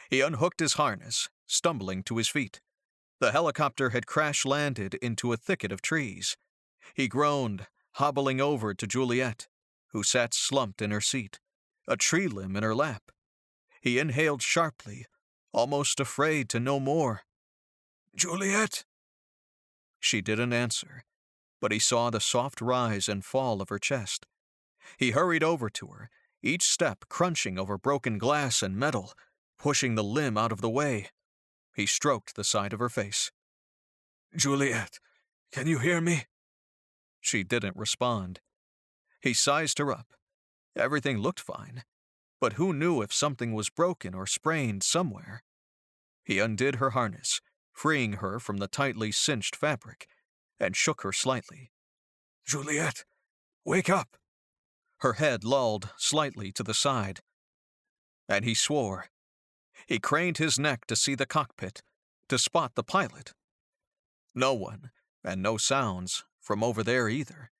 He unhooked his harness, stumbling to his feet. The helicopter had crash-landed into a thicket of trees. He groaned, hobbling over to Juliette, who sat slumped in her seat, a tree limb in her lap. He inhaled sharply, almost afraid to know more. "Juliette?" She didn't answer, but he saw the soft rise and fall of her chest. He hurried over to her, each step crunching over broken glass and metal, pushing the limb out of the way. He stroked the side of her face. "Juliette, can you hear me?" She didn't respond. He sized her up. Everything looked fine, but who knew if something was broken or sprained somewhere? He undid her harness, freeing her from the tightly cinched fabric, and shook her slightly. "Juliette, wake up!" Her head lolled slightly to the side. And he swore. He craned his neck to see the cockpit, to spot the pilot. No one, and no sounds from over there either.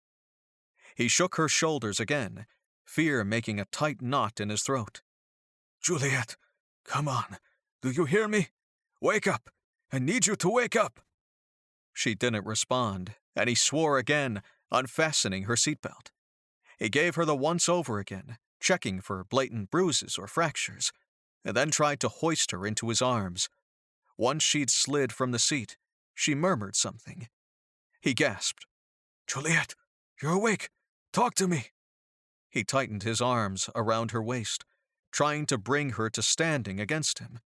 He shook her shoulders again, fear making a tight knot in his throat. "Juliette, come on. Do you hear me? Wake up! I need you to wake up!" She didn't respond, and he swore again, unfastening her seatbelt. He gave her the once-over again, checking for blatant bruises or fractures, and then tried to hoist her into his arms. Once she'd slid from the seat, she murmured something. He gasped. "Juliette, you're awake. Talk to me." He tightened his arms around her waist, trying to bring her to standing against him.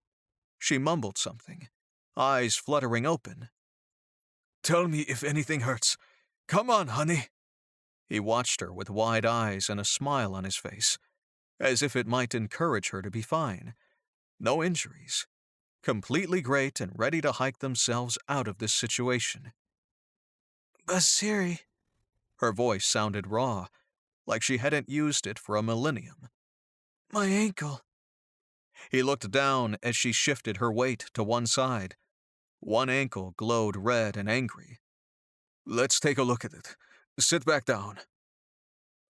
She mumbled something, eyes fluttering open. "Tell me if anything hurts. Come on, honey." He watched her with wide eyes and a smile on his face, as if it might encourage her to be fine. No injuries. Completely great and ready to hike themselves out of this situation. "Basri." Her voice sounded raw, like she hadn't used it for a millennium. "My ankle." He looked down as she shifted her weight to one side. One ankle glowed red and angry. "Let's take a look at it. Sit back down."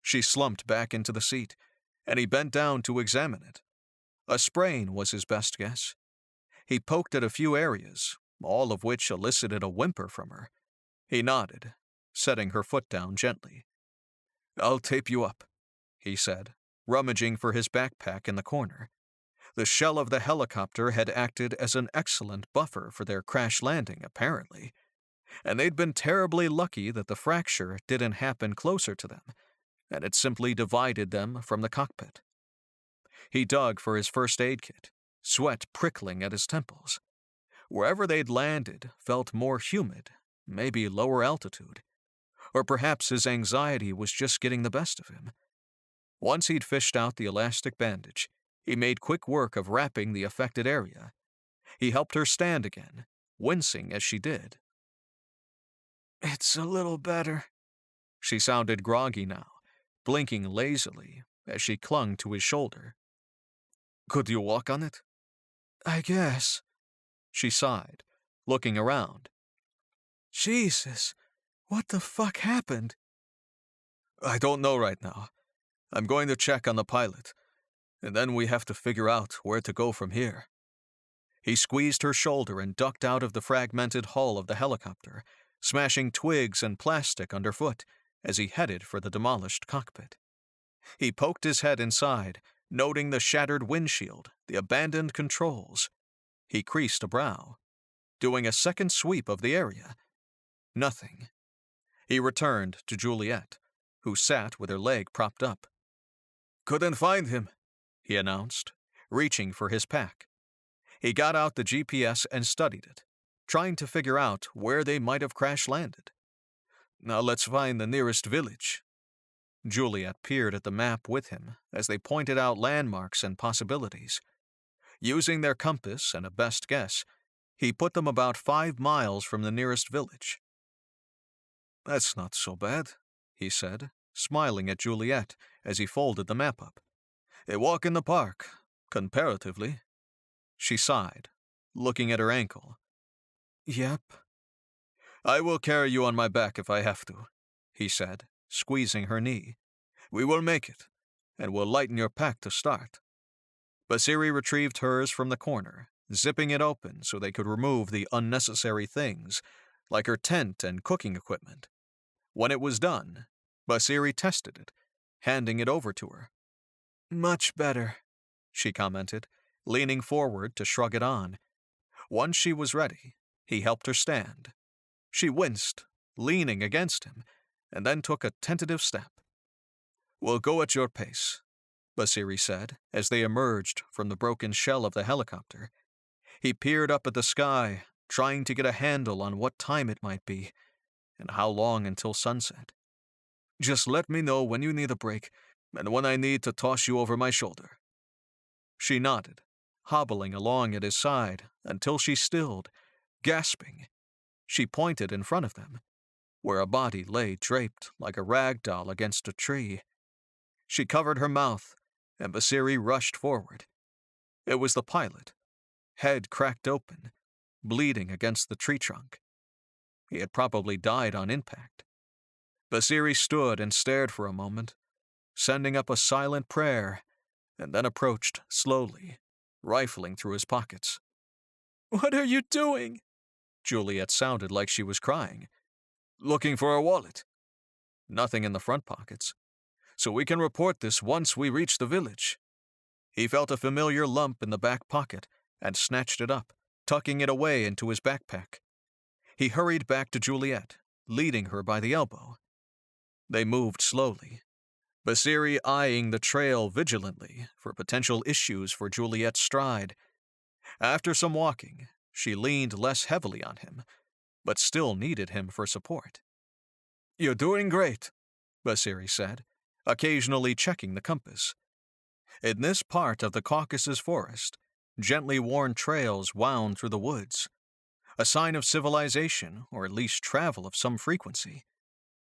She slumped back into the seat, and he bent down to examine it. A sprain was his best guess. He poked at a few areas, all of which elicited a whimper from her. He nodded, setting her foot down gently. "I'll tape you up," he said, rummaging for his backpack in the corner. The shell of the helicopter had acted as an excellent buffer for their crash landing, apparently, and they'd been terribly lucky that the fracture didn't happen closer to them, and it simply divided them from the cockpit. He dug for his first aid kit, sweat prickling at his temples. Wherever they'd landed felt more humid, maybe lower altitude, or perhaps his anxiety was just getting the best of him. Once he'd fished out the elastic bandage, he made quick work of wrapping the affected area. He helped her stand again, wincing as she did. "It's a little better." She sounded groggy now, blinking lazily as she clung to his shoulder. "Could you walk on it?" "I guess." She sighed, looking around. "Jesus, what the fuck happened?" "I don't know right now. I'm going to check on the pilot, and then we have to figure out where to go from here." He squeezed her shoulder and ducked out of the fragmented hull of the helicopter, smashing twigs and plastic underfoot as he headed for the demolished cockpit. He poked his head inside, noting the shattered windshield, the abandoned controls. He creased a brow, doing a second sweep of the area. Nothing. He returned to Juliette, who sat with her leg propped up. "Couldn't find him," he announced, reaching for his pack. He got out the GPS and studied it, trying to figure out where they might have crash-landed. "Now let's find the nearest village." Juliette peered at the map with him as they pointed out landmarks and possibilities. Using their compass and a best guess, he put them about 5 miles from the nearest village. "That's not so bad," he said, smiling at Juliette as he folded the map up. "A walk in the park, comparatively." She sighed, looking at her ankle. "Yep." "I will carry you on my back if I have to," he said, squeezing her knee. "We will make it, and we'll lighten your pack to start." Basri retrieved hers from the corner, zipping it open so they could remove the unnecessary things, like her tent and cooking equipment. When it was done, Basri tested it, handing it over to her. "Much better," she commented, leaning forward to shrug it on. Once she was ready, he helped her stand. She winced, leaning against him, and then took a tentative step. "We'll go at your pace," Basri said, as they emerged from the broken shell of the helicopter. He peered up at the sky, trying to get a handle on what time it might be, and how long until sunset. "Just let me know when you need a break, and when I need to toss you over my shoulder." She nodded, hobbling along at his side until she stilled, gasping. She pointed in front of them, where a body lay draped like a rag doll against a tree. She covered her mouth, and Basri rushed forward. It was the pilot, head cracked open, bleeding against the tree trunk. He had probably died on impact. Basri stood and stared for a moment, sending up a silent prayer, and then approached slowly, rifling through his pockets. "What are you doing?" Juliette sounded like she was crying. "Looking for a wallet. Nothing in the front pockets. So we can report this once we reach the village." He felt a familiar lump in the back pocket and snatched it up, tucking it away into his backpack. He hurried back to Juliette, leading her by the elbow. They moved slowly, Basri eyeing the trail vigilantly for potential issues for Juliette's stride. After some walking, she leaned less heavily on him, but still needed him for support. "You're doing great," Basri said, occasionally checking the compass. In this part of the Caucasus forest, gently worn trails wound through the woods, a sign of civilization, or at least travel of some frequency,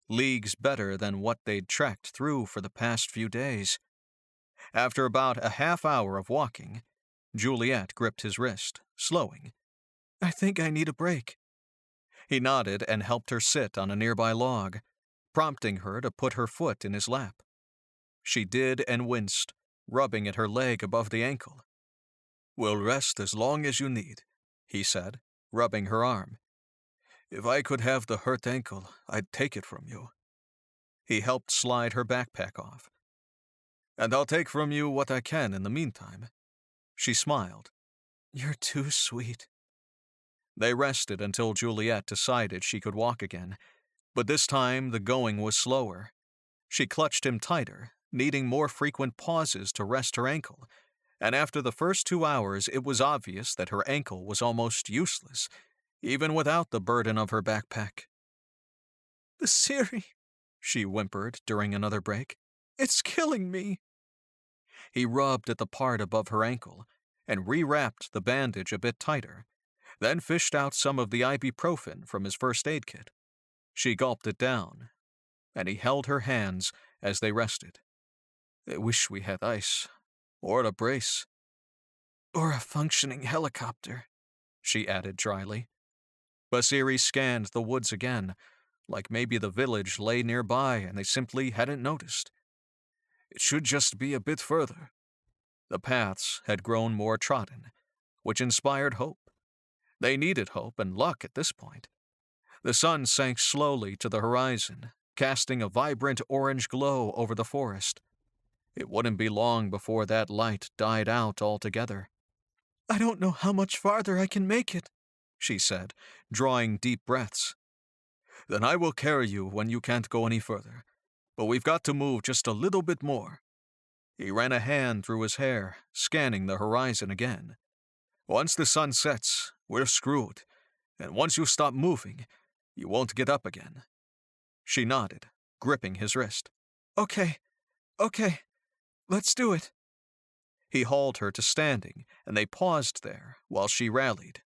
leagues better than what they'd trekked through for the past few days. After about a half hour of walking, Juliette gripped his wrist, slowing. "I think I need a break." He nodded and helped her sit on a nearby log, prompting her to put her foot in his lap. She did and winced, rubbing at her leg above the ankle. "We'll rest as long as you need," he said, rubbing her arm. "If I could have the hurt ankle, I'd take it from you." He helped slide her backpack off. "And I'll take from you what I can in the meantime." She smiled. "You're too sweet." They rested until Juliette decided she could walk again, but this time the going was slower. She clutched him tighter, needing more frequent pauses to rest her ankle, and after the first 2 hours it was obvious that her ankle was almost useless, even without the burden of her backpack. "Basri," she whimpered during another break. "It's killing me." He rubbed at the part above her ankle and rewrapped the bandage a bit tighter, then fished out some of the ibuprofen from his first aid kit. She gulped it down, and he held her hands as they rested. "I wish we had ice, or a brace." "Or a functioning helicopter," she added dryly. Basri scanned the woods again, like maybe the village lay nearby and they simply hadn't noticed. It should just be a bit further. The paths had grown more trodden, which inspired hope. They needed hope and luck at this point. The sun sank slowly to the horizon, casting a vibrant orange glow over the forest. It wouldn't be long before that light died out altogether. "I don't know how much farther I can make it," she said, drawing deep breaths. "Then I will carry you when you can't go any further. But we've got to move just a little bit more." He ran a hand through his hair, scanning the horizon again. "Once the sun sets, we're screwed, and once you stop moving, you won't get up again." She nodded, gripping his wrist. Okay, let's do it." He hauled her to standing, and they paused there while she rallied.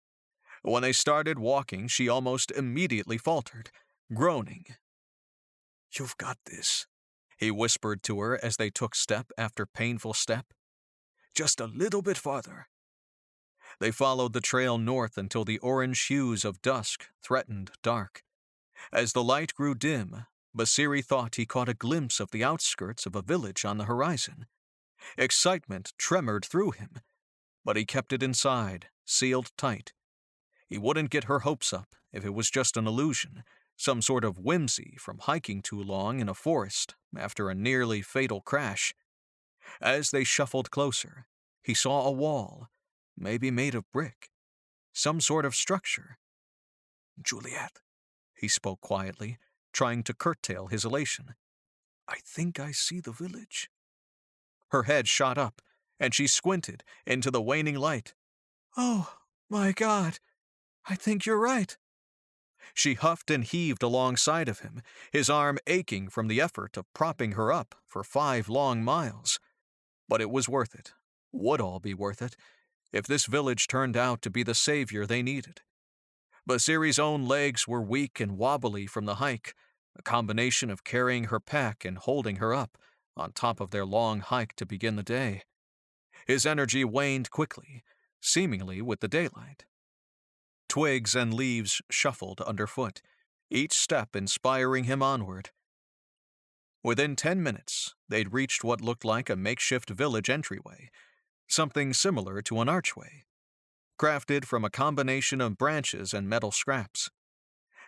When they started walking, she almost immediately faltered, groaning. "You've got this," he whispered to her as they took step after painful step. "Just a little bit farther." They followed the trail north until the orange hues of dusk threatened dark. As the light grew dim, Basri thought he caught a glimpse of the outskirts of a village on the horizon. Excitement tremored through him, but he kept it inside, sealed tight. He wouldn't get her hopes up if it was just an illusion, some sort of whimsy from hiking too long in a forest after a nearly fatal crash. As they shuffled closer, he saw a wall, maybe made of brick, some sort of structure. "Juliette," he spoke quietly, trying to curtail his elation. "I think I see the village." Her head shot up, and she squinted into the waning light. "Oh, my God, I think you're right." She huffed and heaved alongside of him, his arm aching from the effort of propping her up for 5 long miles. But it was worth it, would all be worth it, if this village turned out to be the savior they needed. Basiri's own legs were weak and wobbly from the hike, a combination of carrying her pack and holding her up, on top of their long hike to begin the day. His energy waned quickly, seemingly with the daylight. Twigs and leaves shuffled underfoot, each step inspiring him onward. Within 10 minutes, they'd reached what looked like a makeshift village entryway, something similar to an archway, crafted from a combination of branches and metal scraps,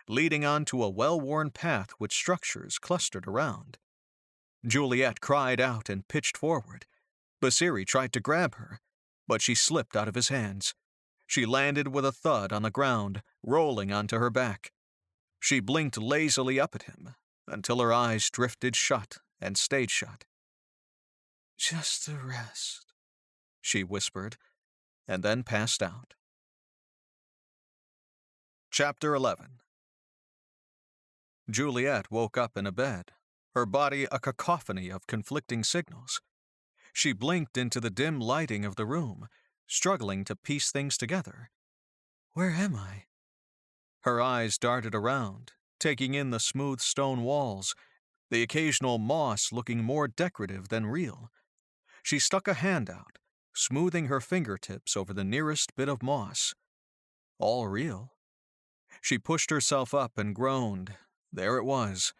leading onto a well-worn path with structures clustered around. Juliette cried out and pitched forward. Basri tried to grab her, but she slipped out of his hands. She landed with a thud on the ground, rolling onto her back. She blinked lazily up at him, until her eyes drifted shut and stayed shut. "Just the rest," she whispered, and then passed out. Chapter 11. Juliette woke up in a bed, her body a cacophony of conflicting signals. She blinked into the dim lighting of the room, struggling to piece things together. "Where am I?" Her eyes darted around, taking in the smooth stone walls, the occasional moss looking more decorative than real. She stuck a hand out, smoothing her fingertips over the nearest bit of moss. All real. She pushed herself up and groaned. There it was,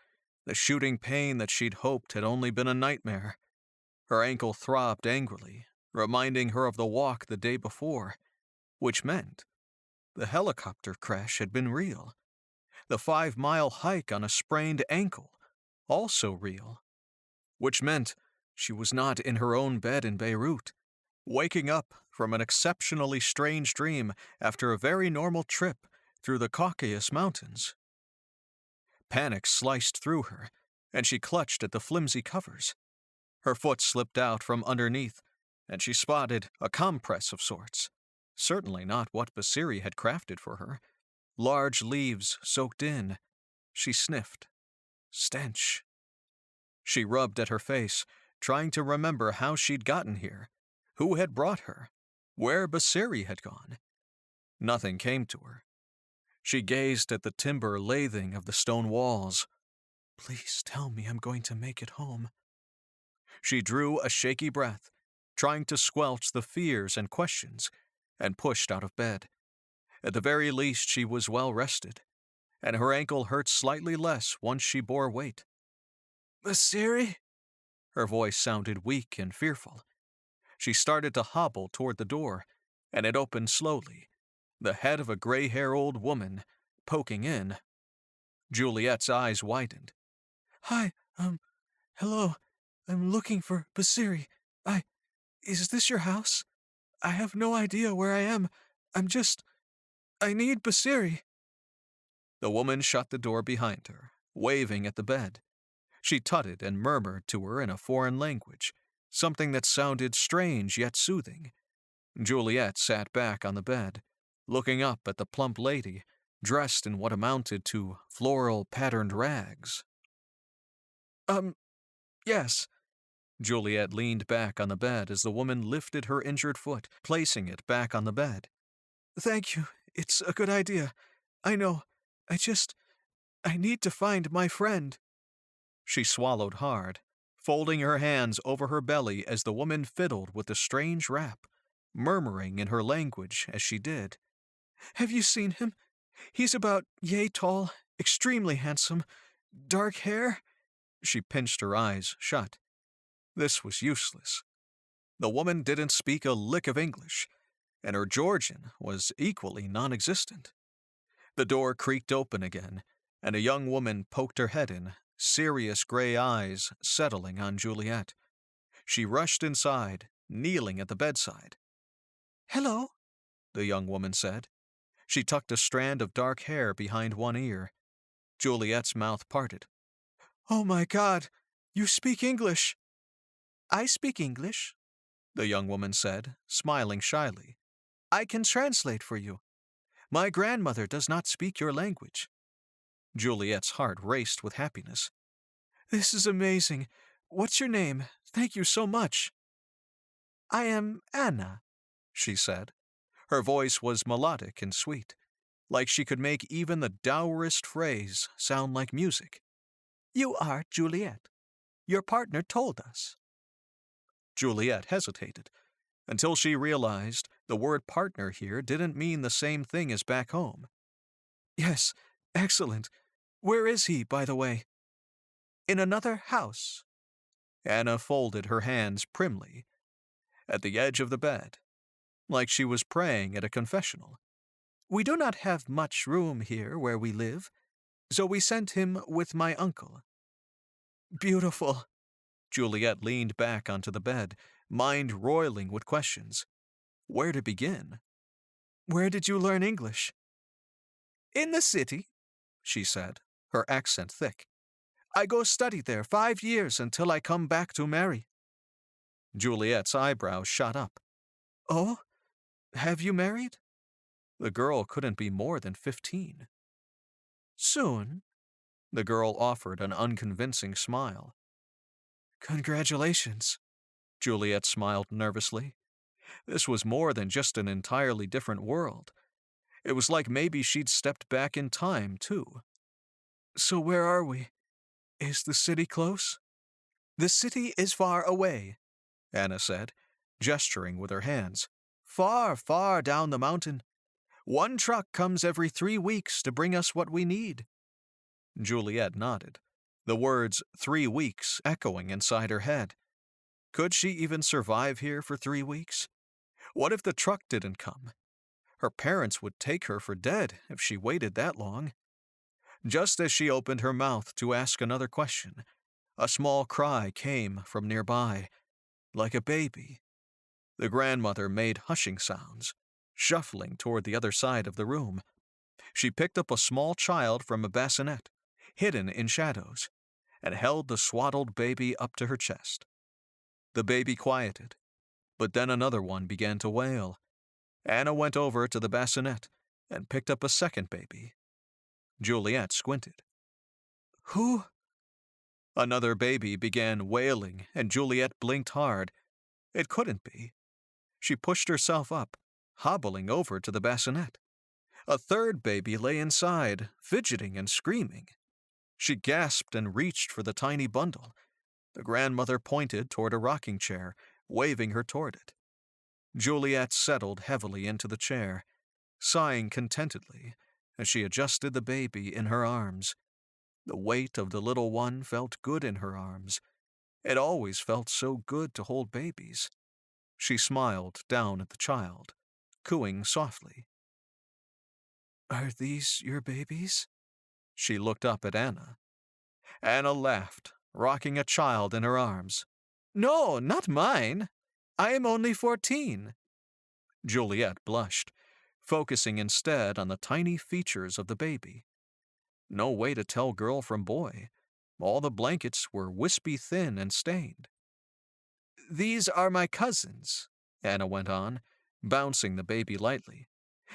the shooting pain that she'd hoped had only been a nightmare. Her ankle throbbed angrily, reminding her of the walk the day before, which meant the helicopter crash had been real. The 5-mile hike on a sprained ankle, also real. Which meant she was not in her own bed in Beirut, waking up from an exceptionally strange dream after a very normal trip through the Caucasus Mountains. Panic sliced through her, and she clutched at the flimsy covers. Her foot slipped out from underneath, and she spotted a compress of sorts. Certainly not what Basri had crafted for her. Large leaves soaked in. She sniffed. Stench. She rubbed at her face, trying to remember how she'd gotten here, who had brought her, where Basri had gone. Nothing came to her. She gazed at the timber lathing of the stone walls. "Please tell me I'm going to make it home." She drew a shaky breath, trying to squelch the fears and questions, and pushed out of bed. At the very least, she was well rested, and her ankle hurt slightly less once she bore weight. "Basri?" Her voice sounded weak and fearful. She started to hobble toward the door, and it opened slowly, the head of a gray-haired old woman poking in. Juliette's eyes widened. "Hi, hello. I'm looking for Basri. Is this your house? I have no idea where I am. I need Basri." The woman shut the door behind her, waving at the bed. She tutted and murmured to her in a foreign language, something that sounded strange yet soothing. Juliette sat back on the bed, looking up at the plump lady, dressed in what amounted to floral patterned rags. Yes." Juliette leaned back on the bed as the woman lifted her injured foot, placing it back on the bed. "Thank you. It's a good idea. I know. I need to find my friend." She swallowed hard, folding her hands over her belly as the woman fiddled with the strange rap, murmuring in her language as she did. "Have you seen him? He's about yay tall, extremely handsome, dark hair." She pinched her eyes shut. This was useless. The woman didn't speak a lick of English, and her Georgian was equally non-existent. The door creaked open again, and a young woman poked her head in, serious gray eyes settling on Juliette. She rushed inside, kneeling at the bedside. "Hello," the young woman said. She tucked a strand of dark hair behind one ear. Juliette's mouth parted. "Oh my God, you speak English." "I speak English," the young woman said, smiling shyly. "I can translate for you. My grandmother does not speak your language." Juliette's heart raced with happiness. "This is amazing. What's your name? Thank you so much." "I am Anna," she said. Her voice was melodic and sweet, like she could make even the dourest phrase sound like music. "You are Juliette. Your partner told us." Juliette hesitated, until she realized the word partner here didn't mean the same thing as back home. "Yes, excellent. Where is he, by the way?" in another house. Anna folded her hands primly at the edge of the bed, like she was praying at a confessional. We do not have much room here where we live, so we sent him with my uncle. Beautiful. Juliette leaned back onto the bed, mind roiling with questions. Where to begin? Where did you learn English? In the city, she said, her accent thick. I go study there 5 years until I come back to marry. Juliette's eyebrows shot up. Oh, have you married? The girl couldn't be more than 15. Soon, the girl offered an unconvincing smile. Congratulations, Juliette smiled nervously. This was more than just an entirely different world. It was like maybe she'd stepped back in time, too. So where are we? Is the city close? The city is far away, Anna said, gesturing with her hands. Far, far down the mountain. 1 truck comes every 3 weeks to bring us what we need. Juliette nodded, the words 3 weeks echoing inside her head. Could she even survive here for 3 weeks? What if the truck didn't come? Her parents would take her for dead if she waited that long. Just as she opened her mouth to ask another question, a small cry came from nearby, like a baby. The grandmother made hushing sounds, shuffling toward the other side of the room. She picked up a small child from a bassinet, hidden in shadows, and held the swaddled baby up to her chest. The baby quieted, but then another one began to wail. Anna went over to the bassinet and picked up a second baby. Juliette squinted. Who? Another baby began wailing, and Juliette blinked hard. It couldn't be. She pushed herself up, hobbling over to the bassinet. A third baby lay inside, fidgeting and screaming. She gasped and reached for the tiny bundle. The grandmother pointed toward a rocking chair, waving her toward it. Juliette settled heavily into the chair, sighing contentedly as she adjusted the baby in her arms. The weight of the little one felt good in her arms. It always felt so good to hold babies. She smiled down at the child, cooing softly. Are these your babies? She looked up at Anna. Anna laughed, rocking a child in her arms. No, not mine. I am only 14. Juliette blushed, focusing instead on the tiny features of the baby. No way to tell girl from boy. All the blankets were wispy thin and stained. These are my cousins, Anna went on, bouncing the baby lightly.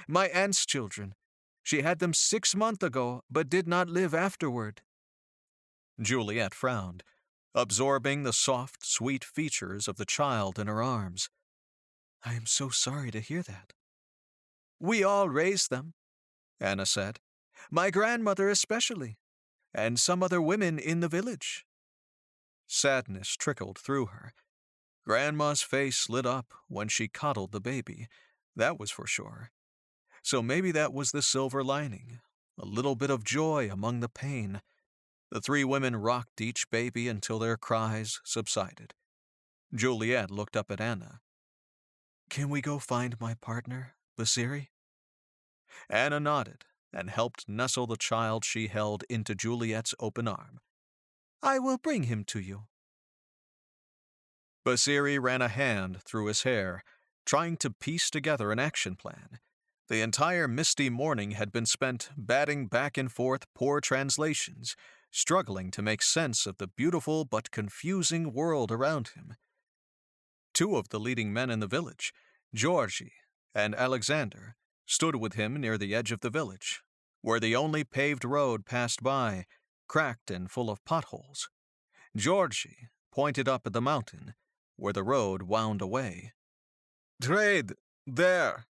My aunt's children. She had them 6 months ago, but did not live afterward. Juliette frowned, absorbing the soft, sweet features of the child in her arms. I am so sorry to hear that. We all raised them, Anna said. My grandmother especially, and some other women in the village. Sadness trickled through her. Grandma's face lit up when she coddled the baby, that was for sure. So maybe that was the silver lining, a little bit of joy among the pain. The 3 women rocked each baby until their cries subsided. Juliette looked up at Anna. Can we go find my partner, Basiri? Anna nodded and helped nestle the child she held into Juliette's open arm. I will bring him to you. Basiri ran a hand through his hair, trying to piece together an action plan. The entire misty morning had been spent batting back and forth poor translations, struggling to make sense of the beautiful but confusing world around him. 2 of the leading men in the village, Georgi and Alexander, stood with him near the edge of the village, where the only paved road passed by, cracked and full of potholes. Georgi pointed up at the mountain, where the road wound away. Trade, there!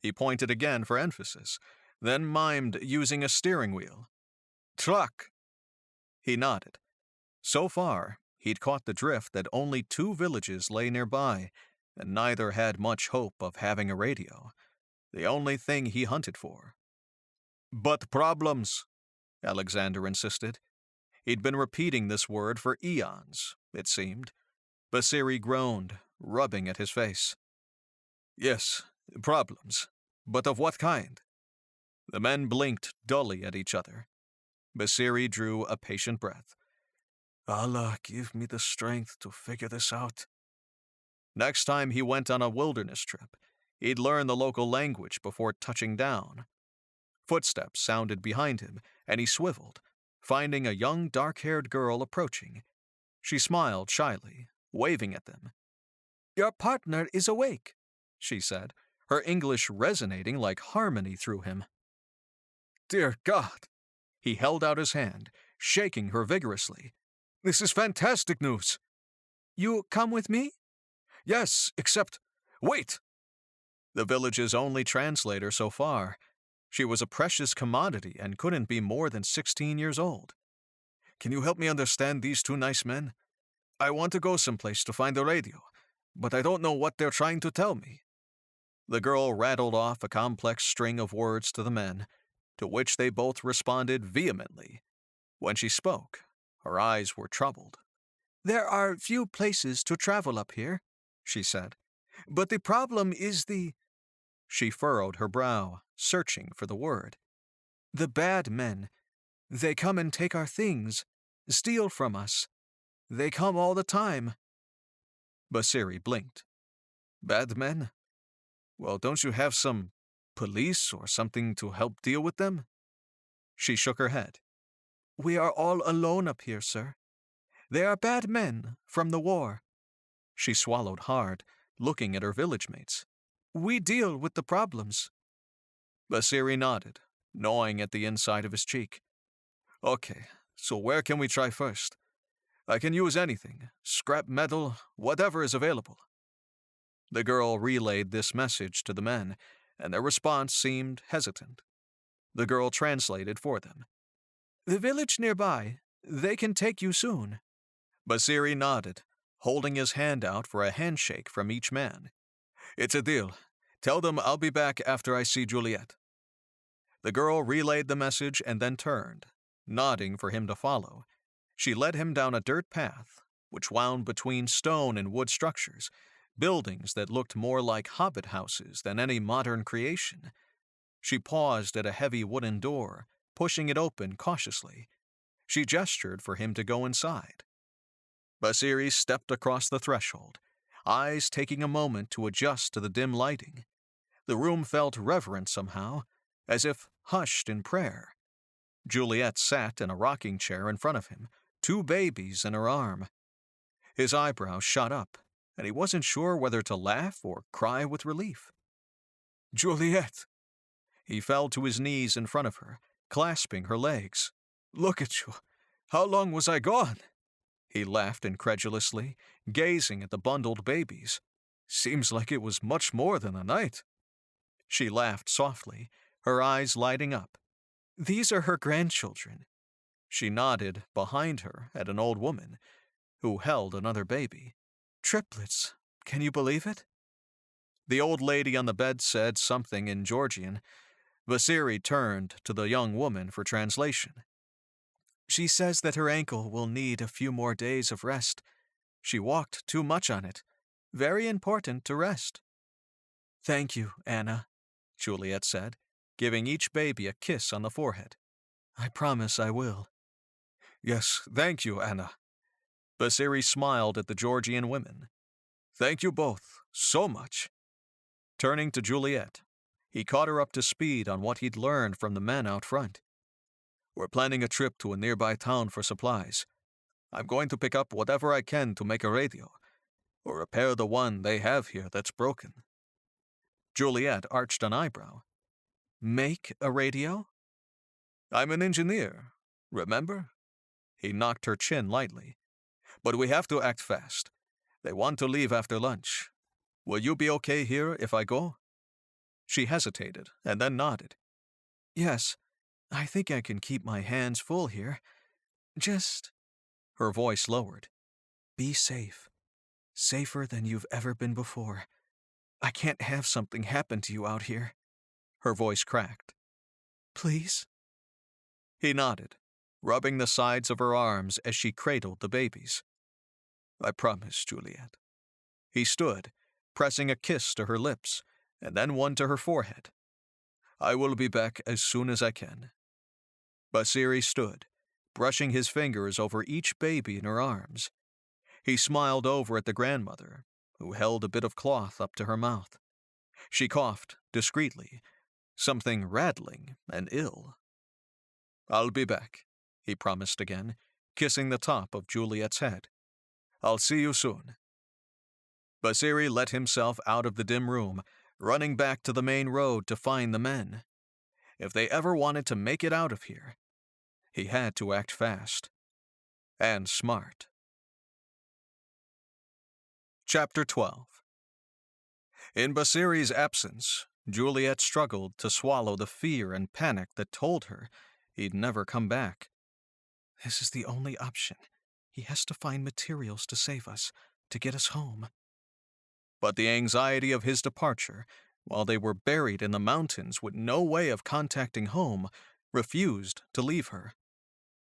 He pointed again for emphasis, then mimed using a steering wheel. Truck! He nodded. So far, he'd caught the drift that only 2 villages lay nearby, and neither had much hope of having a radio, the only thing he hunted for. But problems, Alexander insisted. He'd been repeating this word for eons, it seemed. Basiri groaned, rubbing at his face. Yes, problems. But of what kind? The men blinked dully at each other. Basiri drew a patient breath. Allah, give me the strength to figure this out. Next time he went on a wilderness trip, he'd learn the local language before touching down. Footsteps sounded behind him, and he swiveled, finding a young dark-haired girl approaching. She smiled shyly, waving at them. Your partner is awake, she said, her English resonating like harmony through him. Dear God! He held out his hand, shaking her vigorously. This is fantastic news. You come with me? Yes, except... Wait! The village's only translator so far. She was a precious commodity and couldn't be more than 16 years old. Can you help me understand these two nice men? I want to go someplace to find the radio, but I don't know what they're trying to tell me. The girl rattled off a complex string of words to the men, to which they both responded vehemently. When she spoke, her eyes were troubled. There are few places to travel up here, she said, but the problem is the... She furrowed her brow, searching for the word. The bad men. They come and take our things, steal from us. They come all the time. Basiri blinked. Bad men? Well, don't you have some police or something to help deal with them? She shook her head. We are all alone up here, sir. They are bad men from the war. She swallowed hard, looking at her village mates. We deal with the problems. Basiri nodded, gnawing at the inside of his cheek. Okay, so where can we try first? I can use anything, scrap metal, whatever is available. The girl relayed this message to the men, and their response seemed hesitant. The girl translated for them. The village nearby. They can take you soon. Basiri nodded, holding his hand out for a handshake from each man. It's a deal. Tell them I'll be back after I see Juliette. The girl relayed the message and then turned, nodding for him to follow. She led him down a dirt path, which wound between stone and wood structures, buildings that looked more like hobbit houses than any modern creation. She paused at a heavy wooden door, pushing it open cautiously. She gestured for him to go inside. Basiri stepped across the threshold, eyes taking a moment to adjust to the dim lighting. The room felt reverent somehow, as if hushed in prayer. Juliette sat in a rocking chair in front of him, 2 babies in her arm. His eyebrows shot up, and he wasn't sure whether to laugh or cry with relief. Juliette! He fell to his knees in front of her, clasping her legs. Look at you! How long was I gone? He laughed incredulously, gazing at the bundled babies. Seems like it was much more than a night. She laughed softly, her eyes lighting up. These are her grandchildren. She nodded behind her at an old woman, who held another baby. Triplets, can you believe it? The old lady on the bed said something in Georgian. Basiri turned to the young woman for translation. She says that her ankle will need a few more days of rest. She walked too much on it. Very important to rest. Thank you, Anna, Juliette said, giving each baby a kiss on the forehead. I promise I will. Yes, thank you, Anna. Basiri smiled at the Georgian women. Thank you both, so much. Turning to Juliette, he caught her up to speed on what he'd learned from the men out front. We're planning a trip to a nearby town for supplies. I'm going to pick up whatever I can to make a radio, or repair the one they have here that's broken. Juliette arched an eyebrow. Make a radio? I'm an engineer, remember? He knocked her chin lightly. But we have to act fast. They want to leave after lunch. Will you be okay here if I go? She hesitated and then nodded. Yes, I think I can keep my hands full here. Just... Her voice lowered. Be safe. Safer than you've ever been before. I can't have something happen to you out here. Her voice cracked. Please? He nodded, rubbing the sides of her arms as she cradled the babies. "I promise, Juliette." He stood, pressing a kiss to her lips, and then one to her forehead. "I will be back as soon as I can." Basri stood, brushing his fingers over each baby in her arms. He smiled over at the grandmother, who held a bit of cloth up to her mouth. She coughed discreetly, something rattling and ill. "I'll be back," he promised again, kissing the top of Juliette's head. "I'll see you soon." Basri let himself out of the dim room, running back to the main road to find the men. If they ever wanted to make it out of here, he had to act fast. And smart. Chapter 12. In Basiri's absence, Juliette struggled to swallow the fear and panic that told her he'd never come back. This is the only option. He has to find materials to save us, to get us home. But the anxiety of his departure, while they were buried in the mountains with no way of contacting home, refused to leave her.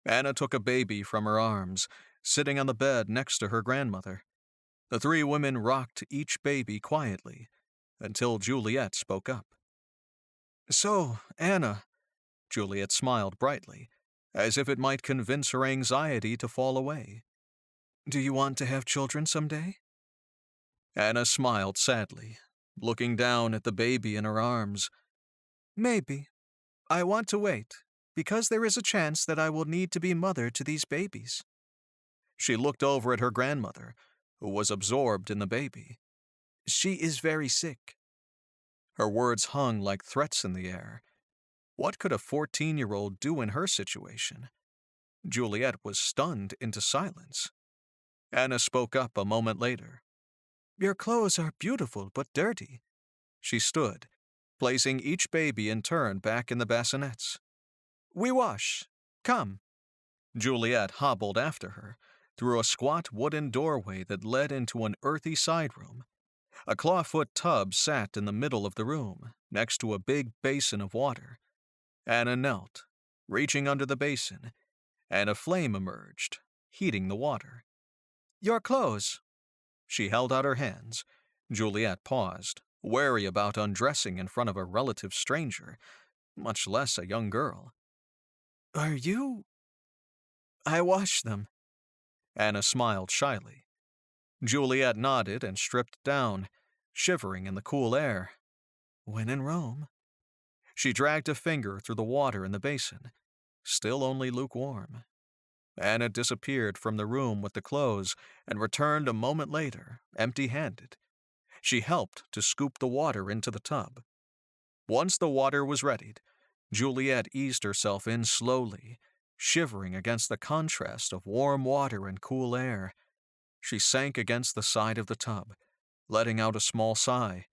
Anna took a baby from her arms, sitting on the bed next to her grandmother. The three women rocked each baby quietly, until Juliette spoke up. "So, Anna," Juliette smiled brightly, as if it might convince her anxiety to fall away. "do you want to have children someday?" Anna smiled sadly, looking down at the baby in her arms. "Maybe. I want to wait, because there is a chance that I will need to be mother to these babies." She looked over at her grandmother, who was absorbed in the baby. "She is very sick." Her words hung like threats in the air. What could a 14-year-old do in her situation? Juliette was stunned into silence. Anna spoke up a moment later. "Your clothes are beautiful but dirty." She stood, placing each baby in turn back in the bassinets. "We wash. Come." Juliette hobbled after her, through a squat wooden doorway that led into an earthy side room. A clawfoot tub sat in the middle of the room, next to a big basin of water. Anna knelt, reaching under the basin, and a flame emerged, heating the water. "Your clothes." She held out her hands. Juliette paused, wary about undressing in front of a relative stranger, much less a young girl. "Are you—" "I wash them." Anna smiled shyly. Juliette nodded and stripped down, shivering in the cool air. "When in Rome." She dragged a finger through the water in the basin, still only lukewarm. Anna disappeared from the room with the clothes and returned a moment later, empty-handed. She helped to scoop the water into the tub. Once the water was readied, Juliette eased herself in slowly, shivering against the contrast of warm water and cool air. She sank against the side of the tub, letting out a small sigh.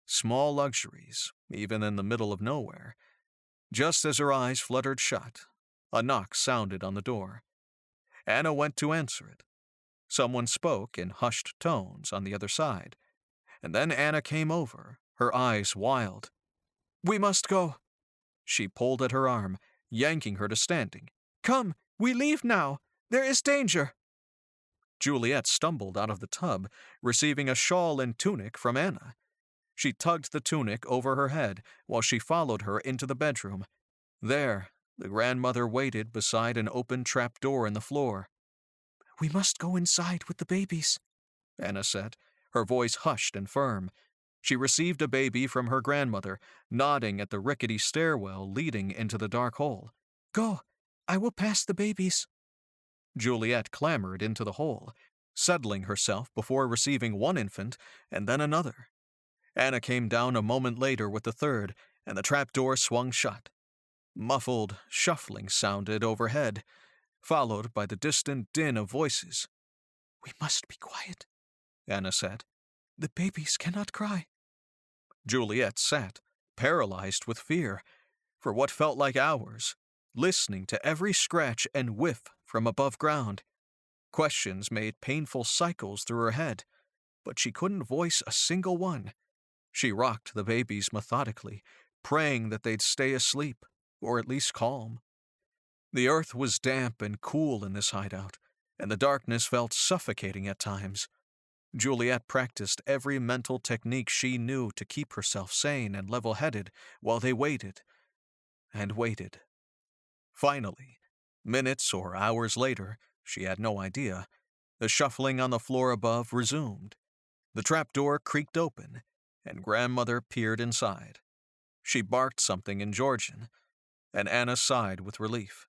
Small luxuries, even in the middle of nowhere. Just as her eyes fluttered shut, a knock sounded on the door. Anna went to answer it. Someone spoke in hushed tones on the other side, and then Anna came over, her eyes wild. "We must go." She pulled at her arm, yanking her to standing. "Come, we leave now. There is danger." Juliette stumbled out of the tub, receiving a shawl and tunic from Anna. She tugged the tunic over her head while she followed her into the bedroom. There, the grandmother waited beside an open trap door in the floor. "We must go inside with the babies," Anna said, her voice hushed and firm. She received a baby from her grandmother, nodding at the rickety stairwell leading into the dark hole. "Go, I will pass the babies." Juliette clambered into the hole, settling herself before receiving one infant and then another. Anna came down a moment later with the third, and the trapdoor swung shut. Muffled shuffling sounded overhead, followed by the distant din of voices. "We must be quiet," Anna said. "The babies cannot cry." Juliette sat, paralyzed with fear, for what felt like hours, listening to every scratch and whiff from above ground. Questions made painful cycles through her head, but she couldn't voice a single one. She rocked the babies methodically, praying that they'd stay asleep, or at least calm. The earth was damp and cool in this hideout, and the darkness felt suffocating at times. Juliette practiced every mental technique she knew to keep herself sane and level-headed while they waited and waited. Finally, minutes or hours later, she had no idea, the shuffling on the floor above resumed. The trapdoor creaked open, and Grandmother peered inside. She barked something in Georgian, and Anna sighed with relief.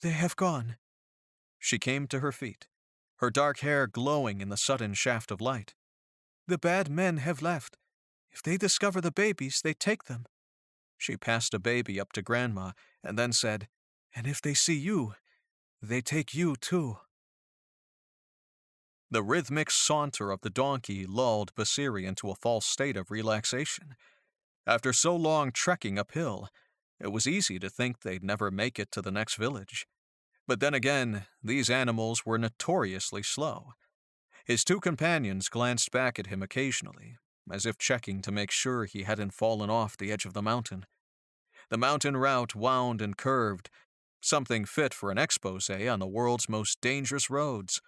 They have gone. She came to her feet, her dark hair glowing in the sudden shaft of light. The bad men have left. If they discover the babies, they take them. She passed a baby up to Grandma and then said, And if they see you, they take you too. The rhythmic saunter of the donkey lulled Basiri into a false state of relaxation. After so long trekking uphill, it was easy to think they'd never make it to the next village. But then again, these animals were notoriously slow. His two companions glanced back at him occasionally, as if checking to make sure he hadn't fallen off the edge of the mountain. The mountain route wound and curved, something fit for an expose on the world's most dangerous roads.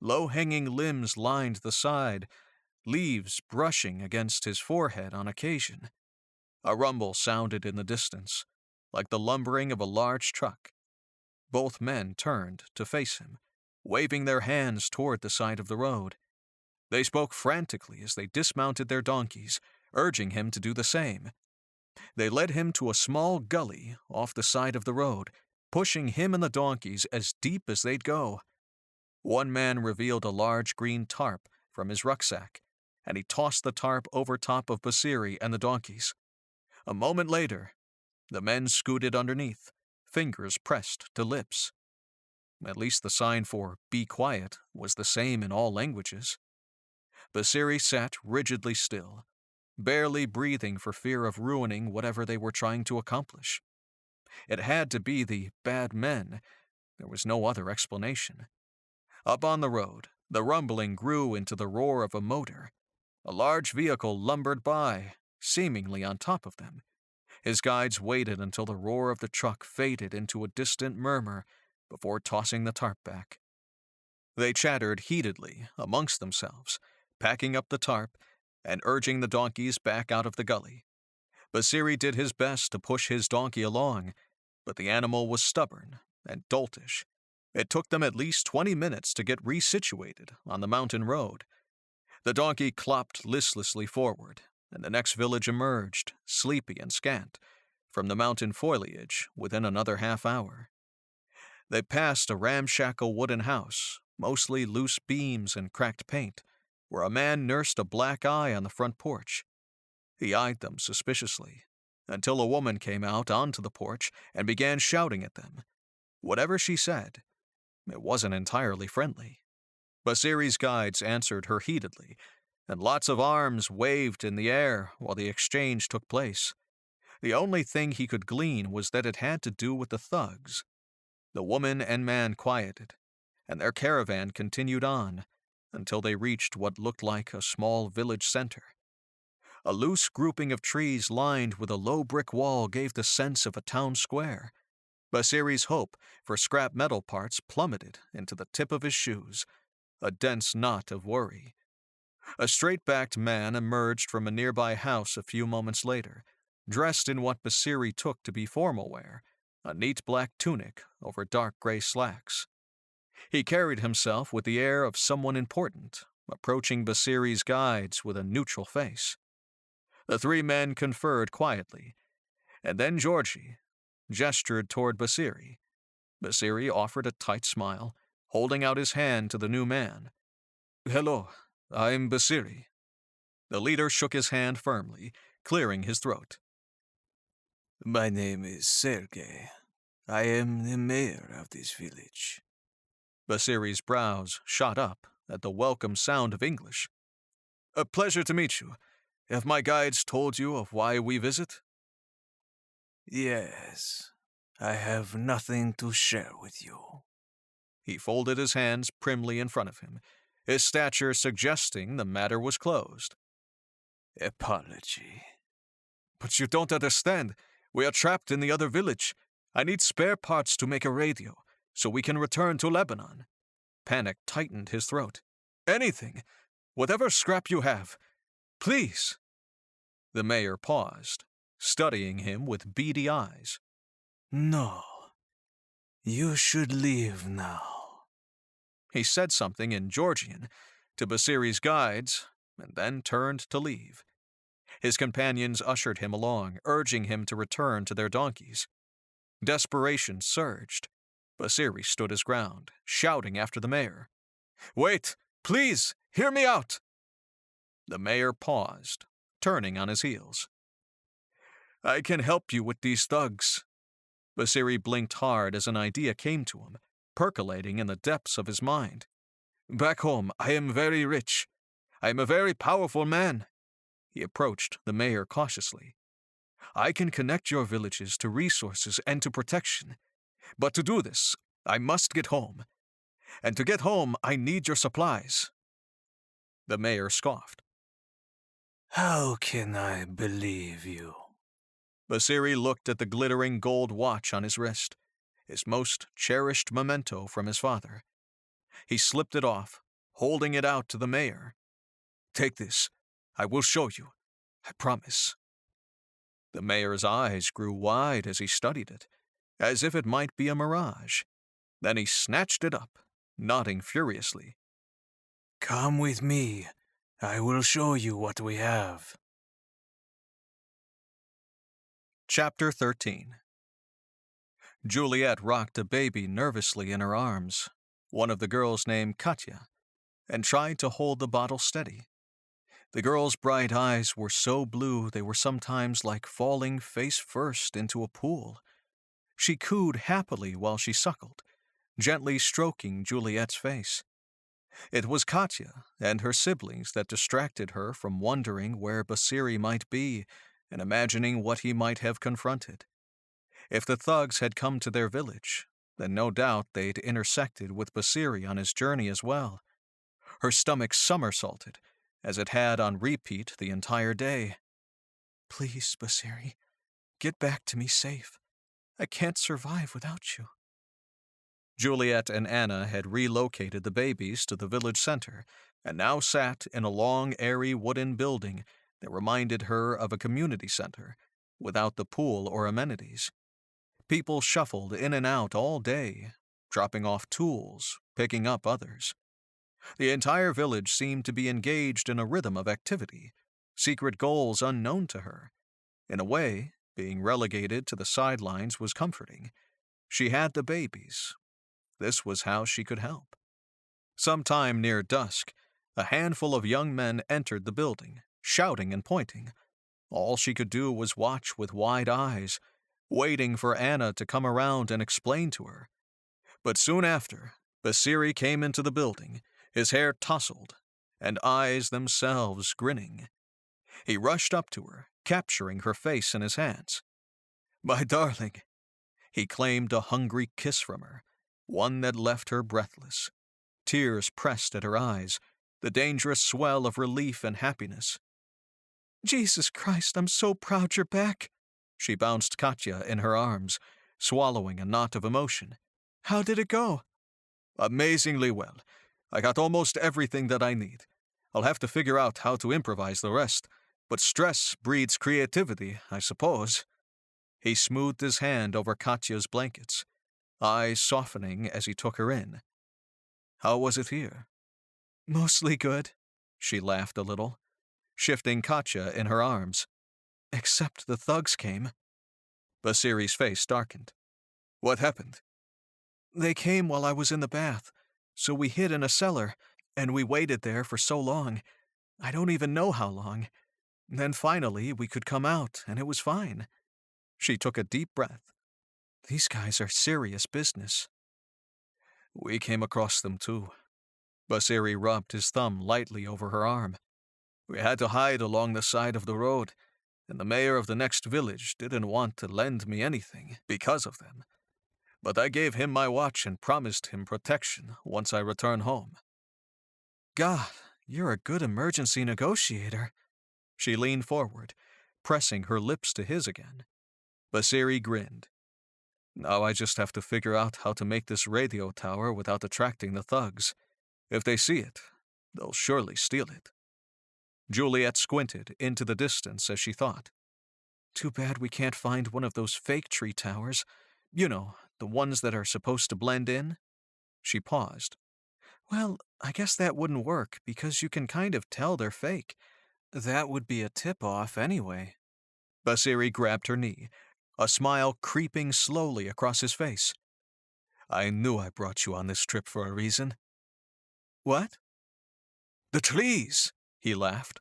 Low-hanging limbs lined the side, leaves brushing against his forehead on occasion. A rumble sounded in the distance, like the lumbering of a large truck. Both men turned to face him, waving their hands toward the side of the road. They spoke frantically as they dismounted their donkeys, urging him to do the same. They led him to a small gully off the side of the road, pushing him and the donkeys as deep as they'd go. One man revealed a large green tarp from his rucksack, and he tossed the tarp over top of Basiri and the donkeys. A moment later, the men scooted underneath, fingers pressed to lips. At least the sign for "be quiet" was the same in all languages. Basiri sat rigidly still, barely breathing for fear of ruining whatever they were trying to accomplish. It had to be the bad men. There was no other explanation. Up on the road, the rumbling grew into the roar of a motor. A large vehicle lumbered by, seemingly on top of them. His guides waited until the roar of the truck faded into a distant murmur before tossing the tarp back. They chattered heatedly amongst themselves, packing up the tarp and urging the donkeys back out of the gully. Basiri did his best to push his donkey along, but the animal was stubborn and doltish. It took them at least 20 minutes to get resituated on the mountain road. The donkey clopped listlessly forward, and the next village emerged, sleepy and scant, from the mountain foliage within another half hour. They passed a ramshackle wooden house, mostly loose beams and cracked paint, where a man nursed a black eye on the front porch. He eyed them suspiciously, until a woman came out onto the porch and began shouting at them. Whatever she said, it wasn't entirely friendly. Basiri's guides answered her heatedly, and lots of arms waved in the air while the exchange took place. The only thing he could glean was that it had to do with the thugs. The woman and man quieted, and their caravan continued on until they reached what looked like a small village center. A loose grouping of trees lined with a low brick wall gave the sense of a town square. Basiri's hope for scrap metal parts plummeted into the tip of his shoes, a dense knot of worry. A straight-backed man emerged from a nearby house a few moments later, dressed in what Basiri took to be formal wear, a neat black tunic over dark gray slacks. He carried himself with the air of someone important, approaching Basiri's guides with a neutral face. The three men conferred quietly, and then Georgie gestured toward Basiri. Basiri offered a tight smile, holding out his hand to the new man. "Hello, I'm Basiri." The leader shook his hand firmly, clearing his throat. My name is Sergei. I am the mayor of this village. Basiri's brows shot up at the welcome sound of English. "A pleasure to meet you. Have my guides told you of why we visit?" Yes, I have nothing to share with you. He folded his hands primly in front of him, his stature suggesting the matter was closed. Apology. "But you don't understand. We are trapped in the other village. I need spare parts to make a radio, so we can return to Lebanon. Panic tightened his throat. Anything. Whatever scrap you have. Please. The mayor paused, studying him with beady eyes. No. You should leave now. He said something in Georgian to Basiri's guides, and then turned to leave. His companions ushered him along, urging him to return to their donkeys. Desperation surged. Basiri stood his ground, shouting after the mayor. Wait! Please! Hear me out! The mayor paused, turning on his heels. I can help you with these thugs. Basiri blinked hard as an idea came to him, percolating in the depths of his mind. Back home, I am very rich. I am a very powerful man. He approached the mayor cautiously. I can connect your villages to resources and to protection. But to do this, I must get home. And to get home, I need your supplies. The mayor scoffed. How can I believe you? Basiri looked at the glittering gold watch on his wrist, his most cherished memento from his father. He slipped it off, holding it out to the mayor. Take this. I will show you. I promise. The mayor's eyes grew wide as he studied it, as if it might be a mirage. Then he snatched it up, nodding furiously. Come with me. I will show you what we have. Chapter 13. Juliette rocked a baby nervously in her arms, one of the girls named Katya, and tried to hold the bottle steady. The girl's bright eyes were so blue they were sometimes like falling face first into a pool. She cooed happily while she suckled, gently stroking Juliette's face. It was Katya and her siblings that distracted her from wondering where Basiri might be and imagining what he might have confronted. If the thugs had come to their village, then no doubt they'd intersected with Basiri on his journey as well. Her stomach somersaulted, as it had on repeat the entire day. Please, Basiri, get back to me safe. I can't survive without you. Juliette and Anna had relocated the babies to the village center and now sat in a long, airy wooden building that reminded her of a community center, without the pool or amenities. People shuffled in and out all day, dropping off tools, picking up others. The entire village seemed to be engaged in a rhythm of activity, secret goals unknown to her. In a way, being relegated to the sidelines was comforting. She had the babies. This was how she could help. Sometime near dusk, a handful of young men entered the building, shouting and pointing. All she could do was watch with wide eyes, waiting for Anna to come around and explain to her. But soon after, Basiri came into the building, his hair tousled, and eyes themselves grinning. He rushed up to her, capturing her face in his hands. My darling, he claimed a hungry kiss from her, one that left her breathless. Tears pressed at her eyes, the dangerous swell of relief and happiness. Jesus Christ, I'm so proud you're back. She bounced Katya in her arms, swallowing a knot of emotion. How did it go? Amazingly well. I got almost everything that I need. I'll have to figure out how to improvise the rest, but stress breeds creativity, I suppose. He smoothed his hand over Katya's blankets, eyes softening as he took her in. How was it here? Mostly good, she laughed a little, shifting Katya in her arms. Except the thugs came. Basiri's face darkened. What happened? They came while I was in the bath, so we hid in a cellar, and we waited there for so long. I don't even know how long. Then finally we could come out, and it was fine. She took a deep breath. These guys are serious business. We came across them too. Basiri rubbed his thumb lightly over her arm. We had to hide along the side of the road, and the mayor of the next village didn't want to lend me anything because of them. But I gave him my watch and promised him protection once I return home. God, you're a good emergency negotiator. She leaned forward, pressing her lips to his again. Basiri grinned. Now I just have to figure out how to make this radio tower without attracting the thugs. If they see it, they'll surely steal it. Juliette squinted into the distance as she thought. Too bad we can't find one of those fake tree towers. You know, the ones that are supposed to blend in. She paused. Well, I guess that wouldn't work because you can kind of tell they're fake. That would be a tip-off anyway. Basiri grabbed her knee, a smile creeping slowly across his face. I knew I brought you on this trip for a reason. What? The trees, he laughed.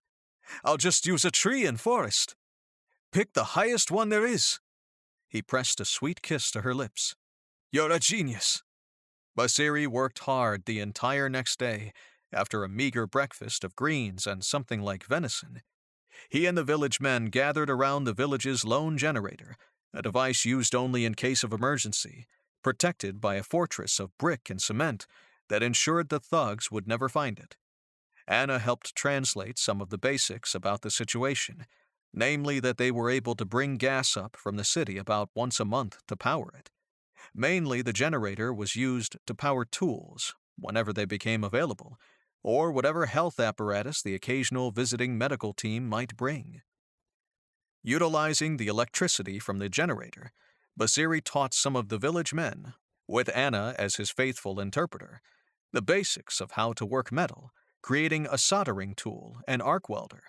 I'll just use a tree in forest. Pick the highest one there is. He pressed a sweet kiss to her lips. You're a genius. Basiri worked hard the entire next day. After a meager breakfast of greens and something like venison, he and the village men gathered around the village's lone generator, a device used only in case of emergency, protected by a fortress of brick and cement that ensured the thugs would never find it. Anna helped translate some of the basics about the situation, namely that they were able to bring gas up from the city about once a month to power it. Mainly, the generator was used to power tools, whenever they became available, or whatever health apparatus the occasional visiting medical team might bring. Utilizing the electricity from the generator, Basiri taught some of the village men, with Anna as his faithful interpreter, the basics of how to work metal, creating a soldering tool and arc welder.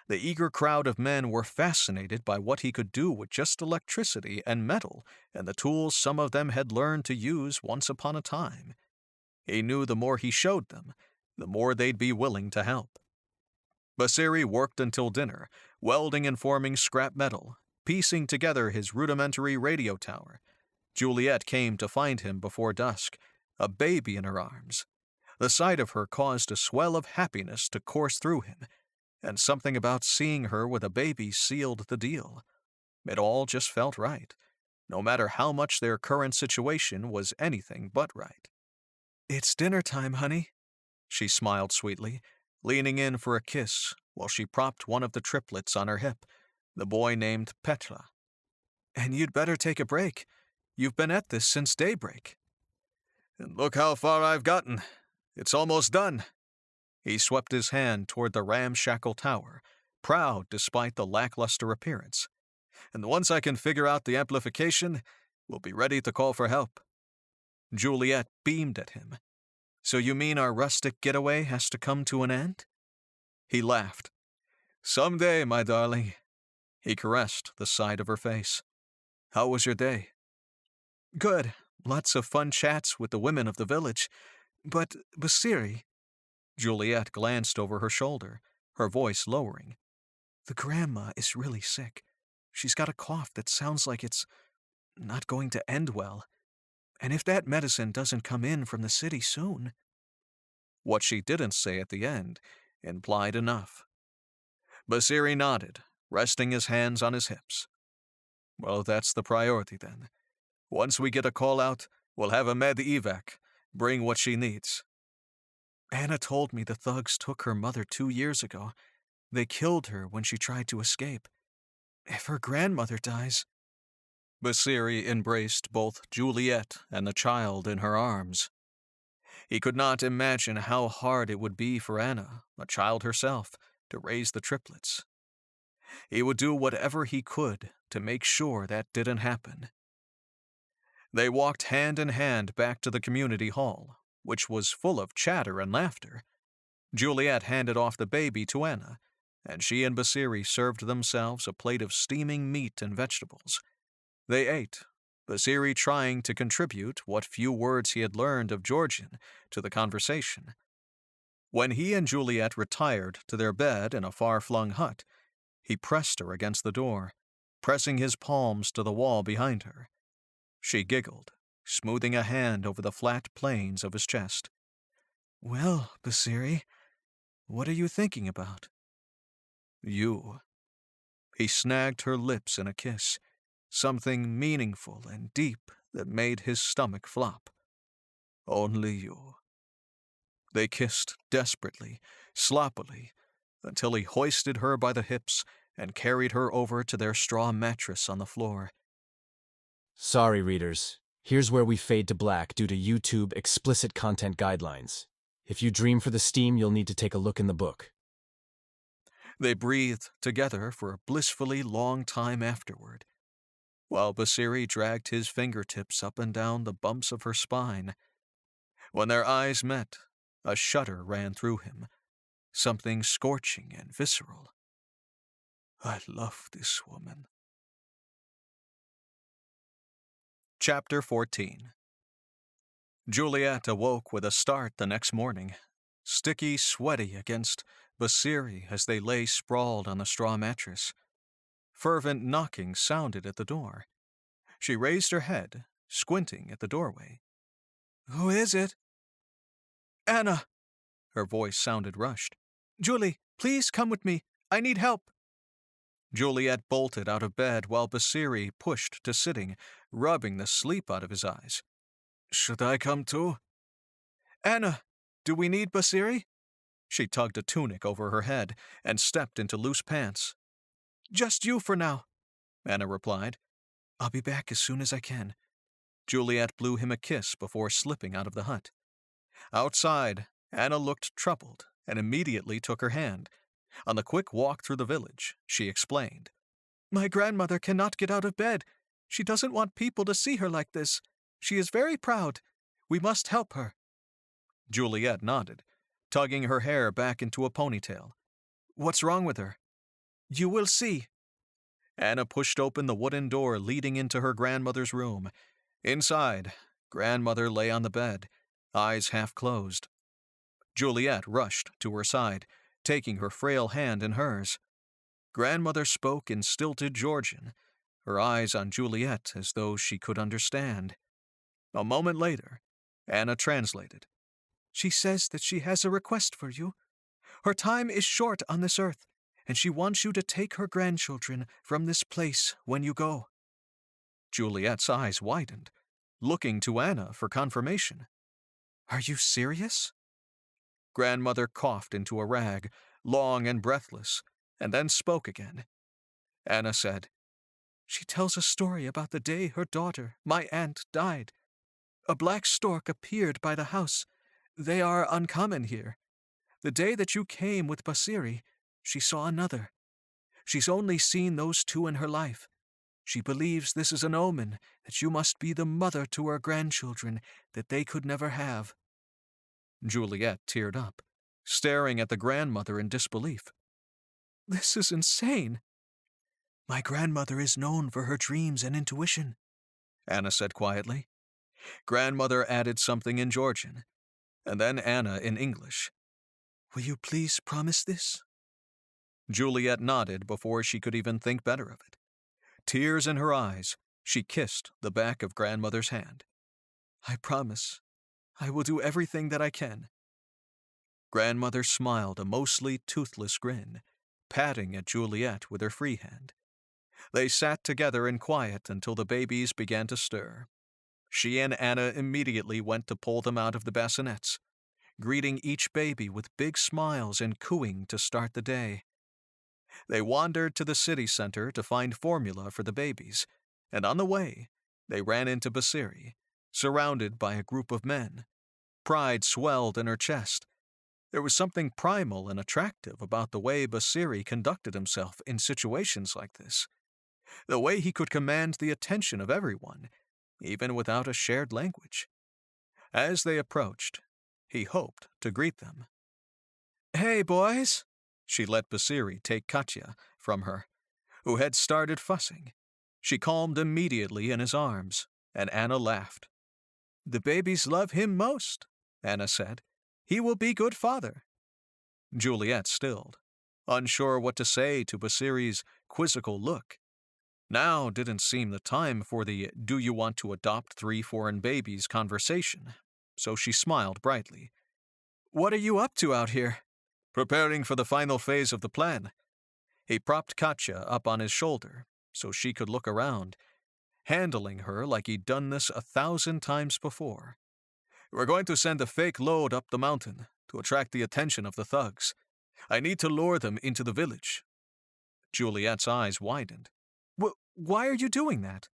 The eager crowd of men were fascinated by what he could do with just electricity and metal and the tools some of them had learned to use once upon a time. He knew the more he showed them, the more they'd be willing to help. Basiri worked until dinner, welding and forming scrap metal, piecing together his rudimentary radio tower. Juliette came to find him before dusk, a baby in her arms. The sight of her caused a swell of happiness to course through him, and something about seeing her with a baby sealed the deal. It all just felt right, no matter how much their current situation was anything but right. It's dinner time, honey, she smiled sweetly, leaning in for a kiss while she propped one of the triplets on her hip, the boy named Petra. And you'd better take a break. You've been at this since daybreak. And look how far I've gotten. It's almost done. He swept his hand toward the ramshackle tower, proud despite the lackluster appearance. And once I can figure out the amplification, we'll be ready to call for help. Juliette beamed at him. So you mean our rustic getaway has to come to an end? He laughed. Someday, my darling. He caressed the side of her face. How was your day? Good. Lots of fun chats with the women of the village. But, Basiri... Juliette glanced over her shoulder, her voice lowering. The grandma is really sick. She's got a cough that sounds like it's not going to end well. And if that medicine doesn't come in from the city soon... What she didn't say at the end implied enough. Basiri nodded, resting his hands on his hips. Well, that's the priority then. Once we get a call out, we'll have a med evac. Bring what she needs. Anna told me the thugs took her mother 2 years ago. They killed her when she tried to escape. If her grandmother dies... Basiri embraced both Juliette and the child in her arms. He could not imagine how hard it would be for Anna, a child herself, to raise the triplets. He would do whatever he could to make sure that didn't happen. They walked hand in hand back to the community hall, which was full of chatter and laughter. Juliette handed off the baby to Anna, and she and Basiri served themselves a plate of steaming meat and vegetables. They ate, Basiri trying to contribute what few words he had learned of Georgian to the conversation. When he and Juliette retired to their bed in a far-flung hut, he pressed her against the door, pressing his palms to the wall behind her. She giggled, smoothing a hand over the flat planes of his chest. Well, Basiri, what are you thinking about? You. He snagged her lips in a kiss, something meaningful and deep that made his stomach flop. Only you. They kissed desperately, sloppily, until he hoisted her by the hips and carried her over to their straw mattress on the floor. Sorry, readers. Here's where we fade to black due to YouTube explicit content guidelines. If you dream for the steam, you'll need to take a look in the book. They breathed together for a blissfully long time afterward, while Basiri dragged his fingertips up and down the bumps of her spine. When their eyes met, a shudder ran through him, something scorching and visceral. I love this woman. Chapter 14. Juliette awoke with a start the next morning, sticky, sweaty against Basiri as they lay sprawled on the straw mattress. Fervent knocking sounded at the door. She raised her head, squinting at the doorway. Who is it? Anna! Her voice sounded rushed. Julie, please come with me. I need help. Juliette bolted out of bed while Basiri pushed to sitting, rubbing the sleep out of his eyes. Should I come too? Anna, do we need Basiri? She tugged a tunic over her head and stepped into loose pants. Just you for now, Anna replied. I'll be back as soon as I can. Juliette blew him a kiss before slipping out of the hut. Outside, Anna looked troubled and immediately took her hand. On the quick walk through the village, she explained. My grandmother cannot get out of bed. She doesn't want people to see her like this. She is very proud. We must help her. Juliette nodded, tugging her hair back into a ponytail. What's wrong with her? You will see. Anna pushed open the wooden door leading into her grandmother's room. Inside, grandmother lay on the bed, eyes half closed. Juliette rushed to her side, taking her frail hand in hers. Grandmother spoke in stilted Georgian, her eyes on Juliette as though she could understand. A moment later, Anna translated. She says that she has a request for you. Her time is short on this earth, and she wants you to take her grandchildren from this place when you go. Juliette's eyes widened, looking to Anna for confirmation. Are you serious? Grandmother coughed into a rag, long and breathless, and then spoke again. Anna said, She tells a story about the day her daughter, my aunt, died. A black stork appeared by the house. They are uncommon here. The day that you came with Basiri, she saw another. She's only seen those two in her life. She believes this is an omen, that you must be the mother to her grandchildren that they could never have. Juliette teared up, staring at the grandmother in disbelief. This is insane. My grandmother is known for her dreams and intuition, Anna said quietly. Grandmother added something in Georgian, and then Anna in English. Will you please promise this? Juliette nodded before she could even think better of it. Tears in her eyes, she kissed the back of grandmother's hand. I promise. I will do everything that I can. Grandmother smiled a mostly toothless grin, patting at Juliette with her free hand. They sat together in quiet until the babies began to stir. She and Anna immediately went to pull them out of the bassinets, greeting each baby with big smiles and cooing to start the day. They wandered to the city center to find formula for the babies, and on the way, they ran into Basiri, surrounded by a group of men. Pride swelled in her chest. There was something primal and attractive about the way Basiri conducted himself in situations like this. The way he could command the attention of everyone, even without a shared language. As they approached, he hoped to greet them. Hey, boys! She let Basiri take Katya from her, who had started fussing. She calmed immediately in his arms, and Anna laughed. The babies love him most, Anna said. He will be good father. Juliette stilled, unsure what to say to Basiri's quizzical look. Now didn't seem the time for the "do you want to adopt 3 foreign babies" conversation, so she smiled brightly. What are you up to out here? Preparing for the final phase of the plan. He propped Katya up on his shoulder so she could look around, handling her like he'd done this 1,000 times before. We're going to send a fake load up the mountain to attract the attention of the thugs. I need to lure them into the village. Juliette's eyes widened. Why are you doing that?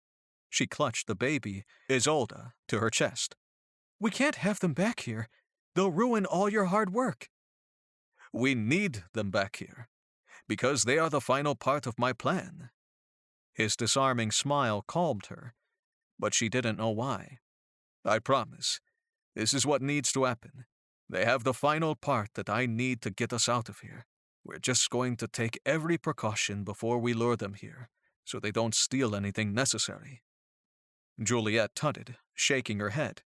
She clutched the baby, Isolde, to her chest. We can't have them back here. They'll ruin all your hard work. We need them back here, because they are the final part of my plan. His disarming smile calmed her, but she didn't know why. I promise, this is what needs to happen. They have the final part that I need to get us out of here. We're just going to take every precaution before we lure them here, so they don't steal anything necessary. Juliette tutted, shaking her head.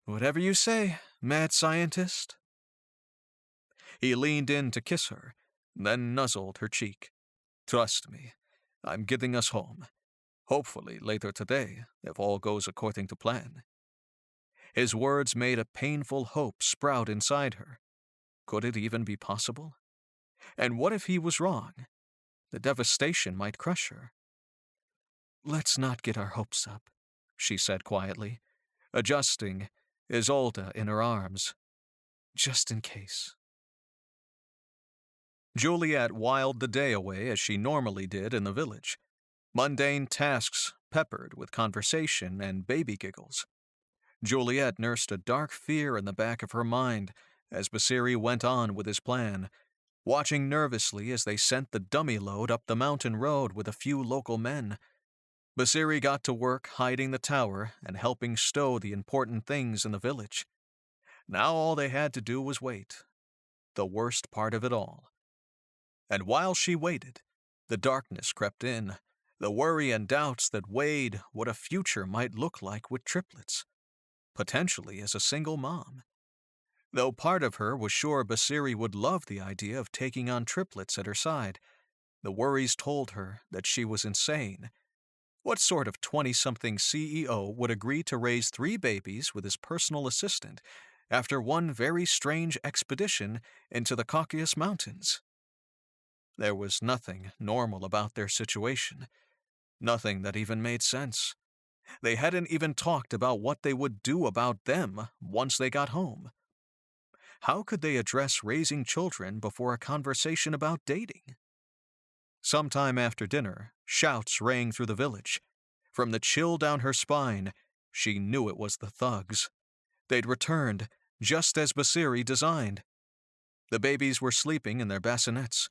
Whatever you say, mad scientist. He leaned in to kiss her, then nuzzled her cheek. Trust me, I'm getting us home. Hopefully later today, if all goes according to plan. His words made a painful hope sprout inside her. Could it even be possible? And what if he was wrong? The devastation might crush her. Let's not get our hopes up, she said quietly, adjusting Isolde in her arms. Just in case. Juliette whiled the day away as she normally did in the village. Mundane tasks peppered with conversation and baby giggles. Juliette nursed a dark fear in the back of her mind as Basri went on with his plan, watching nervously as they sent the dummy load up the mountain road with a few local men. Basri got to work hiding the tower and helping stow the important things in the village. Now all they had to do was wait. The worst part of it all. And while she waited, the darkness crept in, the worry and doubts that weighed what a future might look like with triplets, potentially as a single mom. Though part of her was sure Basri would love the idea of taking on triplets at her side, the worries told her that she was insane. What sort of 20-something CEO would agree to raise 3 babies with his personal assistant after one very strange expedition into the Caucasus Mountains? There was nothing normal about their situation, nothing that even made sense. They hadn't even talked about what they would do about them once they got home. How could they address raising children before a conversation about dating? Sometime after dinner, shouts rang through the village. From the chill down her spine, she knew it was the thugs. They'd returned, just as Basri designed. The babies were sleeping in their bassinets,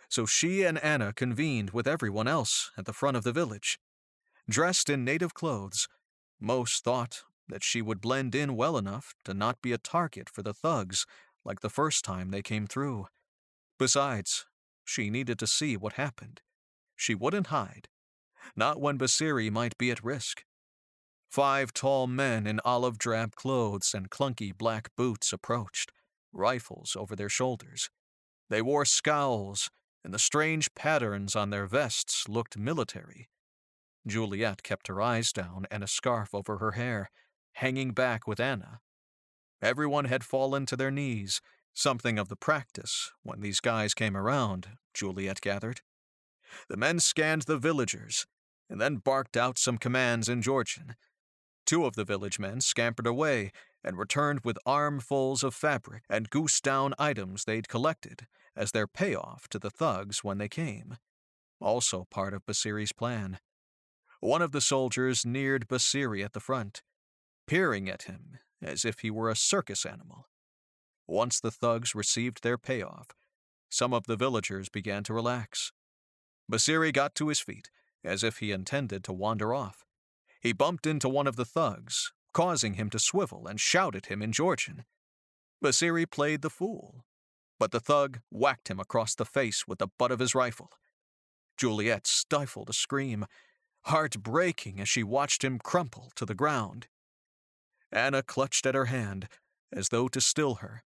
so she and Anna convened with everyone else at the front of the village. Dressed in native clothes, most thought that she would blend in well enough to not be a target for the thugs like the first time they came through. Besides, she needed to see what happened. She wouldn't hide, not when Basri might be at risk. 5 tall men in olive drab clothes and clunky black boots approached, rifles over their shoulders. They wore scowls, and the strange patterns on their vests looked military. Juliette kept her eyes down and a scarf over her hair, hanging back with Anna. Everyone had fallen to their knees, something of the practice when these guys came around, Juliette gathered. The men scanned the villagers, and then barked out some commands in Georgian. 2 of the village men scampered away and returned with armfuls of fabric and goose-down items they'd collected as their payoff to the thugs when they came. Also part of Basiri's plan. One of the soldiers neared Basri at the front, peering at him as if he were a circus animal. Once the thugs received their payoff, some of the villagers began to relax. Basri got to his feet, as if he intended to wander off. He bumped into one of the thugs, causing him to swivel and shout at him in Georgian. Basri played the fool, but the thug whacked him across the face with the butt of his rifle. Juliette stifled a scream, heart breaking as she watched him crumple to the ground. Anna clutched at her hand, as though to still her.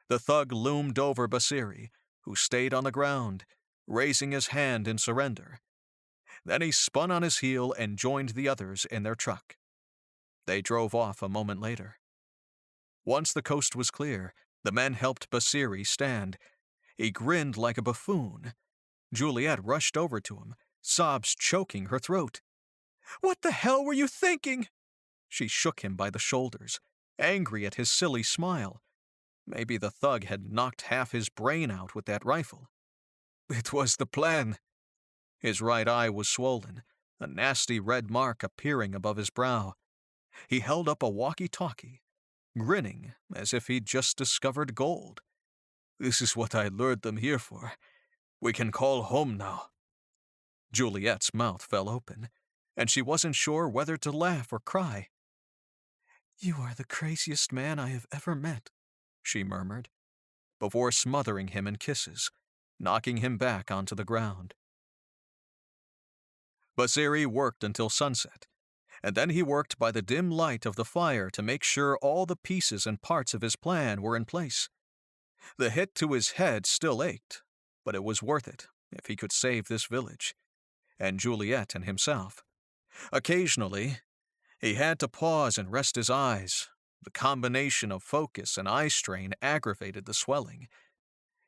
The thug loomed over Basri, who stayed on the ground, raising his hand in surrender. Then he spun on his heel and joined the others in their truck. They drove off a moment later. Once the coast was clear, the men helped Basri stand. He grinned like a buffoon. Juliette rushed over to him, sobs choking her throat. "What the hell were you thinking?" She shook him by the shoulders, angry at his silly smile. Maybe the thug had knocked half his brain out with that rifle. "It was the plan." His right eye was swollen, a nasty red mark appearing above his brow. He held up a walkie-talkie, grinning as if he'd just discovered gold. "This is what I lured them here for. We can call home now." Juliette's mouth fell open, and she wasn't sure whether to laugh or cry. "You are the craziest man I have ever met," she murmured, before smothering him in kisses, knocking him back onto the ground. Basri worked until sunset, and then he worked by the dim light of the fire to make sure all the pieces and parts of his plan were in place. The hit to his head still ached, but it was worth it if he could save this village, and Juliette and himself. Occasionally, he had to pause and rest his eyes. The combination of focus and eye strain aggravated the swelling.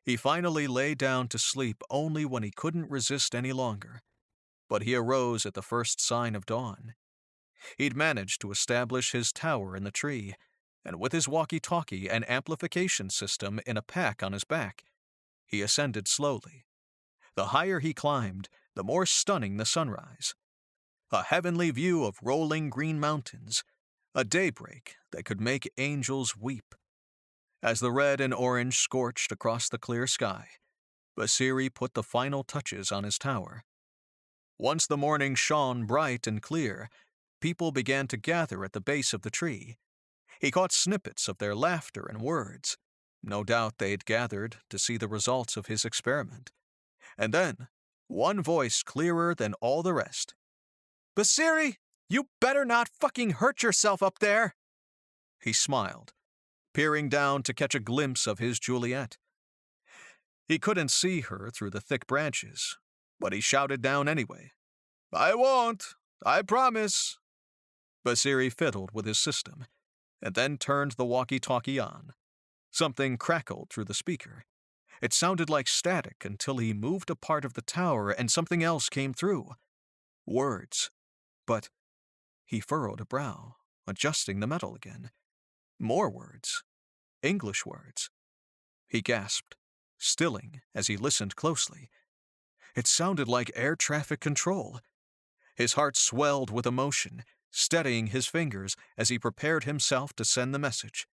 He finally lay down to sleep only when he couldn't resist any longer, but he arose at the first sign of dawn. He'd managed to establish his tower in the tree, and with his walkie-talkie and amplification system in a pack on his back, he ascended slowly. The higher he climbed, the more stunning the sunrise. A heavenly view of rolling green mountains, a daybreak that could make angels weep. As the red and orange scorched across the clear sky, Basri put the final touches on his tower. Once the morning shone bright and clear, people began to gather at the base of the tree. He caught snippets of their laughter and words. No doubt they'd gathered to see the results of his experiment. And then, one voice clearer than all the rest. "Basri, you better not fucking hurt yourself up there!" He smiled, peering down to catch a glimpse of his Juliette. He couldn't see her through the thick branches, but he shouted down anyway. "I won't, I promise." Basri fiddled with his system, and then turned the walkie-talkie on. Something crackled through the speaker. It sounded like static until he moved a part of the tower and something else came through. Words. But he furrowed a brow, adjusting the metal again. More words. English words. He gasped, stilling as he listened closely. It sounded like air traffic control. His heart swelled with emotion, steadying his fingers as he prepared himself to send the message.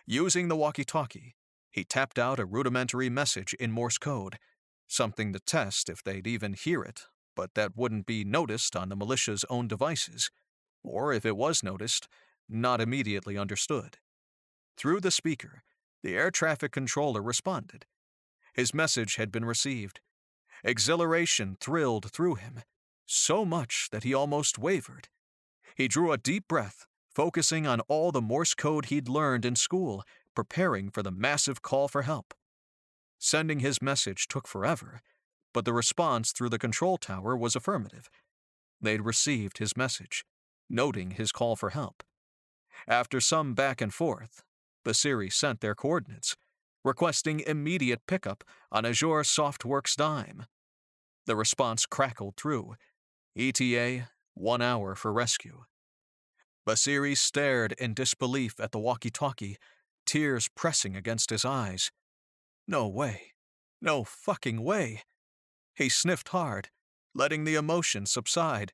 Using the walkie-talkie, he tapped out a rudimentary message in Morse code, something to test if they'd even hear it, but that wouldn't be noticed on the militia's own devices, or if it was noticed, not immediately understood. Through the speaker, the air traffic controller responded. His message had been received. Exhilaration thrilled through him, so much that he almost wavered. He drew a deep breath, focusing on all the Morse code he'd learned in school, preparing for the massive call for help. Sending his message took forever, but the response through the control tower was affirmative. They'd received his message, noting his call for help. After some back and forth, Basri sent their coordinates, requesting immediate pickup on Azure Softworks' dime. The response crackled through. ETA, 1 hour for rescue. Basri stared in disbelief at the walkie-talkie, tears pressing against his eyes. No way. No fucking way. He sniffed hard, letting the emotion subside,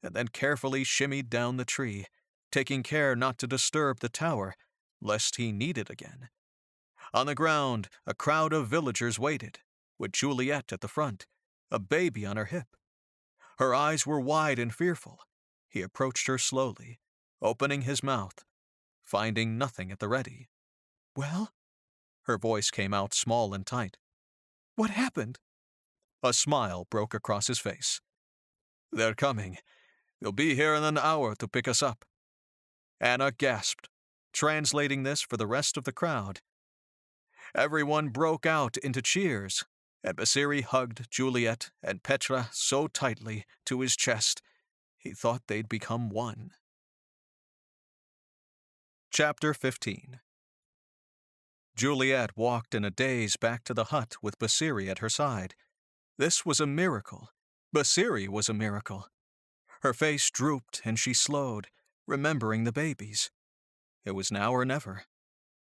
and then carefully shimmied down the tree, taking care not to disturb the tower, lest he need it again. On the ground, a crowd of villagers waited, with Juliette at the front, a baby on her hip. Her eyes were wide and fearful. He approached her slowly, opening his mouth, finding nothing at the ready. "Well?" Her voice came out small and tight. "What happened?" A smile broke across his face. "They're coming. They'll be here in an hour to pick us up." Anna gasped, translating this for the rest of the crowd. Everyone broke out into cheers, and Basri hugged Juliette and Petra so tightly to his chest, he thought they'd become one. Chapter 15. Juliette walked in a daze back to the hut with Basri at her side. This was a miracle. Basri was a miracle. Her face drooped and she slowed, remembering the babies. It was now or never.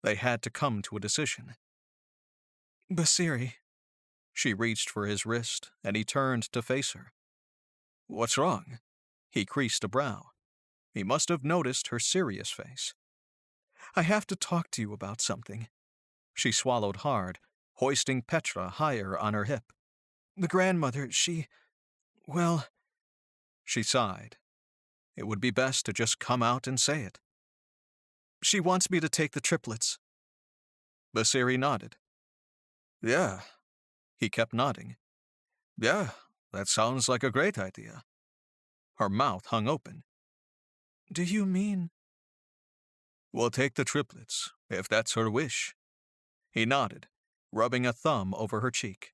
They had to come to a decision. "Basri." She reached for his wrist, and he turned to face her. "What's wrong?" He creased a brow. He must have noticed her serious face. I have to talk to you about something. She swallowed hard, hoisting Petra higher on her hip. The grandmother, well... She sighed. It would be best to just come out and say it. She wants me to take the triplets. Basri nodded. Yeah. He kept nodding. Yeah, that sounds like a great idea. Her mouth hung open. Do you mean? We'll take the triplets, if that's her wish. He nodded, rubbing a thumb over her cheek.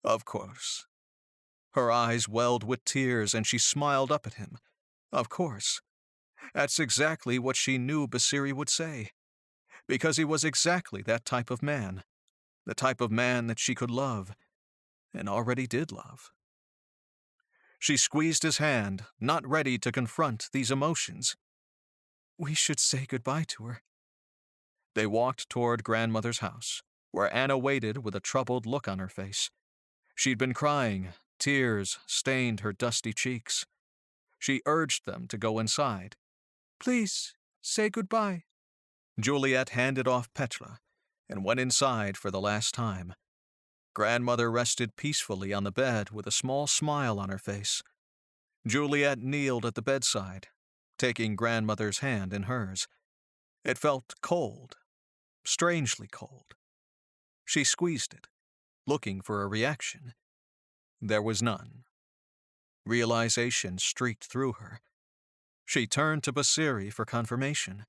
Of course. Her eyes welled with tears and she smiled up at him. Of course. That's exactly what she knew Basri would say. Because he was exactly that type of man. The type of man that she could love, and already did love. She squeezed his hand, not ready to confront these emotions. We should say goodbye to her. They walked toward grandmother's house, where Anna waited with a troubled look on her face. She'd been crying, tears stained her dusty cheeks. She urged them to go inside. Please, say goodbye. Juliette handed off Petra and went inside for the last time. Grandmother rested peacefully on the bed with a small smile on her face. Juliette kneeled at the bedside, taking grandmother's hand in hers. It felt cold, strangely cold. She squeezed it, looking for a reaction. There was none. Realization streaked through her. She turned to Basri for confirmation.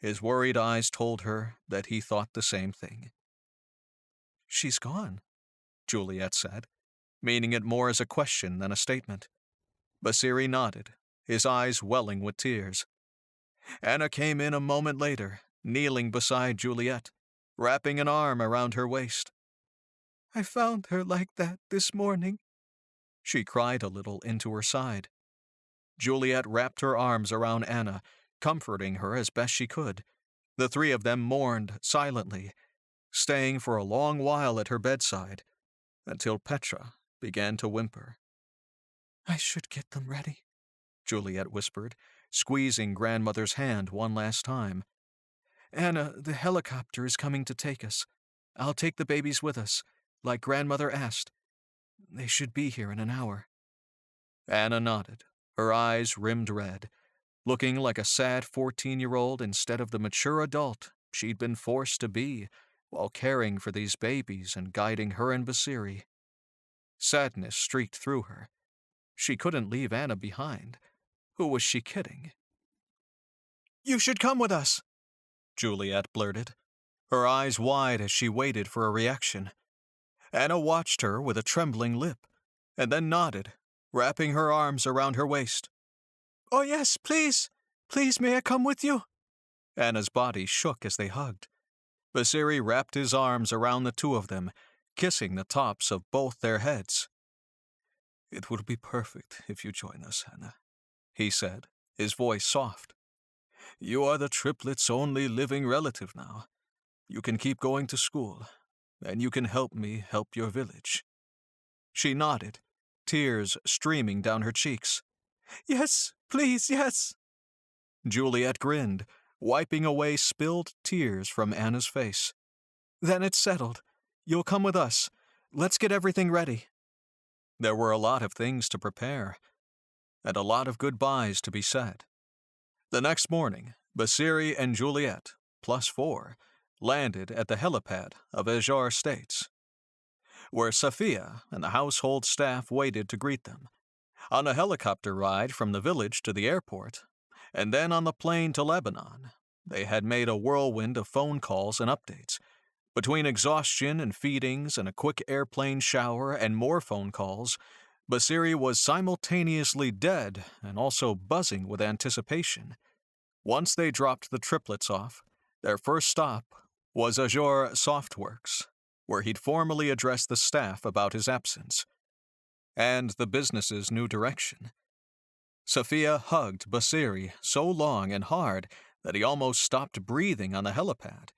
His worried eyes told her that he thought the same thing. She's gone, Juliette said, meaning it more as a question than a statement. Basri nodded, his eyes welling with tears. Anna came in a moment later, kneeling beside Juliette, wrapping an arm around her waist. I found her like that this morning. She cried a little into her side. Juliette wrapped her arms around Anna, comforting her as best she could. The three of them mourned silently, staying for a long while at her bedside, until Petra began to whimper. I should get them ready, Juliette whispered, squeezing grandmother's hand one last time. Anna, the helicopter is coming to take us. I'll take the babies with us, like grandmother asked. They should be here in an hour. Anna nodded, her eyes rimmed red, looking like a sad 14-year-old instead of the mature adult she'd been forced to be while caring for these babies and guiding her and Basri. Sadness streaked through her. She couldn't leave Anna behind. Who was she kidding? You should come with us, Juliette blurted, her eyes wide as she waited for a reaction. Anna watched her with a trembling lip, and then nodded, wrapping her arms around her waist. Oh yes, please. Please, may I come with you? Anna's body shook as they hugged. Basri wrapped his arms around the two of them, kissing the tops of both their heads. It will be perfect if you join us, Anna, he said, his voice soft. You are the triplets' only living relative now. You can keep going to school, and you can help me help your village. She nodded, tears streaming down her cheeks. Yes, please, yes. Juliette grinned, wiping away spilled tears from Anna's face. Then it's settled. You'll come with us. Let's get everything ready. There were a lot of things to prepare, and a lot of goodbyes to be said. The next morning, Basri and Juliette, +4, landed at the helipad of Azhar States, where Safia and the household staff waited to greet them. On a helicopter ride from the village to the airport, and then on the plane to Lebanon, they had made a whirlwind of phone calls and updates. Between exhaustion and feedings and a quick airplane shower and more phone calls, Basri was simultaneously dead and also buzzing with anticipation. Once they dropped the triplets off, their first stop was Azhar Softworks, where he'd formally address the staff about his absence and the business's new direction. Safia hugged Basri so long and hard that he almost stopped breathing on the helipad.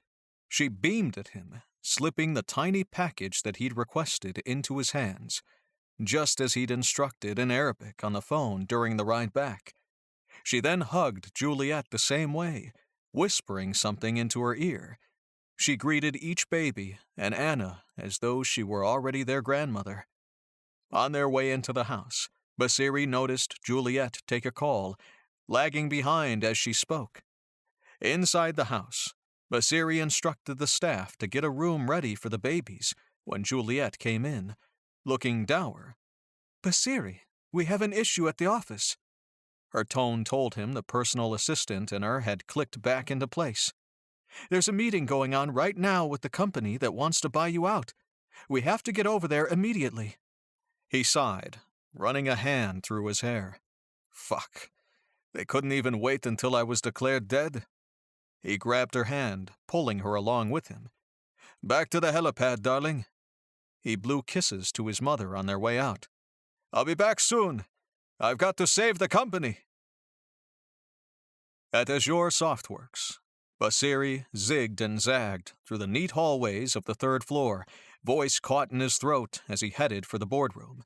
She beamed at him, slipping the tiny package that he'd requested into his hands. just as he'd instructed in Arabic on the phone during the ride back. She then hugged Juliette the same way, whispering something into her ear. She greeted each baby and Anna as though she were already their grandmother. On their way into the house, Basri noticed Juliette take a call, lagging behind as she spoke. Inside the house, Basri instructed the staff to get a room ready for the babies when Juliette came in, looking dour. Basri, we have an issue at the office. Her tone told him the personal assistant in her had clicked back into place. There's a meeting going on right now with the company that wants to buy you out. We have to get over there immediately. He sighed, running a hand through his hair. Fuck. They couldn't even wait until I was declared dead. He grabbed her hand, pulling her along with him. Back to the helipad, darling. He blew kisses to his mother on their way out. I'll be back soon. I've got to save the company. At Azure Softworks, Basri zigged and zagged through the neat hallways of the third floor, voice caught in his throat as he headed for the boardroom.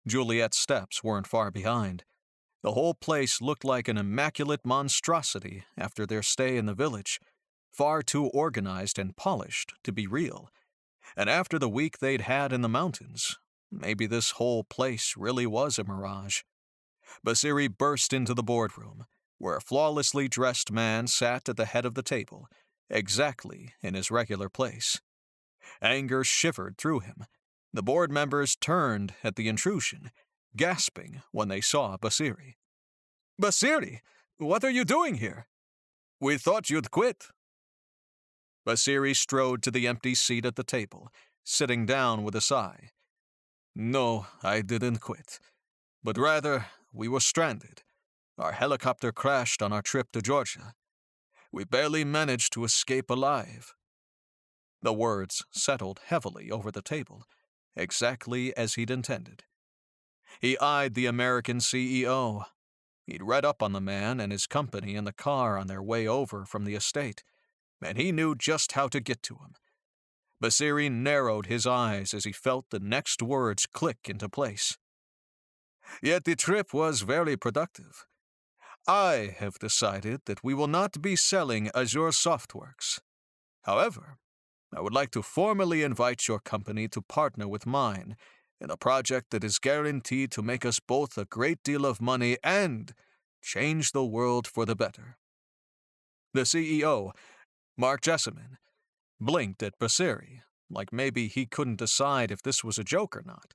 Juliette's steps weren't far behind. The whole place looked like an immaculate monstrosity after their stay in the village, far too organized and polished to be real. And after the week they'd had in the mountains, maybe this whole place really was a mirage. Basri burst into the boardroom, where a flawlessly dressed man sat at the head of the table, exactly in his regular place. Anger shivered through him. The board members turned at the intrusion, gasping when they saw Basri. Basri, what are you doing here? We thought you'd quit. Basri strode to the empty seat at the table, sitting down with a sigh. No, I didn't quit. But rather, we were stranded. Our helicopter crashed on our trip to Georgia. We barely managed to escape alive. The words settled heavily over the table, exactly as he'd intended. He eyed the American CEO. He'd read up on the man and his company in the car on their way over from the estate, and he knew just how to get to him. Basri narrowed his eyes as he felt the next words click into place. Yet the trip was very productive. I have decided that we will not be selling Azure Softworks. However, I would like to formally invite your company to partner with mine in a project that is guaranteed to make us both a great deal of money and change the world for the better. The CEO, Mark Jessamine, blinked at Basri, like maybe he couldn't decide if this was a joke or not.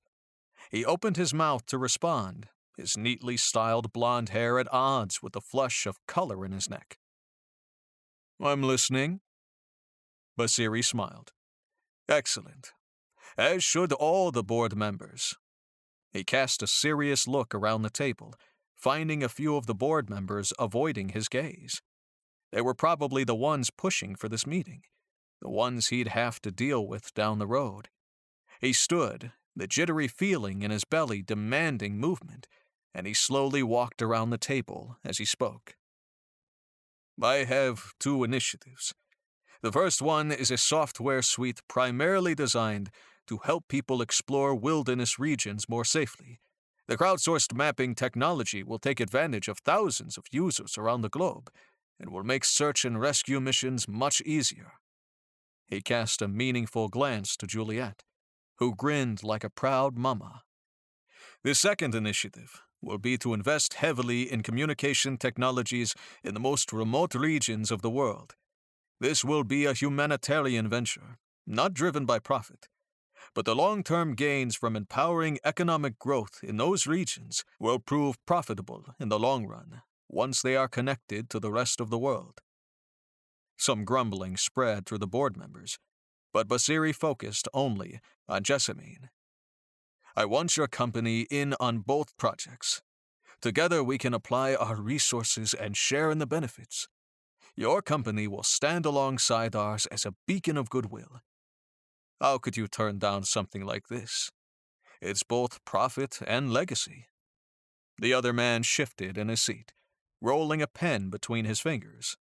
He opened his mouth to respond, his neatly styled blonde hair at odds with the flush of color in his neck. I'm listening. Basri smiled. Excellent. As should all the board members. He cast a serious look around the table, finding a few of the board members avoiding his gaze. They were probably the ones pushing for this meeting, the ones he'd have to deal with down the road. He stood, the jittery feeling in his belly demanding movement, and he slowly walked around the table as he spoke. I have two initiatives. The first one is a software suite primarily designed to help people explore wilderness regions more safely. The crowdsourced mapping technology will take advantage of thousands of users around the globe and will make search and rescue missions much easier. He cast a meaningful glance to Juliette, who grinned like a proud mama. The second initiative will be to invest heavily in communication technologies in the most remote regions of the world. This will be a humanitarian venture, not driven by profit. But the long-term gains from empowering economic growth in those regions will prove profitable in the long run, once they are connected to the rest of the world. Some grumbling spread through the board members, but Basri focused only on Jessamine. I want your company in on both projects. Together we can apply our resources and share in the benefits. Your company will stand alongside ours as a beacon of goodwill. How could you turn down something like this? It's both profit and legacy. The other man shifted in his seat, rolling a pen between his fingers.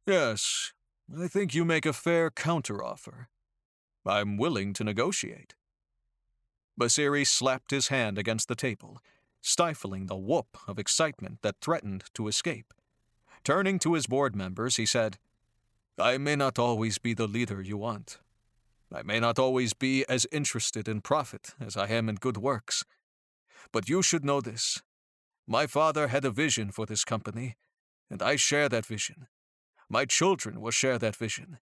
Yes, I think you make a fair counteroffer. I'm willing to negotiate. Basiri slapped his hand against the table, stifling the whoop of excitement that threatened to escape. Turning to his board members, he said, "I may not always be the leader you want. I may not always be as interested in profit as I am in good works. But you should know this. My father had a vision for this company, and I share that vision. My children will share that vision.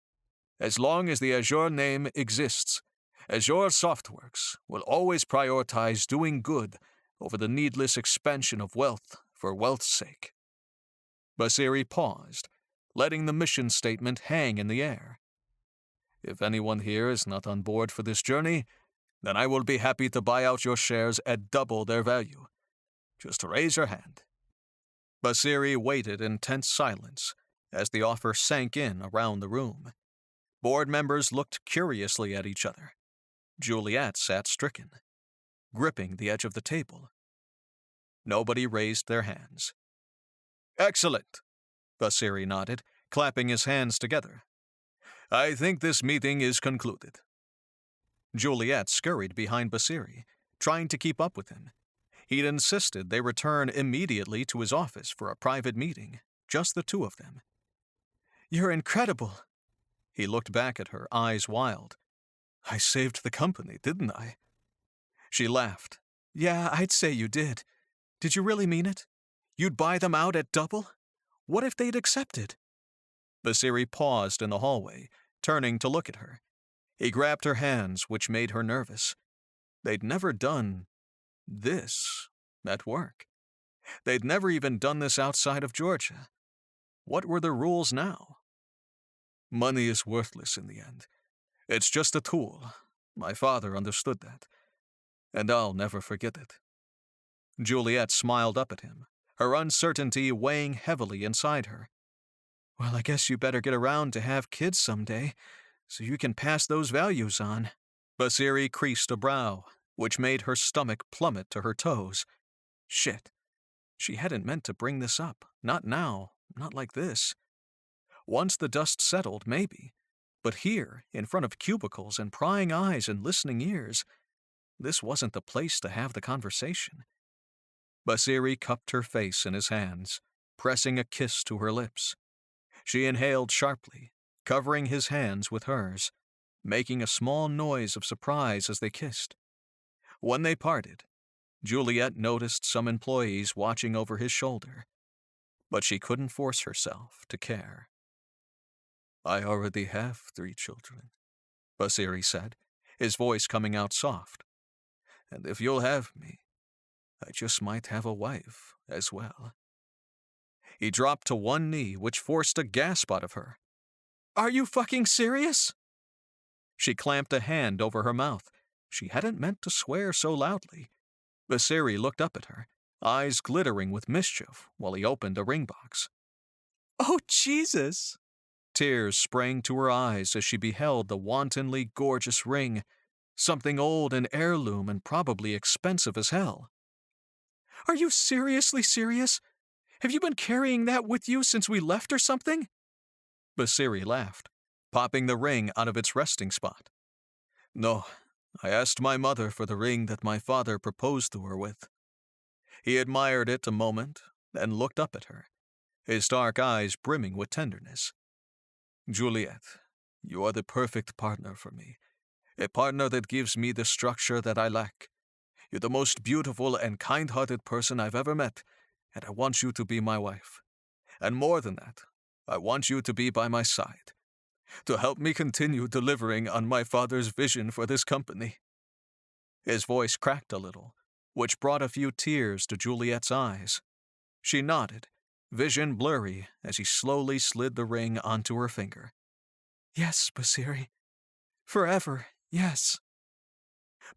As long as the Azhar name exists, Azhar Softworks will always prioritize doing good over the needless expansion of wealth for wealth's sake." Basiri paused, letting the mission statement hang in the air. "If anyone here is not on board for this journey, then I will be happy to buy out your shares at double their value. Just raise your hand." Basiri waited in tense silence as the offer sank in around the room. Board members looked curiously at each other. Juliette sat stricken, gripping the edge of the table. Nobody raised their hands. "Excellent," Basiri nodded, clapping his hands together. "I think this meeting is concluded." Juliette scurried behind Basiri, trying to keep up with him. He'd insisted they return immediately to his office for a private meeting, just the two of them. "You're incredible." He looked back at her, eyes wild. "I saved the company, didn't I?" She laughed. "Yeah, I'd say you did. Did you really mean it? You'd buy them out at double? What if they'd accepted?" Basiri paused in the hallway, turning to look at her. He grabbed her hands, which made her nervous. They'd never done this at work. They'd never even done this outside of Georgia. What were the rules now? "Money is worthless in the end. It's just a tool. My father understood that. And I'll never forget it." Juliette smiled up at him, her uncertainty weighing heavily inside her. "Well, I guess you better get around to have kids someday, so you can pass those values on." Basiri creased a brow, which made her stomach plummet to her toes. Shit. She hadn't meant to bring this up. Not now. Not like this. Once the dust settled, maybe. But here, in front of cubicles and prying eyes and listening ears, this wasn't the place to have the conversation. Basiri cupped her face in his hands, pressing a kiss to her lips. She inhaled sharply, covering his hands with hers, making a small noise of surprise as they kissed. When they parted, Juliette noticed some employees watching over his shoulder, but she couldn't force herself to care. "I already have 3 children," Basiri said, his voice coming out soft. "And if you'll have me, I just might have a wife as well." He dropped to one knee, which forced a gasp out of her. "Are you fucking serious?" She clamped a hand over her mouth. She hadn't meant to swear so loudly. Basiri looked up at her, eyes glittering with mischief, while he opened a ring box. "Oh, Jesus!" Tears sprang to her eyes as she beheld the wantonly gorgeous ring, something old and heirloom and probably expensive as hell. "Are you seriously serious? Have you been carrying that with you since we left or something?" Basiri laughed, popping the ring out of its resting spot. "No, I asked my mother for the ring that my father proposed to her with." He admired it a moment, then looked up at her, his dark eyes brimming with tenderness. "Juliette, you are the perfect partner for me, a partner that gives me the structure that I lack. You're the most beautiful and kind-hearted person I've ever met, and I want you to be my wife. And more than that, I want you to be by my side, to help me continue delivering on my father's vision for this company." His voice cracked a little, which brought a few tears to Juliette's eyes. She nodded, vision blurry as he slowly slid the ring onto her finger. "Yes, Basiri. Forever, yes."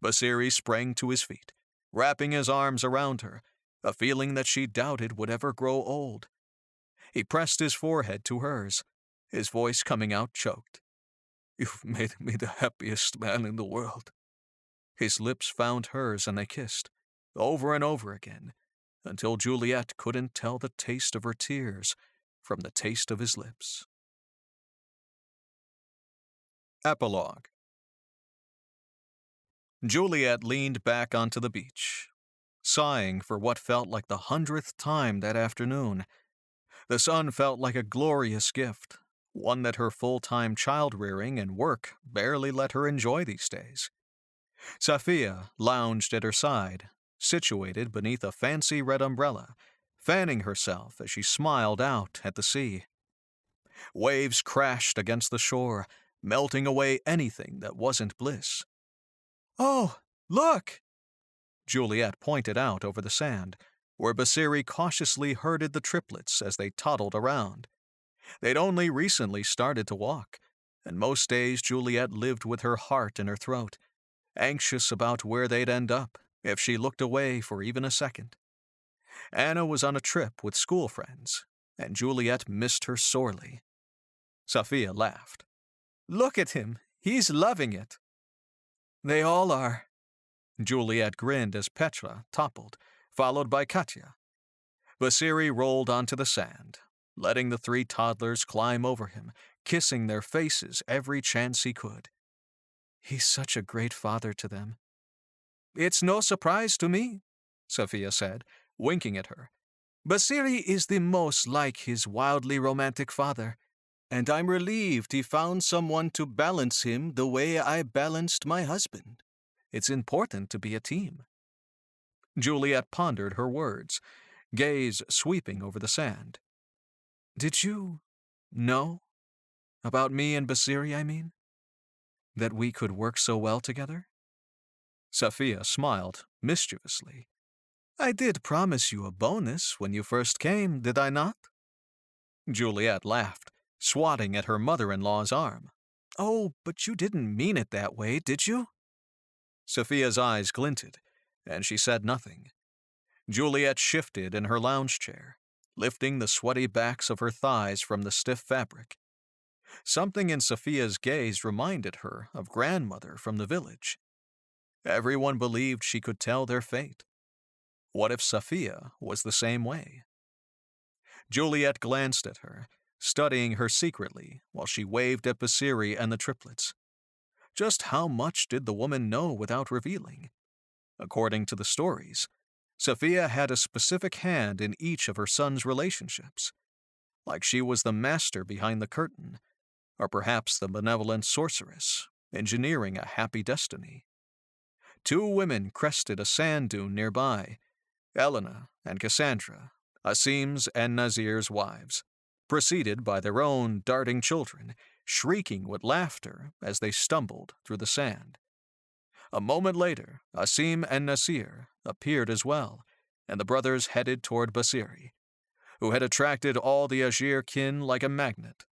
Basiri sprang to his feet, wrapping his arms around her, a feeling that she doubted would ever grow old. He pressed his forehead to hers, his voice coming out choked. "You've made me the happiest man in the world." His lips found hers and they kissed, over and over again, until Juliette couldn't tell the taste of her tears from the taste of his lips. Epilogue. Juliette leaned back onto the beach, sighing for what felt like the 100th time that afternoon. The sun felt like a glorious gift, one that her full-time child-rearing and work barely let her enjoy these days. Safia lounged at her side, situated beneath a fancy red umbrella, fanning herself as she smiled out at the sea. Waves crashed against the shore, melting away anything that wasn't bliss. Oh, look! Juliette pointed out over the sand, where Basri cautiously herded the triplets as they toddled around. They'd only recently started to walk, and most days Juliette lived with her heart in her throat, anxious about where they'd end up if she looked away for even a second. Anna was on a trip with school friends, and Juliette missed her sorely. Safia laughed. Look at him. He's loving it. They all are. Juliette grinned as Petra toppled, followed by Katya. Basri rolled onto the sand, letting the 3 toddlers climb over him, kissing their faces every chance he could. He's such a great father to them. It's no surprise to me, Safia said, winking at her. Basri is the most like his wildly romantic father, and I'm relieved he found someone to balance him the way I balanced my husband. It's important to be a team. Juliette pondered her words, gaze sweeping over the sand. Did you know? About me and Basri, I mean? That we could work so well together? Safia smiled mischievously. I did promise you a bonus when you first came, did I not? Juliette laughed, swatting at her mother-in-law's arm. Oh, but you didn't mean it that way, did you? Safia's eyes glinted, and she said nothing. Juliette shifted in her lounge chair, lifting the sweaty backs of her thighs from the stiff fabric. Something in Safia's gaze reminded her of grandmother from the village. Everyone believed she could tell their fate. What if Safia was the same way? Juliette glanced at her, studying her secretly while she waved at Basri and the triplets. Just how much did the woman know without revealing? According to the stories, Safia had a specific hand in each of her sons' relationships, like she was the master behind the curtain, or perhaps the benevolent sorceress, engineering a happy destiny. 2 women crested a sand dune nearby, Elena and Cassandra, Asim's and Nazir's wives, preceded by their own darting children, shrieking with laughter as they stumbled through the sand. A moment later, Asim and Nasir appeared as well, and the brothers headed toward Basri, who had attracted all the Azhar kin like a magnet.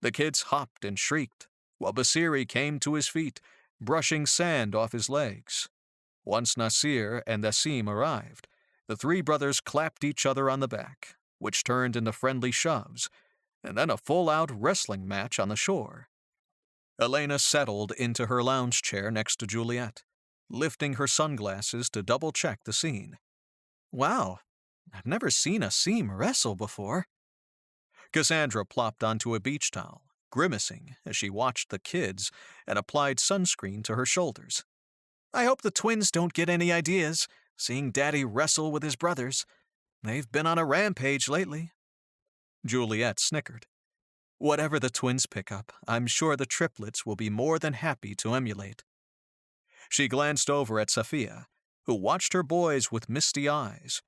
The kids hopped and shrieked, while Basri came to his feet, brushing sand off his legs. Once Nasir and Asim arrived, the 3 brothers clapped each other on the back, which turned into friendly shoves, and then a full-out wrestling match on the shore. Elena settled into her lounge chair next to Juliette, lifting her sunglasses to double-check the scene. Wow, I've never seen Asim wrestle before. Cassandra plopped onto a beach towel, grimacing as she watched the kids and applied sunscreen to her shoulders. I hope the twins don't get any ideas, seeing Daddy wrestle with his brothers. They've been on a rampage lately. Juliette snickered. Whatever the twins pick up, I'm sure the triplets will be more than happy to emulate. She glanced over at Safia, who watched her boys with misty eyes.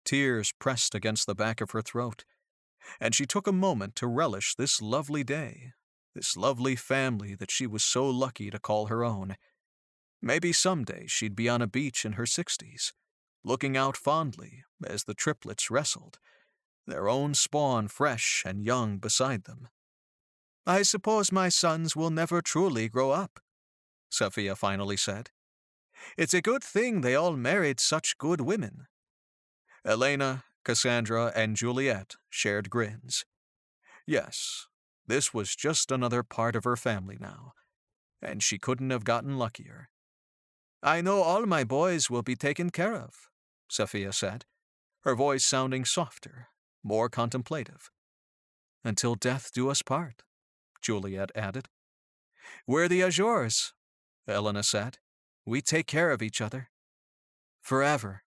Tears pressed against the back of her throat, and she took a moment to relish this lovely day, this lovely family that she was so lucky to call her own. Maybe someday she'd be on a beach in her 60s, looking out fondly as the triplets wrestled, their own spawn fresh and young beside them. I suppose my sons will never truly grow up, Safia finally said. It's a good thing they all married such good women. Elena, Cassandra, and Juliette shared grins. Yes, this was just another part of her family now, and she couldn't have gotten luckier. I know all my boys will be taken care of, Safia said, her voice sounding softer, more contemplative. Until death do us part, Juliette added. We're the Azhars, Elena said. We take care of each other. Forever,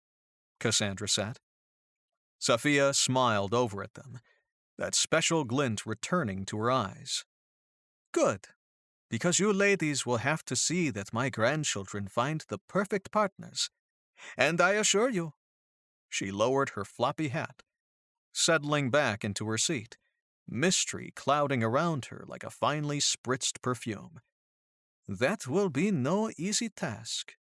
Cassandra said. Sophia smiled over at them, that special glint returning to her eyes. Good, because you ladies will have to see that my grandchildren find the perfect partners. And I assure you, she lowered her floppy hat, settling back into her seat, mystery clouding around her like a finely spritzed perfume. That will be no easy task.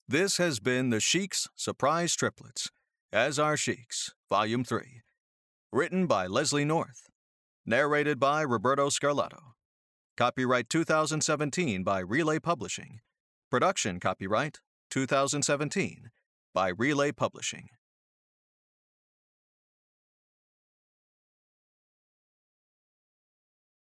This has been the Sheikhs Surprise Triplets, As Our Sheikhs, Volume 3. Written by Leslie North. Narrated by Roberto Scarlato. Copyright 2017 by Relay Publishing. Production copyright 2017 by Relay Publishing.